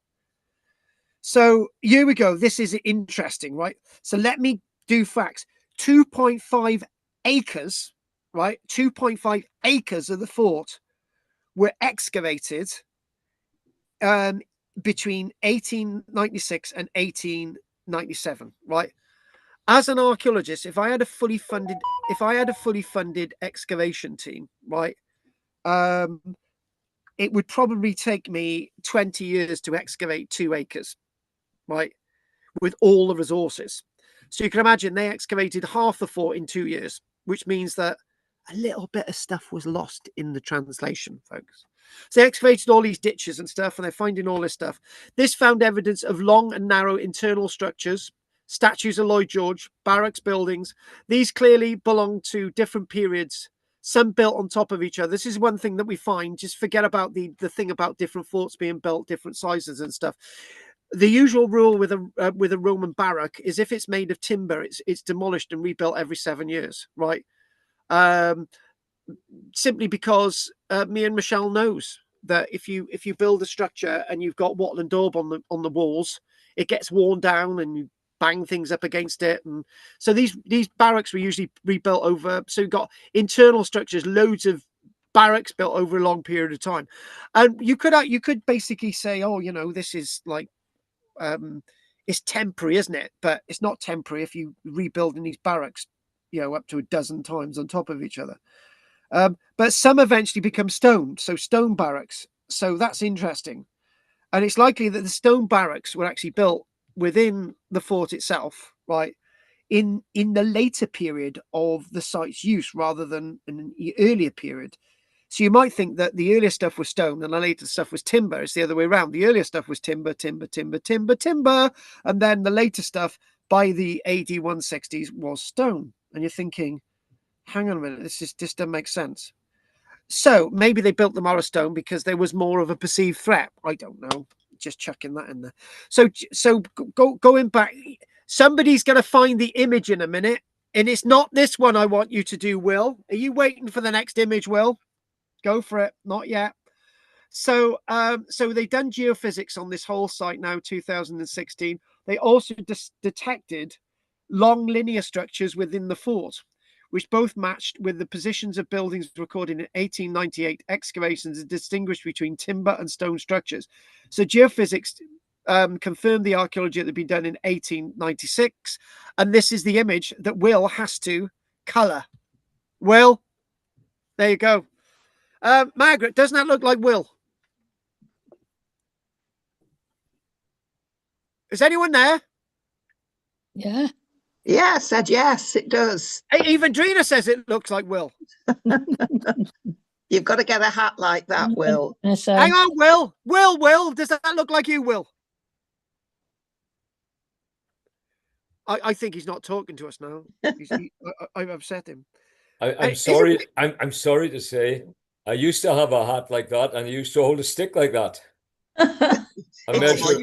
So here we go. This is interesting, right? So let me do facts. 2.5 acres, right? 2.5 acres of the fort were excavated between 1896 and 1897, right? As an archaeologist, if I had a fully funded excavation team, right, it would probably take me 20 years to excavate 2 acres, right, with all the resources. So you can imagine they excavated half the fort in 2 years, which means that a little bit of stuff was lost in the translation, folks. So they excavated all these ditches and stuff, and they're finding all this stuff. This found evidence of long and narrow internal structures, statues of Lloyd George, barracks buildings. These clearly belong to different periods some built on top of each other. This is one thing that we find. Just forget about the thing about different forts being built, different sizes and stuff. The usual rule with a Roman barrack is if it's made of timber, it's demolished and rebuilt every 7 years, right? Simply because me and Michelle knows that if you build a structure and you've got wattle and daub on the walls, it gets worn down and you bang things up against it. And so these barracks were usually rebuilt over. So you've got internal structures, loads of barracks built over a long period of time, and you could basically say, oh, this is like it's temporary, isn't it? But it's not temporary if you rebuild in these barracks, up to a dozen times on top of each other. But some eventually become stone, so stone barracks. So that's interesting. And it's likely that the stone barracks were actually built within the fort itself, right, in the later period of the site's use rather than in an earlier period. So you might think that the earlier stuff was stone and the later stuff was timber. It's the other way around. The earlier stuff was timber, timber, timber, timber, timber. And then the later stuff by the AD 160s was stone. And you're thinking, hang on a minute, this doesn't make sense. So maybe they built them out of stone because there was more of a perceived threat. I don't know. Just chucking that in there. So going back, somebody's going to find the image in a minute. And it's not this one I want you to do, Will. Are you waiting for the next image, Will? Go for it. Not yet. So they've done geophysics on this whole site now, 2016. They also detected long linear structures within the fort, which both matched with the positions of buildings recorded in 1898 excavations and distinguished between timber and stone structures. So geophysics confirmed the archaeology that had been done in 1896. And this is the image that Will has to colour. Will, there you go. Margaret, doesn't that look like Will? Is anyone there? Yeah. Yeah, I said yes, it does. Even Drina says it looks like Will. You've got to get a hat like that, Will. Hang on, Will. Will, does that look like you, Will? I think he's not talking to us now. I've upset him. I'm sorry. I'm sorry to say, I used to have a hat like that, and I used to hold a stick like that. I'm not sure.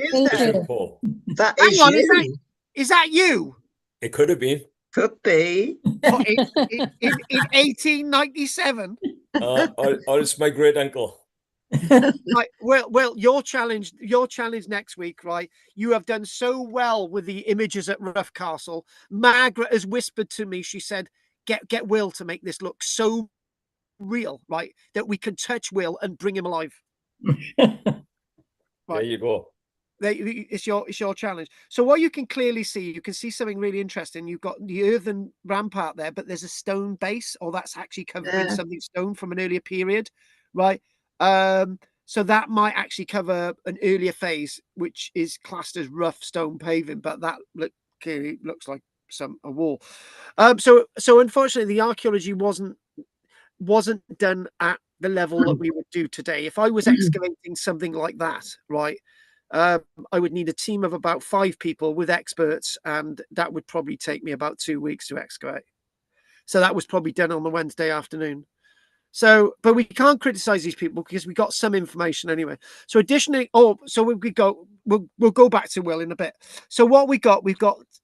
That is Hang on, you. Is that you? It could have been. Could be. What, in 1897? Or it's my great uncle. Right, well, your challenge next week, right? You have done so well with the images at Rough Castle. Margaret has whispered to me. She said, "Get Will to make this look so real, right, that we can touch Will and bring him alive." Right. There you go. It's your challenge. So what you can clearly see, you can see something really interesting. You've got the earthen rampart there, but there's a stone base, or that's actually covered in something stone from an earlier period, right? So that might actually cover an earlier phase, which is classed as rough stone paving, but that clearly looks like a wall. So unfortunately, the archaeology wasn't done at the level that we would do today. If I was excavating something like that, right, I would need a team of about 5 people with experts, and that would probably take me about 2 weeks to excavate. So that was probably done on the Wednesday afternoon. So, but we can't criticize these people because we got some information anyway. So additionally, we'll go back to Will in a bit. So what we've got,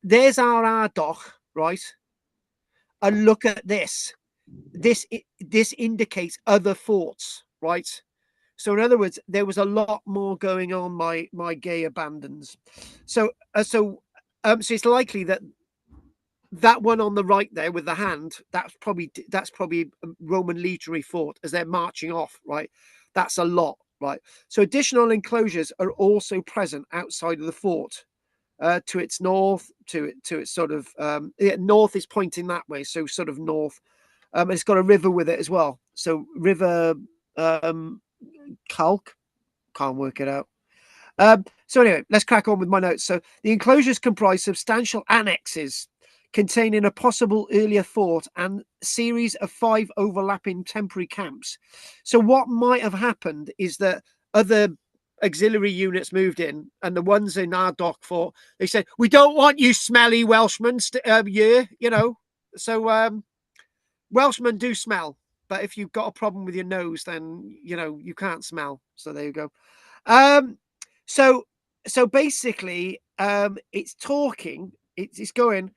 there's our Ardagh, right? And look at this. This indicates other forts, right? So in other words, there was a lot more going on my gay abandons. So it's likely that one on the right there with the hand, that's probably a Roman legionary fort as they're marching off, right? That's a lot, right? So additional enclosures are also present outside of the fort, to its north, to its sort of north is pointing that way, so sort of north. It's got a river with it as well. So river Calc, can't work it out. So anyway, let's crack on with my notes. So the enclosures comprise substantial annexes containing a possible earlier fort and series of 5 overlapping temporary camps. So what might have happened is that other auxiliary units moved in, and the ones in Ardagh fort, they said, "We don't want you smelly Welshmen, So Welshmen do smell, but if you've got a problem with your nose, then you know you can't smell. So there you go. So basically, it's talking. It's going.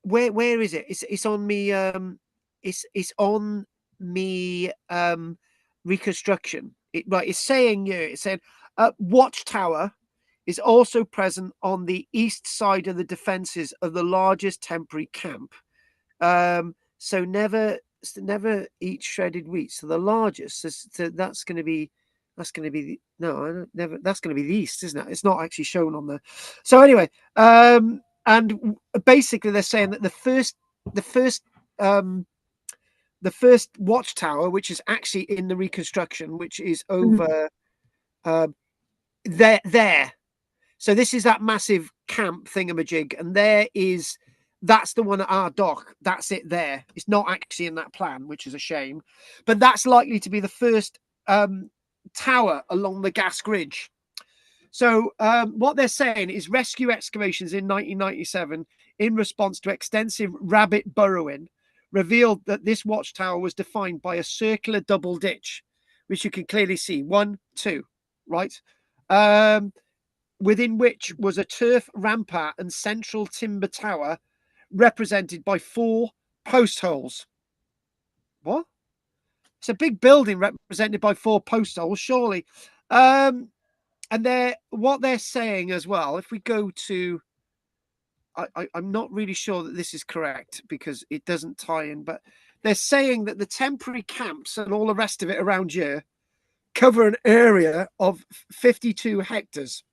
Where is it? It's on me. It's on me. Reconstruction. Right. It's saying here. It said, watchtower is also present on the east side of the defences of the largest temporary camp. So never eat shredded wheat. So the largest. So that's going to be. That's going to be no. I don't, never. That's going to be the east, isn't it? It's not actually shown on the. So anyway, and basically they're saying that the first watchtower, which is actually in the reconstruction, which is over there. So this is that massive camp thingamajig, and that's the one at our dock. That's it there. It's not actually in that plan, which is a shame, but that's likely to be the first tower along the Gask Ridge. So what they're saying is rescue excavations in 1997 in response to extensive rabbit burrowing revealed that this watchtower was defined by a circular double ditch, which you can clearly see. 1, 2, right? Within which was a turf rampart and central timber tower represented by 4 post holes. What? It's a big building represented by 4 post holes, surely. And what they're saying as well, if we go to, I'm not really sure that this is correct because it doesn't tie in, but they're saying that the temporary camps and all the rest of it around here cover an area of 52 hectares,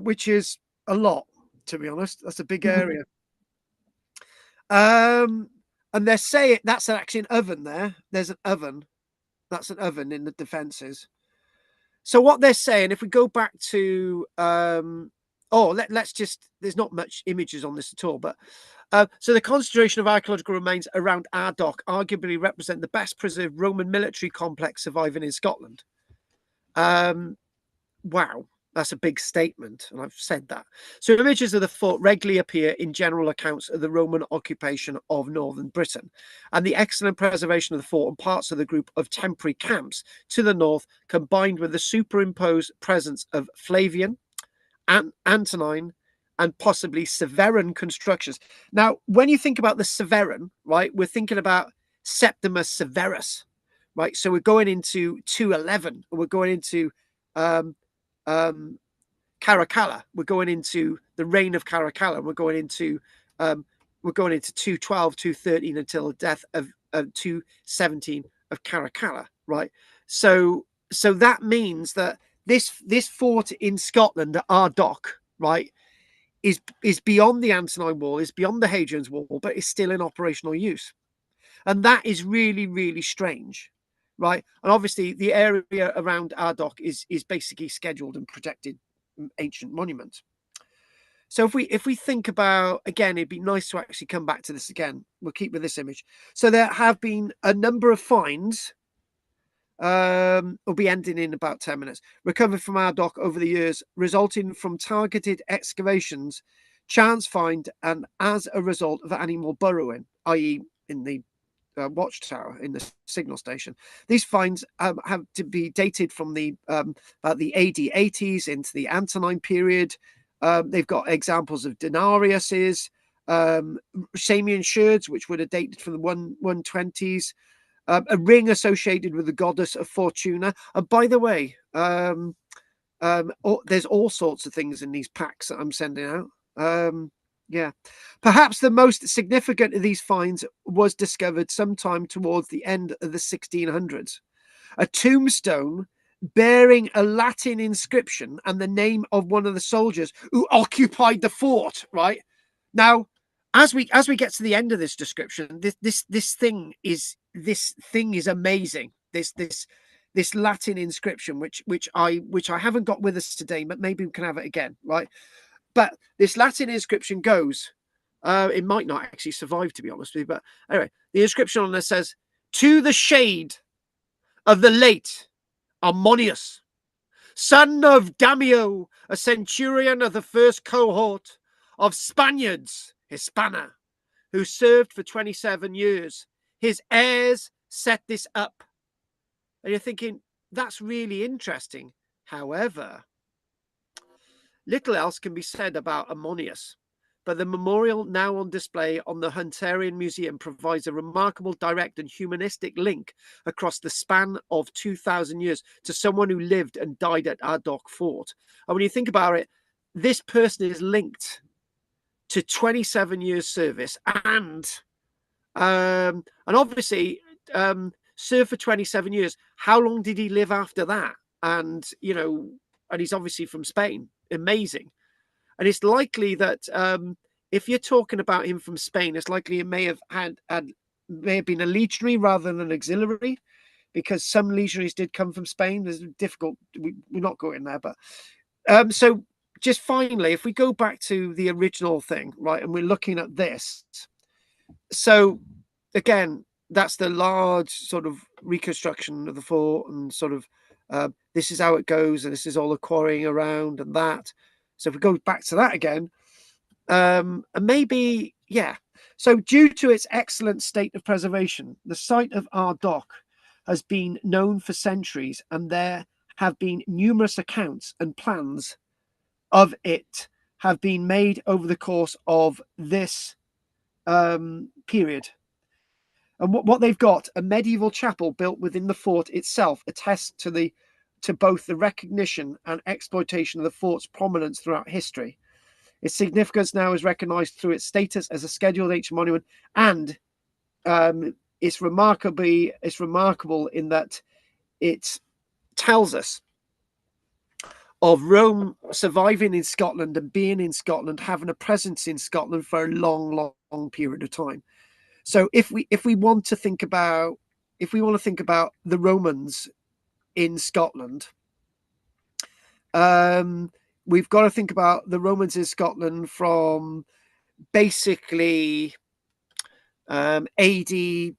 which is a lot, to be honest. That's a big area. And they're saying that's actually an oven there. There's an oven. That's an oven in the defences. So what they're saying, if we go back to, let's just, there's not much images on this at all, but so the concentration of archaeological remains around our dock arguably represent the best preserved Roman military complex surviving in Scotland. Wow. That's a big statement, and I've said that. So images of the fort regularly appear in general accounts of the Roman occupation of northern Britain, and the excellent preservation of the fort and parts of the group of temporary camps to the north, combined with the superimposed presence of Flavian, Antonine, and possibly Severan constructions. Now, when you think about the Severan, right, we're thinking about Septimus Severus, right? So we're going into 211, and we're going into Caracalla. We're going into the reign of Caracalla. We're going into 212, 213 until the death of 217 of Caracalla, right? So that means that this fort in Scotland at our dock, right, is beyond the Antonine Wall, is beyond the Hadrian's Wall, but is still in operational use, and that is really, really strange. Right, and obviously the area around our dock is basically scheduled and protected ancient monument. So if we think about, again, it'd be nice to actually come back to this again. We'll keep with this image. So there have been a number of finds. Will be ending in about 10 minutes. Recovered from our dock over the years, resulting from targeted excavations, chance find, and as a result of animal burrowing, i.e., in the watchtower in the signal station. These finds have to be dated from the about the AD 80s into the Antonine period. They've got examples of denariuses, Samian sherds, which would have dated from the 120s, a ring associated with the goddess of Fortuna. And by the way, there's all sorts of things in these packs that I'm sending out. Yeah, perhaps the most significant of these finds was discovered sometime towards the end of the 1600s. A tombstone bearing a Latin inscription and the name of one of the soldiers who occupied the fort. Right now, as we get to the end of this description, this thing is amazing. This Latin inscription, which I haven't got with us today, but maybe we can have it again, right? But this Latin inscription goes, it might not actually survive, to be honest with you. But anyway, the inscription on there says, "To the shade of the late Ammonius, son of Damio, a centurion of the first cohort of Spaniards, Hispana, who served for 27 years. His heirs set this up. And you're thinking, that's really interesting. However, little else can be said about Ammonius, but the memorial now on display on the Hunterian Museum provides a remarkable direct and humanistic link across the span of 2,000 years to someone who lived and died at Ardagh Fort. And when you think about it, this person is linked to 27 years service and obviously served for 27 years. How long did he live after that? And, you know, and he's obviously from Spain. Amazing. And it's likely that if you're talking about him from Spain, it's likely it may have been a legionary rather than an auxiliary, because some legionaries did come from Spain. It's difficult. We're not going there, but so just finally, if we go back to the original thing, right, and we're looking at this. So again, that's the large sort of reconstruction of the fort, and sort of this is how it goes, and this is all the quarrying around and that. So if we go back to that again, and maybe, yeah. So due to its excellent state of preservation, the site of Ardagh has been known for centuries, and there have been numerous accounts and plans of it have been made over the course of this period. And what they've got, a medieval chapel built within the fort itself, attests to both the recognition and exploitation of the fort's prominence throughout history. Its significance now is recognized through its status as a scheduled ancient monument, and it's remarkable in that it tells us of Rome surviving in Scotland and being in Scotland, having a presence in Scotland for a long, long period of time. So if we want to think about the Romans in Scotland, we've got to think about the Romans in Scotland from basically AD 80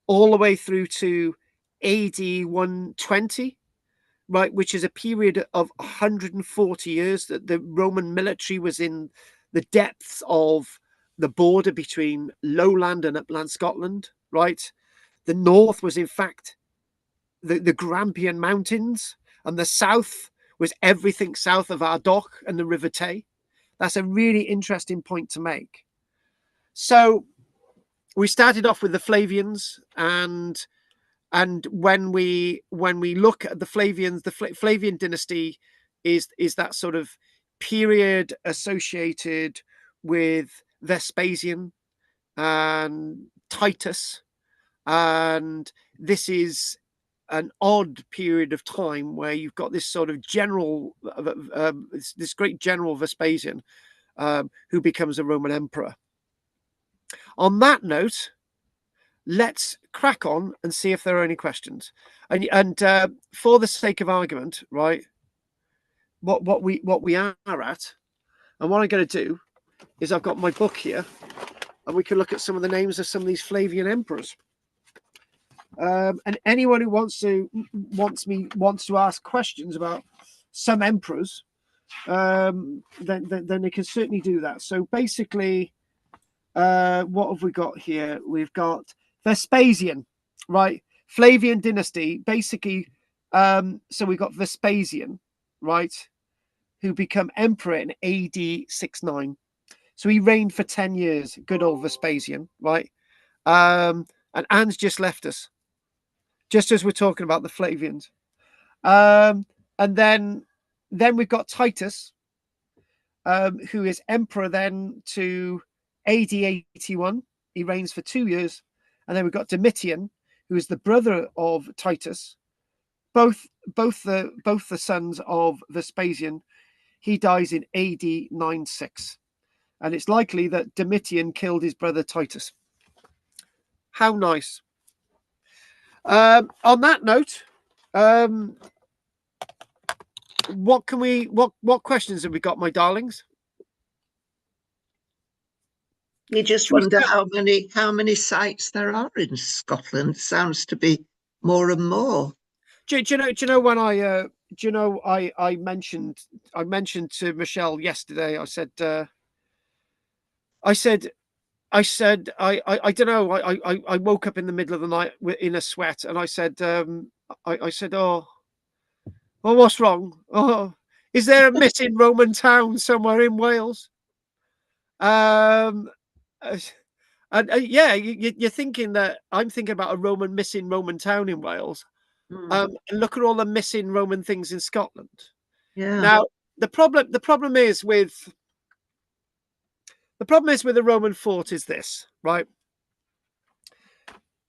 all the way through to AD 120, right, which is a period of 140 years that the Roman military was in the depths of the border between lowland and upland Scotland, right? The north was in fact the Grampian Mountains, and the south was everything south of Ardagh and the River Tay. That's a really interesting point to make. So we started off with the Flavians, and when we look at the Flavians, the Flavian dynasty is that sort of period associated with Vespasian and Titus, and this is an odd period of time where you've got this sort of general, this great general Vespasian, who becomes a Roman emperor. On that note, let's crack on and see if there are any questions. And for the sake of argument, right, what we are at, and what I'm going to do is I've got my book here, and we can look at some of the names of some of these Flavian emperors. And anyone who wants to ask questions about some emperors, then they can certainly do that. So basically, what have we got here? We've got Vespasian, right? Flavian dynasty, basically. So we've got Vespasian, right, who become emperor in AD 69. So he reigned for 10 years. Good old Vespasian, right? And Anne's just left us, just as we're talking about the Flavians. And then we've got Titus, who is emperor then to AD 81. He reigns for 2 years. And then we've got Domitian, who is the brother of Titus, both the sons of Vespasian. He dies in AD 96. And it's likely that Domitian killed his brother Titus. How nice. On that note, what questions have we got, my darlings? You just wonder how many sites there are in Scotland. Sounds to be more and more. Do you know when I mentioned to Michelle yesterday, I said I said, I don't know. I woke up in the middle of the night in a sweat, and I said, I said, oh, what's wrong? Oh, is there a missing Roman town somewhere in Wales? Um, uh, and yeah, you're thinking that I'm thinking about a missing Roman town in Wales. And look at all the missing Roman things in Scotland. Yeah. Now, the problem is with the Roman fort is this, right?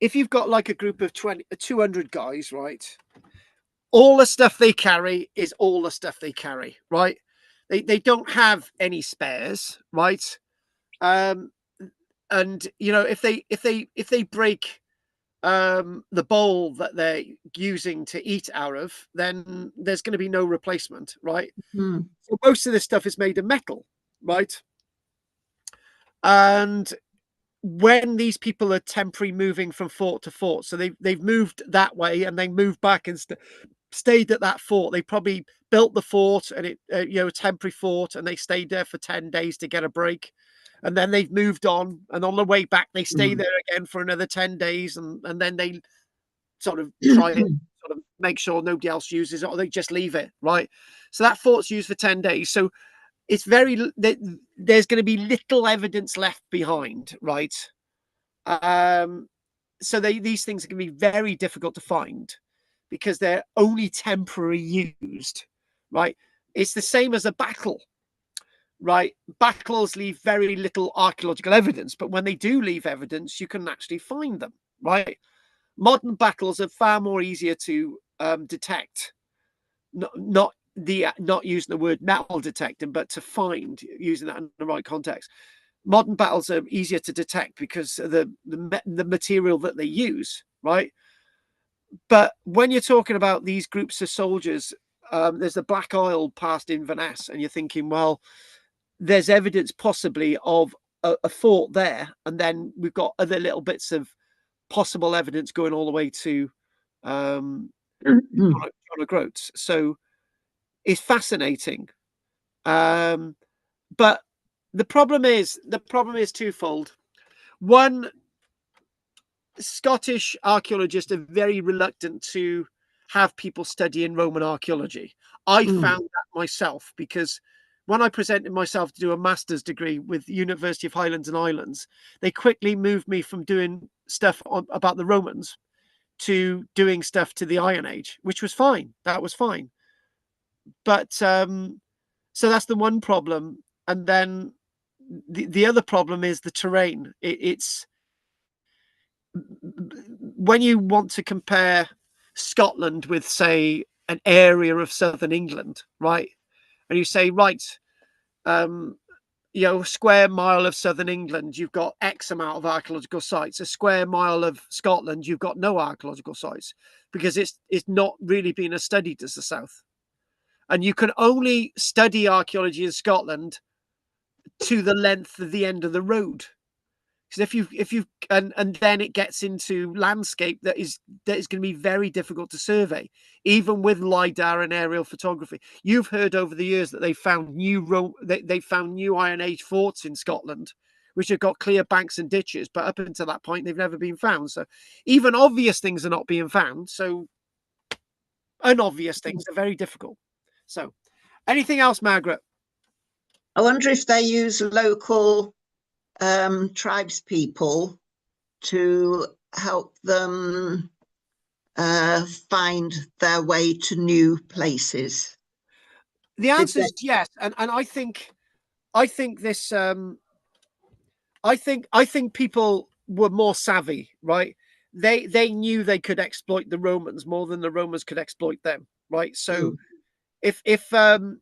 If you've got like a group of 200 guys, right? All the stuff they carry is all the stuff they carry, right? They don't have any spares, right? And you know, if they break the bowl that they're using to eat out of, then there's going to be no replacement, right? So most of this stuff is made of metal, right? And when these people are temporarily moving from fort to fort, so they've moved that way and they moved back and stayed at that fort. They probably built the fort and it, you know, a temporary fort, and they stayed there for 10 days to get a break. And then they've moved on, and on the way back, they stay there again for another 10 days. And then they sort of try and sort of make sure nobody else uses it, or they just leave it, right? So that fort's used for 10 days. So it's there's going to be little evidence left behind, right? So these things are going to be very difficult to find because they're only temporarily used, right? It's the same as a battle, right? Battles leave very little archaeological evidence, but when they do leave evidence, you can actually find them, right? Modern battles are far more easier to detect, not using the word metal detecting, but to find, using that in the right context. Modern battles are easier to detect because of the material that they use, right? But when you're talking about these groups of soldiers, there's the Black Isle past Inverness, and you're thinking, well, there's evidence possibly of a fort there, and then we've got other little bits of possible evidence going all the way to John O'Groats. So it's fascinating. But the problem is twofold. One, Scottish archaeologists are very reluctant to have people studying Roman archaeology. I found that myself, because when I presented myself to do a master's degree with the University of Highlands and Islands, they quickly moved me from doing stuff about the Romans to doing stuff to the Iron Age, which was fine. That was fine. But so that's the one problem. And then the other problem is the terrain. It's when you want to compare Scotland with, say, an area of southern England, right? And you say, right, you know, a square mile of southern England, you've got X amount of archaeological sites. A square mile of Scotland, you've got no archaeological sites, because it's not really been as studied as the south. And you can only study archaeology in Scotland to the length of the end of the road. Because if you and then it gets into landscape that is going to be very difficult to survey, even with LiDAR and aerial photography. You've heard over the years that they found new Iron Age forts in Scotland, which have got clear banks and ditches, but up until that point they've never been found. So even obvious things are not being found. So unobvious things are very difficult. So anything else, Margaret? I wonder if they use local tribes people to help them find their way to new places. The answer is yes, and I think this. I think people were more savvy, right? They knew they could exploit the Romans more than the Romans could exploit them, right? So if the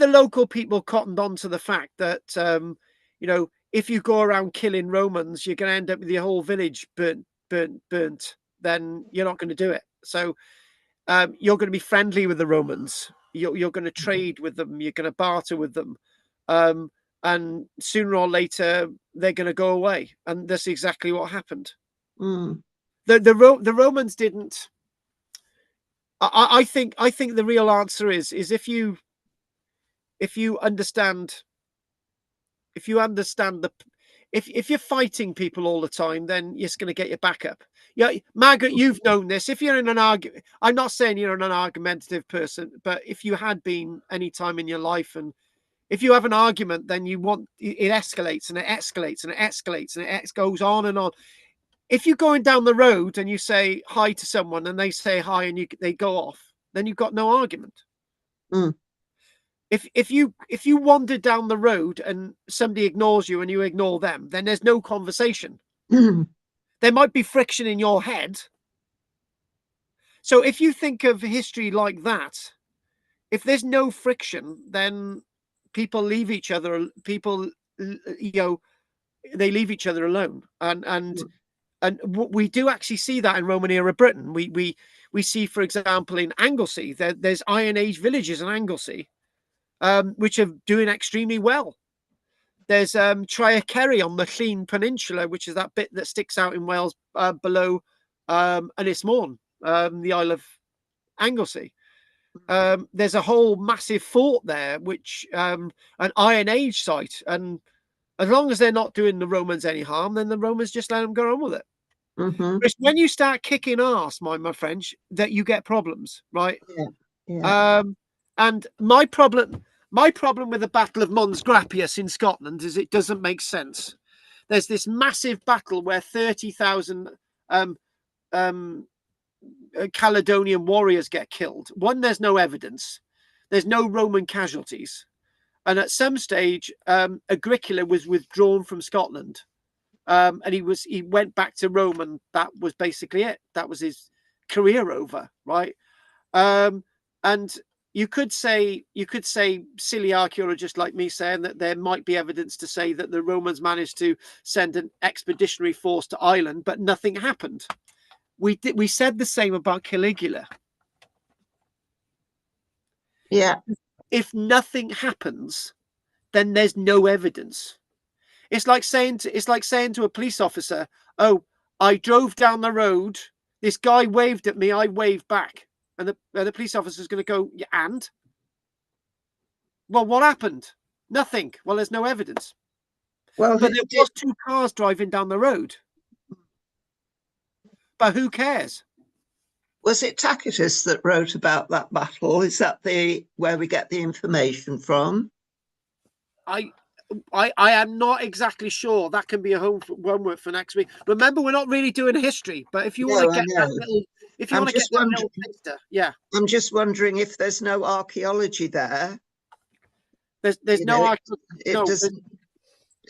local people cottoned on to the fact that you know, if you go around killing Romans, you're going to end up with your whole village burnt, then you're not going to do it. So you're going to be friendly with the Romans. You're going to trade with them. You're going to barter with them. And sooner or later, they're going to go away. And that's exactly what happened. The Romans didn't. I think the real answer is if you understand if you're fighting people all the time, then you're just going to get your back up. Yeah, Margaret, you've known this. If you're in an argument, I'm not saying you're an argumentative person, but if you had been any time in your life, and if you have an argument, then it escalates and it escalates and it escalates and it goes on and on. If you're going down the road and you say hi to someone and they say hi and they go off, then you've got no argument. Mm. If you wander down the road and somebody ignores you and you ignore them, then there's no conversation. There might be friction in your head. So if you think of history like that, if there's no friction, then people leave each other. People, they leave each other alone. And we do actually see that in Roman era Britain. We see, for example, in Anglesey, there's Iron Age villages in Anglesey, which are doing extremely well. There's Traekerry on the Llŷn Peninsula, which is that bit that sticks out in Wales below Ynys Môn, the Isle of Anglesey. There's a whole massive fort there, which an Iron Age site. And as long as they're not doing the Romans any harm, then the Romans just let them go on with it. Mm-hmm. It's when you start kicking ass, my French, that you get problems, right? Yeah. And my problem with the Battle of Mons Grappius in Scotland is it doesn't make sense. There's this massive battle where 30,000 Caledonian warriors get killed. One, there's no evidence. There's no Roman casualties. And at some stage, Agricola was withdrawn from Scotland. And he went back to Rome, and that was basically it. That was his career over, right? And you could say silly archaeologists like me saying that there might be evidence to say that the Romans managed to send an expeditionary force to Ireland, but nothing happened. We said the same about Caligula. Yeah. If nothing happens, then there's no evidence. It's like saying to a police officer, "Oh, I drove down the road. This guy waved at me. I waved back." And the police officer is going to go, "Yeah, and? Well, what happened? Nothing." Well, there's no evidence. Well, but there was 2 cars driving down the road. But who cares? Was it Tacitus that wrote about that battle? Is that where we get the information from? I am not exactly sure. That can be a homework for next week. Remember, we're not really doing history, but if you want to get that little, taster, yeah. I'm just wondering if there's no archaeology there. There's no archaeology.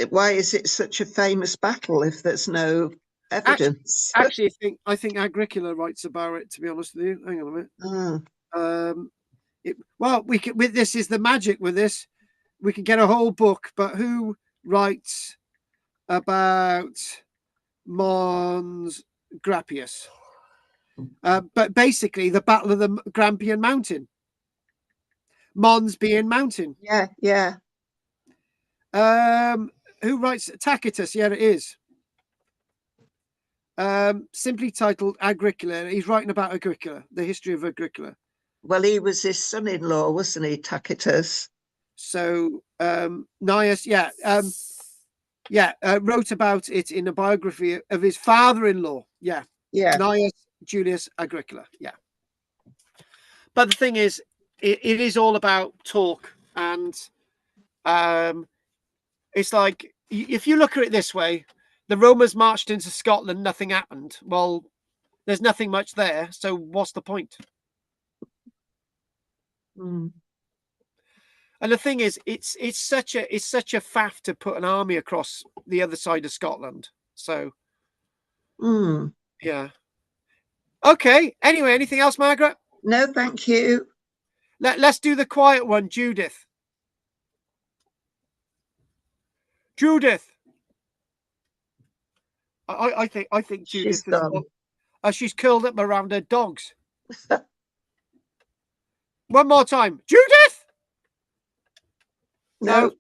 Why is it such a famous battle if there's no evidence? Actually, I think Agricola writes about it. To be honest with you, hang on a minute. Well, we can. This is the magic with this. We can get a whole book, but who writes about Mons Grappius? But basically, the Battle of the Grampian Mountain. Mons being mountain. Yeah. Who writes Tacitus? Yeah, it is. Simply titled Agricola. He's writing about Agricola, the history of Agricola. Well, he was his son-in-law, wasn't he, Tacitus? So Gnaeus, wrote about it in a biography of his father-in-law. Yeah. Gnaeus Julius Agricola. Yeah. But the thing is, it is all about talk, and it's like, if you look at it this way, the Romans marched into Scotland, nothing happened. Well, there's nothing much there, so what's the point? And the thing is, it's such a faff to put an army across the other side of Scotland. So, yeah. Okay. Anyway, anything else, Margaret? No, thank you. Let's do the quiet one, Judith. Judith. I think Judith she's curled up around her dogs. One more time, Judith. No,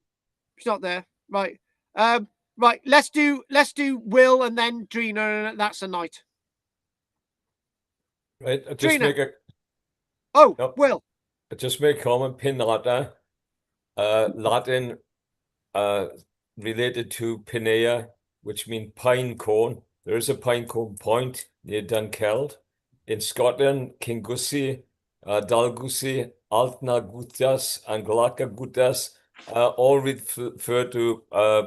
she's not there. Right. Right. Let's do Will and then Drina, and that's a night. Right. Will. I just make a comment. Pin that there. Latin related to Pinea, which means pine cone. There is a pine cone point near Dunkeld. In Scotland, Kingussie, Dalgousie, Altnagutas, and Glackagutas all refer to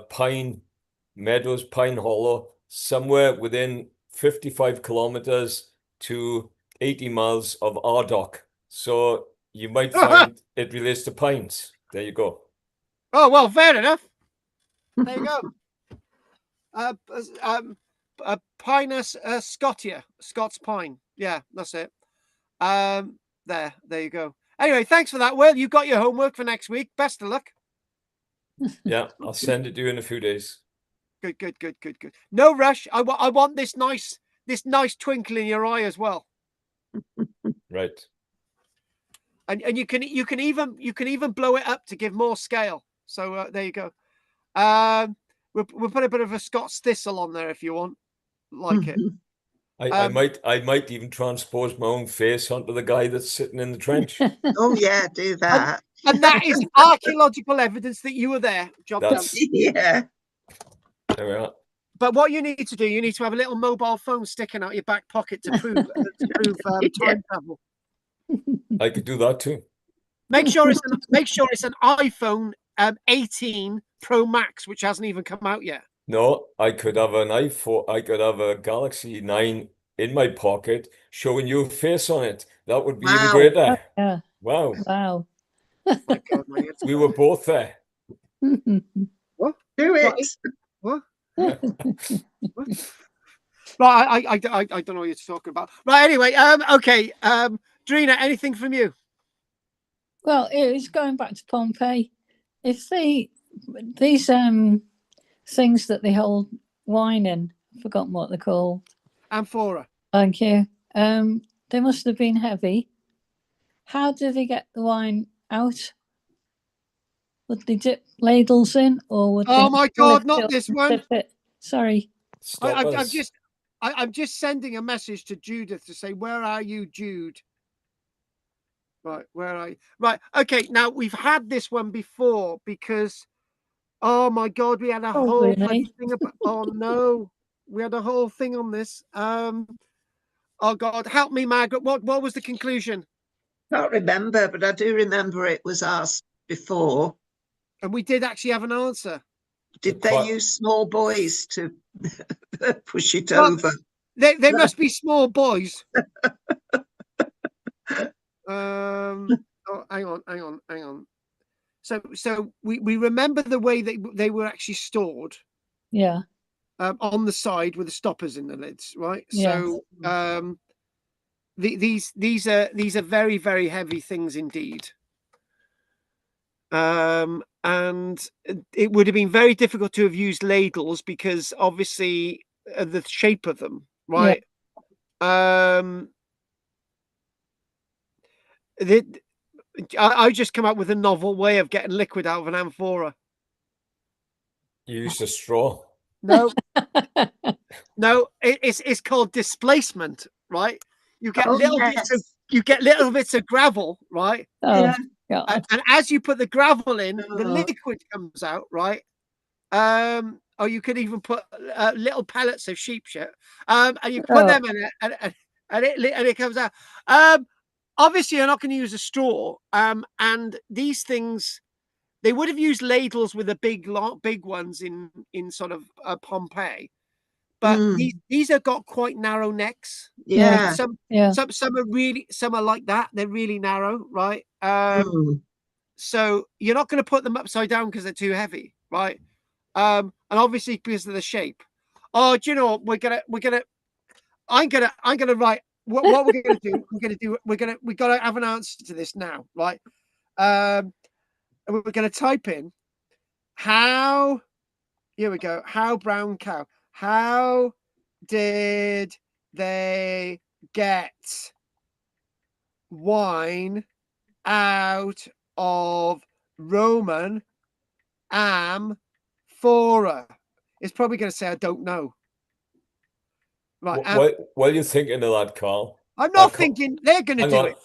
pine meadows, pine hollow, somewhere within 55 kilometers to 80 miles of Ardagh. So you might find it relates to pines. There you go. Oh, well, fair enough. There you go. Pinus Scotia, Scots pine. Yeah, that's it. There you go. Anyway, thanks for that, Will. You got your homework for next week. Best of luck. Yeah, I'll send it to you in a few days. Good. No rush. I want this nice twinkle in your eye as well. Right. And you can even blow it up to give more scale. So there you go. We'll put a bit of a Scots thistle on there if you want, like it. I might even transpose my own face onto the guy that's sitting in the trench. Oh yeah, do that. And that is archaeological evidence that you were there. Job done. Yeah. There we are. But what you need to do, you need to have a little mobile phone sticking out your back pocket to prove time travel. I could do that too. Make sure it's an iPhone 18 Pro Max, which hasn't even come out yet. No, I could have an iPhone. I could have a Galaxy 9 in my pocket showing your face on it. That would be even greater. Oh, yeah. Wow. Wow. My God, my head's We were both there. What? Do it. What? What? Right, I don't know what you're talking about. Right, anyway, okay. Drina, anything from you? Well, it's going back to Pompeii. If these things that they hold wine in, I've forgotten what they're called. Amphora. Thank you. They must have been heavy. How do they get the wine out? Would they dip ladles in, or would? Oh they my God, not this one! Sorry. I'm just sending a message to Judith to say, "Where are you, Jude?" Right, where are you? Right, okay. Now we've had this one before because, oh my God, we had a whole bloody thing about. Oh no, we had a whole thing on this. Oh God, help me, Margaret. What was the conclusion? Can't remember, but I do remember it was asked before. And we did actually have an answer. Did they use small boys to push it over? They must be small boys. Oh, hang on. So we remember the way they were actually stored. Yeah. On the side with the stoppers in the lids, right? Yes. So these are very, very heavy things indeed. And it would have been very difficult to have used ladles because obviously the shape of them, right? Yeah. I just come up with a novel way of getting liquid out of an amphora. You used a straw. No, no, it's called displacement, right? You get little bits of gravel, right? Oh, yeah. And as you put the gravel in, the liquid comes out, right? Or you could even put little pellets of sheep shit, and you put them in it, and it comes out. Obviously, you're not going to use a straw, and these things. They would have used ladles with the big ones in sort of Pompeii, but these have got quite narrow necks. Yeah. Some are like that. They're really narrow, right? So you're not going to put them upside down because they're too heavy, right? And obviously because of the shape. Oh, do you know what? I'm gonna write what we're gonna do. We got to have an answer to this now, right? And we're going to type in how brown cow, how did they get wine out of Roman amphora? It's probably going to say I don't know. Right. While you're thinking of that, Carl, I'm not thinking they're going to do it.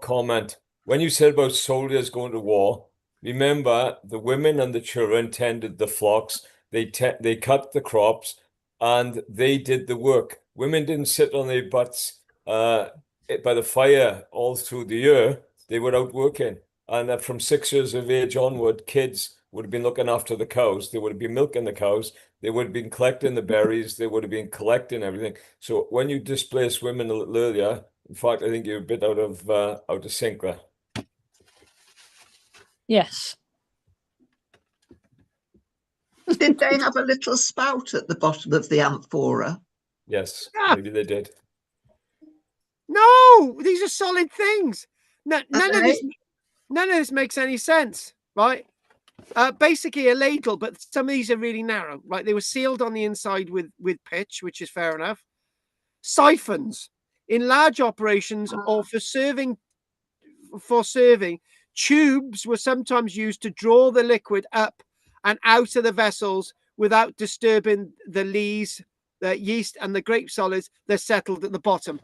Comment. When you said about soldiers going to war, remember, the women and the children tended the flocks. They cut the crops, and they did the work. Women didn't sit on their butts by the fire all through the year. They were out working. And from 6 years of age onward, kids would have been looking after the cows. They would have been milking the cows. They would have been collecting the berries. They would have been collecting everything. So when you displace women a little earlier, in fact, I think you're a bit out of sync there. Yes. Did they have a little spout at the bottom of the amphora? Yes, Yeah. maybe they did. No, these are solid things. None of this makes any sense, right? Basically a ladle, but some of these are really narrow, right? They were sealed on the inside with pitch, which is fair enough. Siphons in large operations or for serving, tubes were sometimes used to draw the liquid up and out of the vessels without disturbing the lees, the yeast, and the grape solids that settled at the bottom.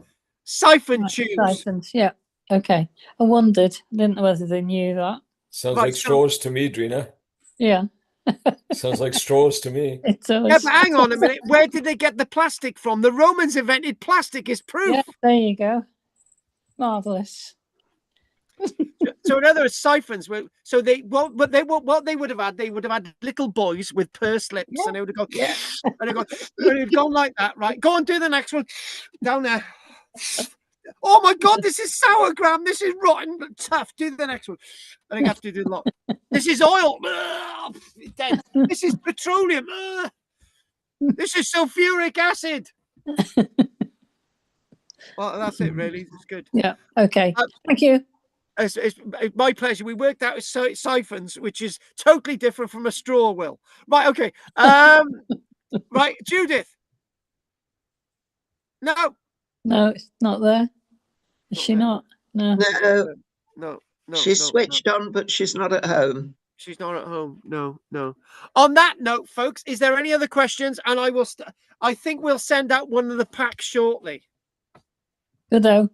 Siphon tubes. Siphons, yeah. Okay. I wondered. Didn't know whether they knew that. Sounds like straws to me, Drina. Yeah. Sounds like straws to me. It does. Yeah, but hang on a minute. Where did they get the plastic from? The Romans invented plastic is proof. Yeah, there you go. Marvelous. So in other words, siphons were so they what they would have had little boys with pursed lips, and they would have gone, and they'd gone like that, right? Go on, do the next one down there. Oh my God, this is sour, Graham. This is rotten, but tough. Do the next one. I think I have to do the lot. This is oil. Dead. This is petroleum. This is sulfuric acid. Well, that's it, really. It's good. Yeah. Okay. Thank you. It's my pleasure. We worked out siphons, which is totally different from a straw, Will. Right, okay. Right, Judith. No. No, it's not there. Is she not? No. No. She's switched on, but she's not at home. She's not at home. No. On that note, folks, is there any other questions? And I will. I think we'll send out one of the packs shortly. Good-o.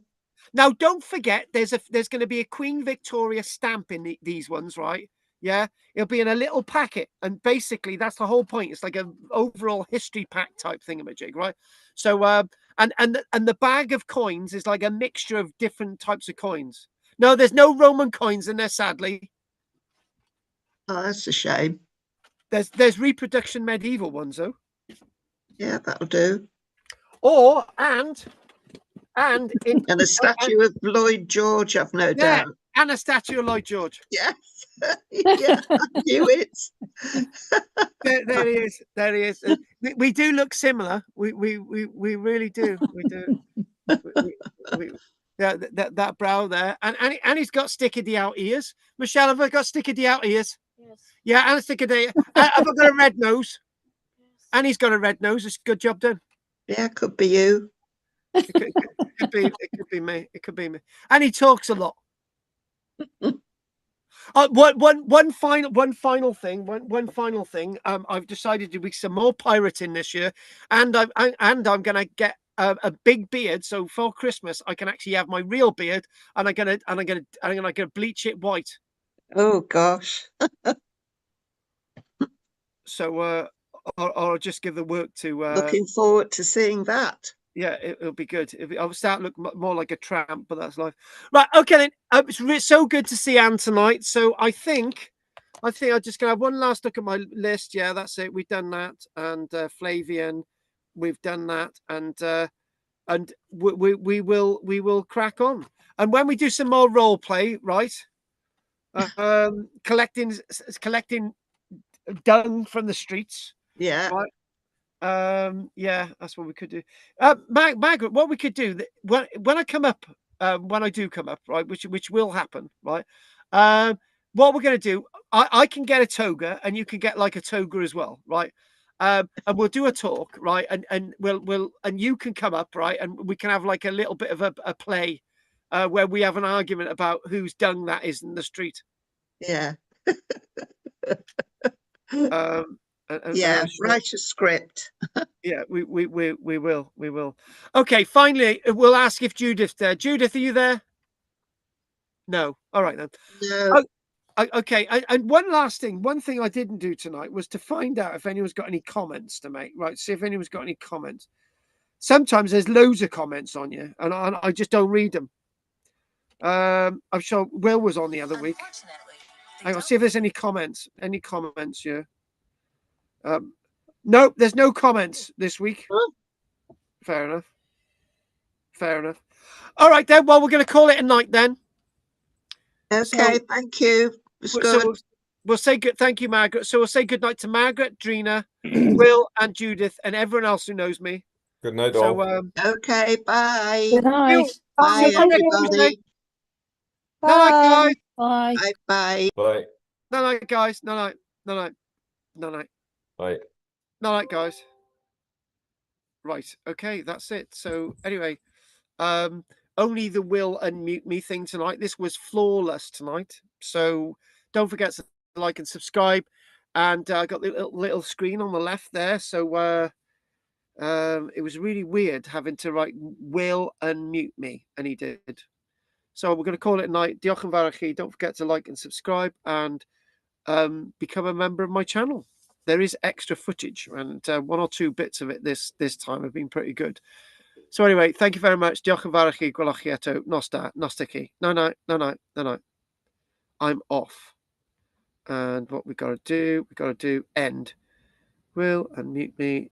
Now, don't forget, there's going to be a Queen Victoria stamp in these ones, right? Yeah, it'll be in a little packet, and basically that's the whole point. It's like an overall history pack type thingamajig, right? So, and the bag of coins is like a mixture of different types of coins. No, there's no Roman coins in there, sadly. Oh, that's a shame. There's reproduction medieval ones, though. Yeah, that'll do. And a statue of Lloyd George, I've no doubt. And a statue of Lloyd George. Yes. Yeah, I knew it. There he is. There he is. We do look similar. We really do. We do. Yeah, that brow there. And he's got stickety out ears. Michelle, have I got stickety out ears? Yes. Yeah, and a stickety. Have I got a red nose? Yes. And he's got a red nose. It's a good job done. Yeah, could be you. It could be me. It could be me. And he talks a lot. One final thing. I've decided to do some more pirating this year, and I'm going to get a big beard. So for Christmas, I can actually have my real beard, and I'm gonna bleach it white. Oh gosh. So or I'll just give the work to. Looking forward to seeing that. Yeah, it'll be good. I'll start to look more like a tramp, but that's life. Right, okay then. It's so good to see Anne tonight. So I think I'm just gonna have one last look at my list. Yeah, that's it. We've done that, and Flavian, we've done that, and we will crack on. And when we do some more role play, right? Collecting dung from the streets. Yeah. Right. Yeah, that's what we could do. Margaret, what we could do when I come up, when I do come up, right, which will happen, right? What we're going to do, I can get a toga, and you can get like a toga as well, right? And we'll do a talk, right? And we'll and you can come up, right? And we can have like a little bit of a play, where we have an argument about whose dung that is in the street. Yeah. Yeah, write a script. Yeah, we will. Okay, finally, we'll ask if Judith's there. Judith, are you there? No. All right then. No. Okay, and one last thing. One thing I didn't do tonight was to find out if anyone's got any comments to make. Right, see if anyone's got any comments. Sometimes there's loads of comments on you, and I just don't read them. I'm sure Will was on the other week. Hang on, see if there's any comments. Any comments here? Nope, there's no comments this week. Fair enough. Fair enough. All right then. Well, we're going to call it a night then. Okay, thank you. It's good. So we'll say good. Thank you, Margaret. So we'll say good night to Margaret, Drina, Will, and Judith, and everyone else who knows me. Good night, So, all. Okay, bye. Good night. Bye, Bye. everybody. No night, guys. Bye. Bye, bye. Bye. No night, guys. No night. No night. No night. Bye. No night, guys. Right. Okay, that's it. So anyway, only the Will unmute me thing tonight. This was flawless tonight. So don't forget to like and subscribe. And I got the little screen on the left there. So it was really weird having to write Will unmute me, and he did. So we're going to call it a night. Diolch yn fawr i chi. Don't forget to like and subscribe and become a member of my channel. There is extra footage, and one or two bits of it this time have been pretty good. So anyway, thank you very much. Diolch yn fawr i chi. Gwelwch chi eto. Nos da. Nos da chi. No night. No night. No night. I'm off. And what we got to do end. Will unmute me.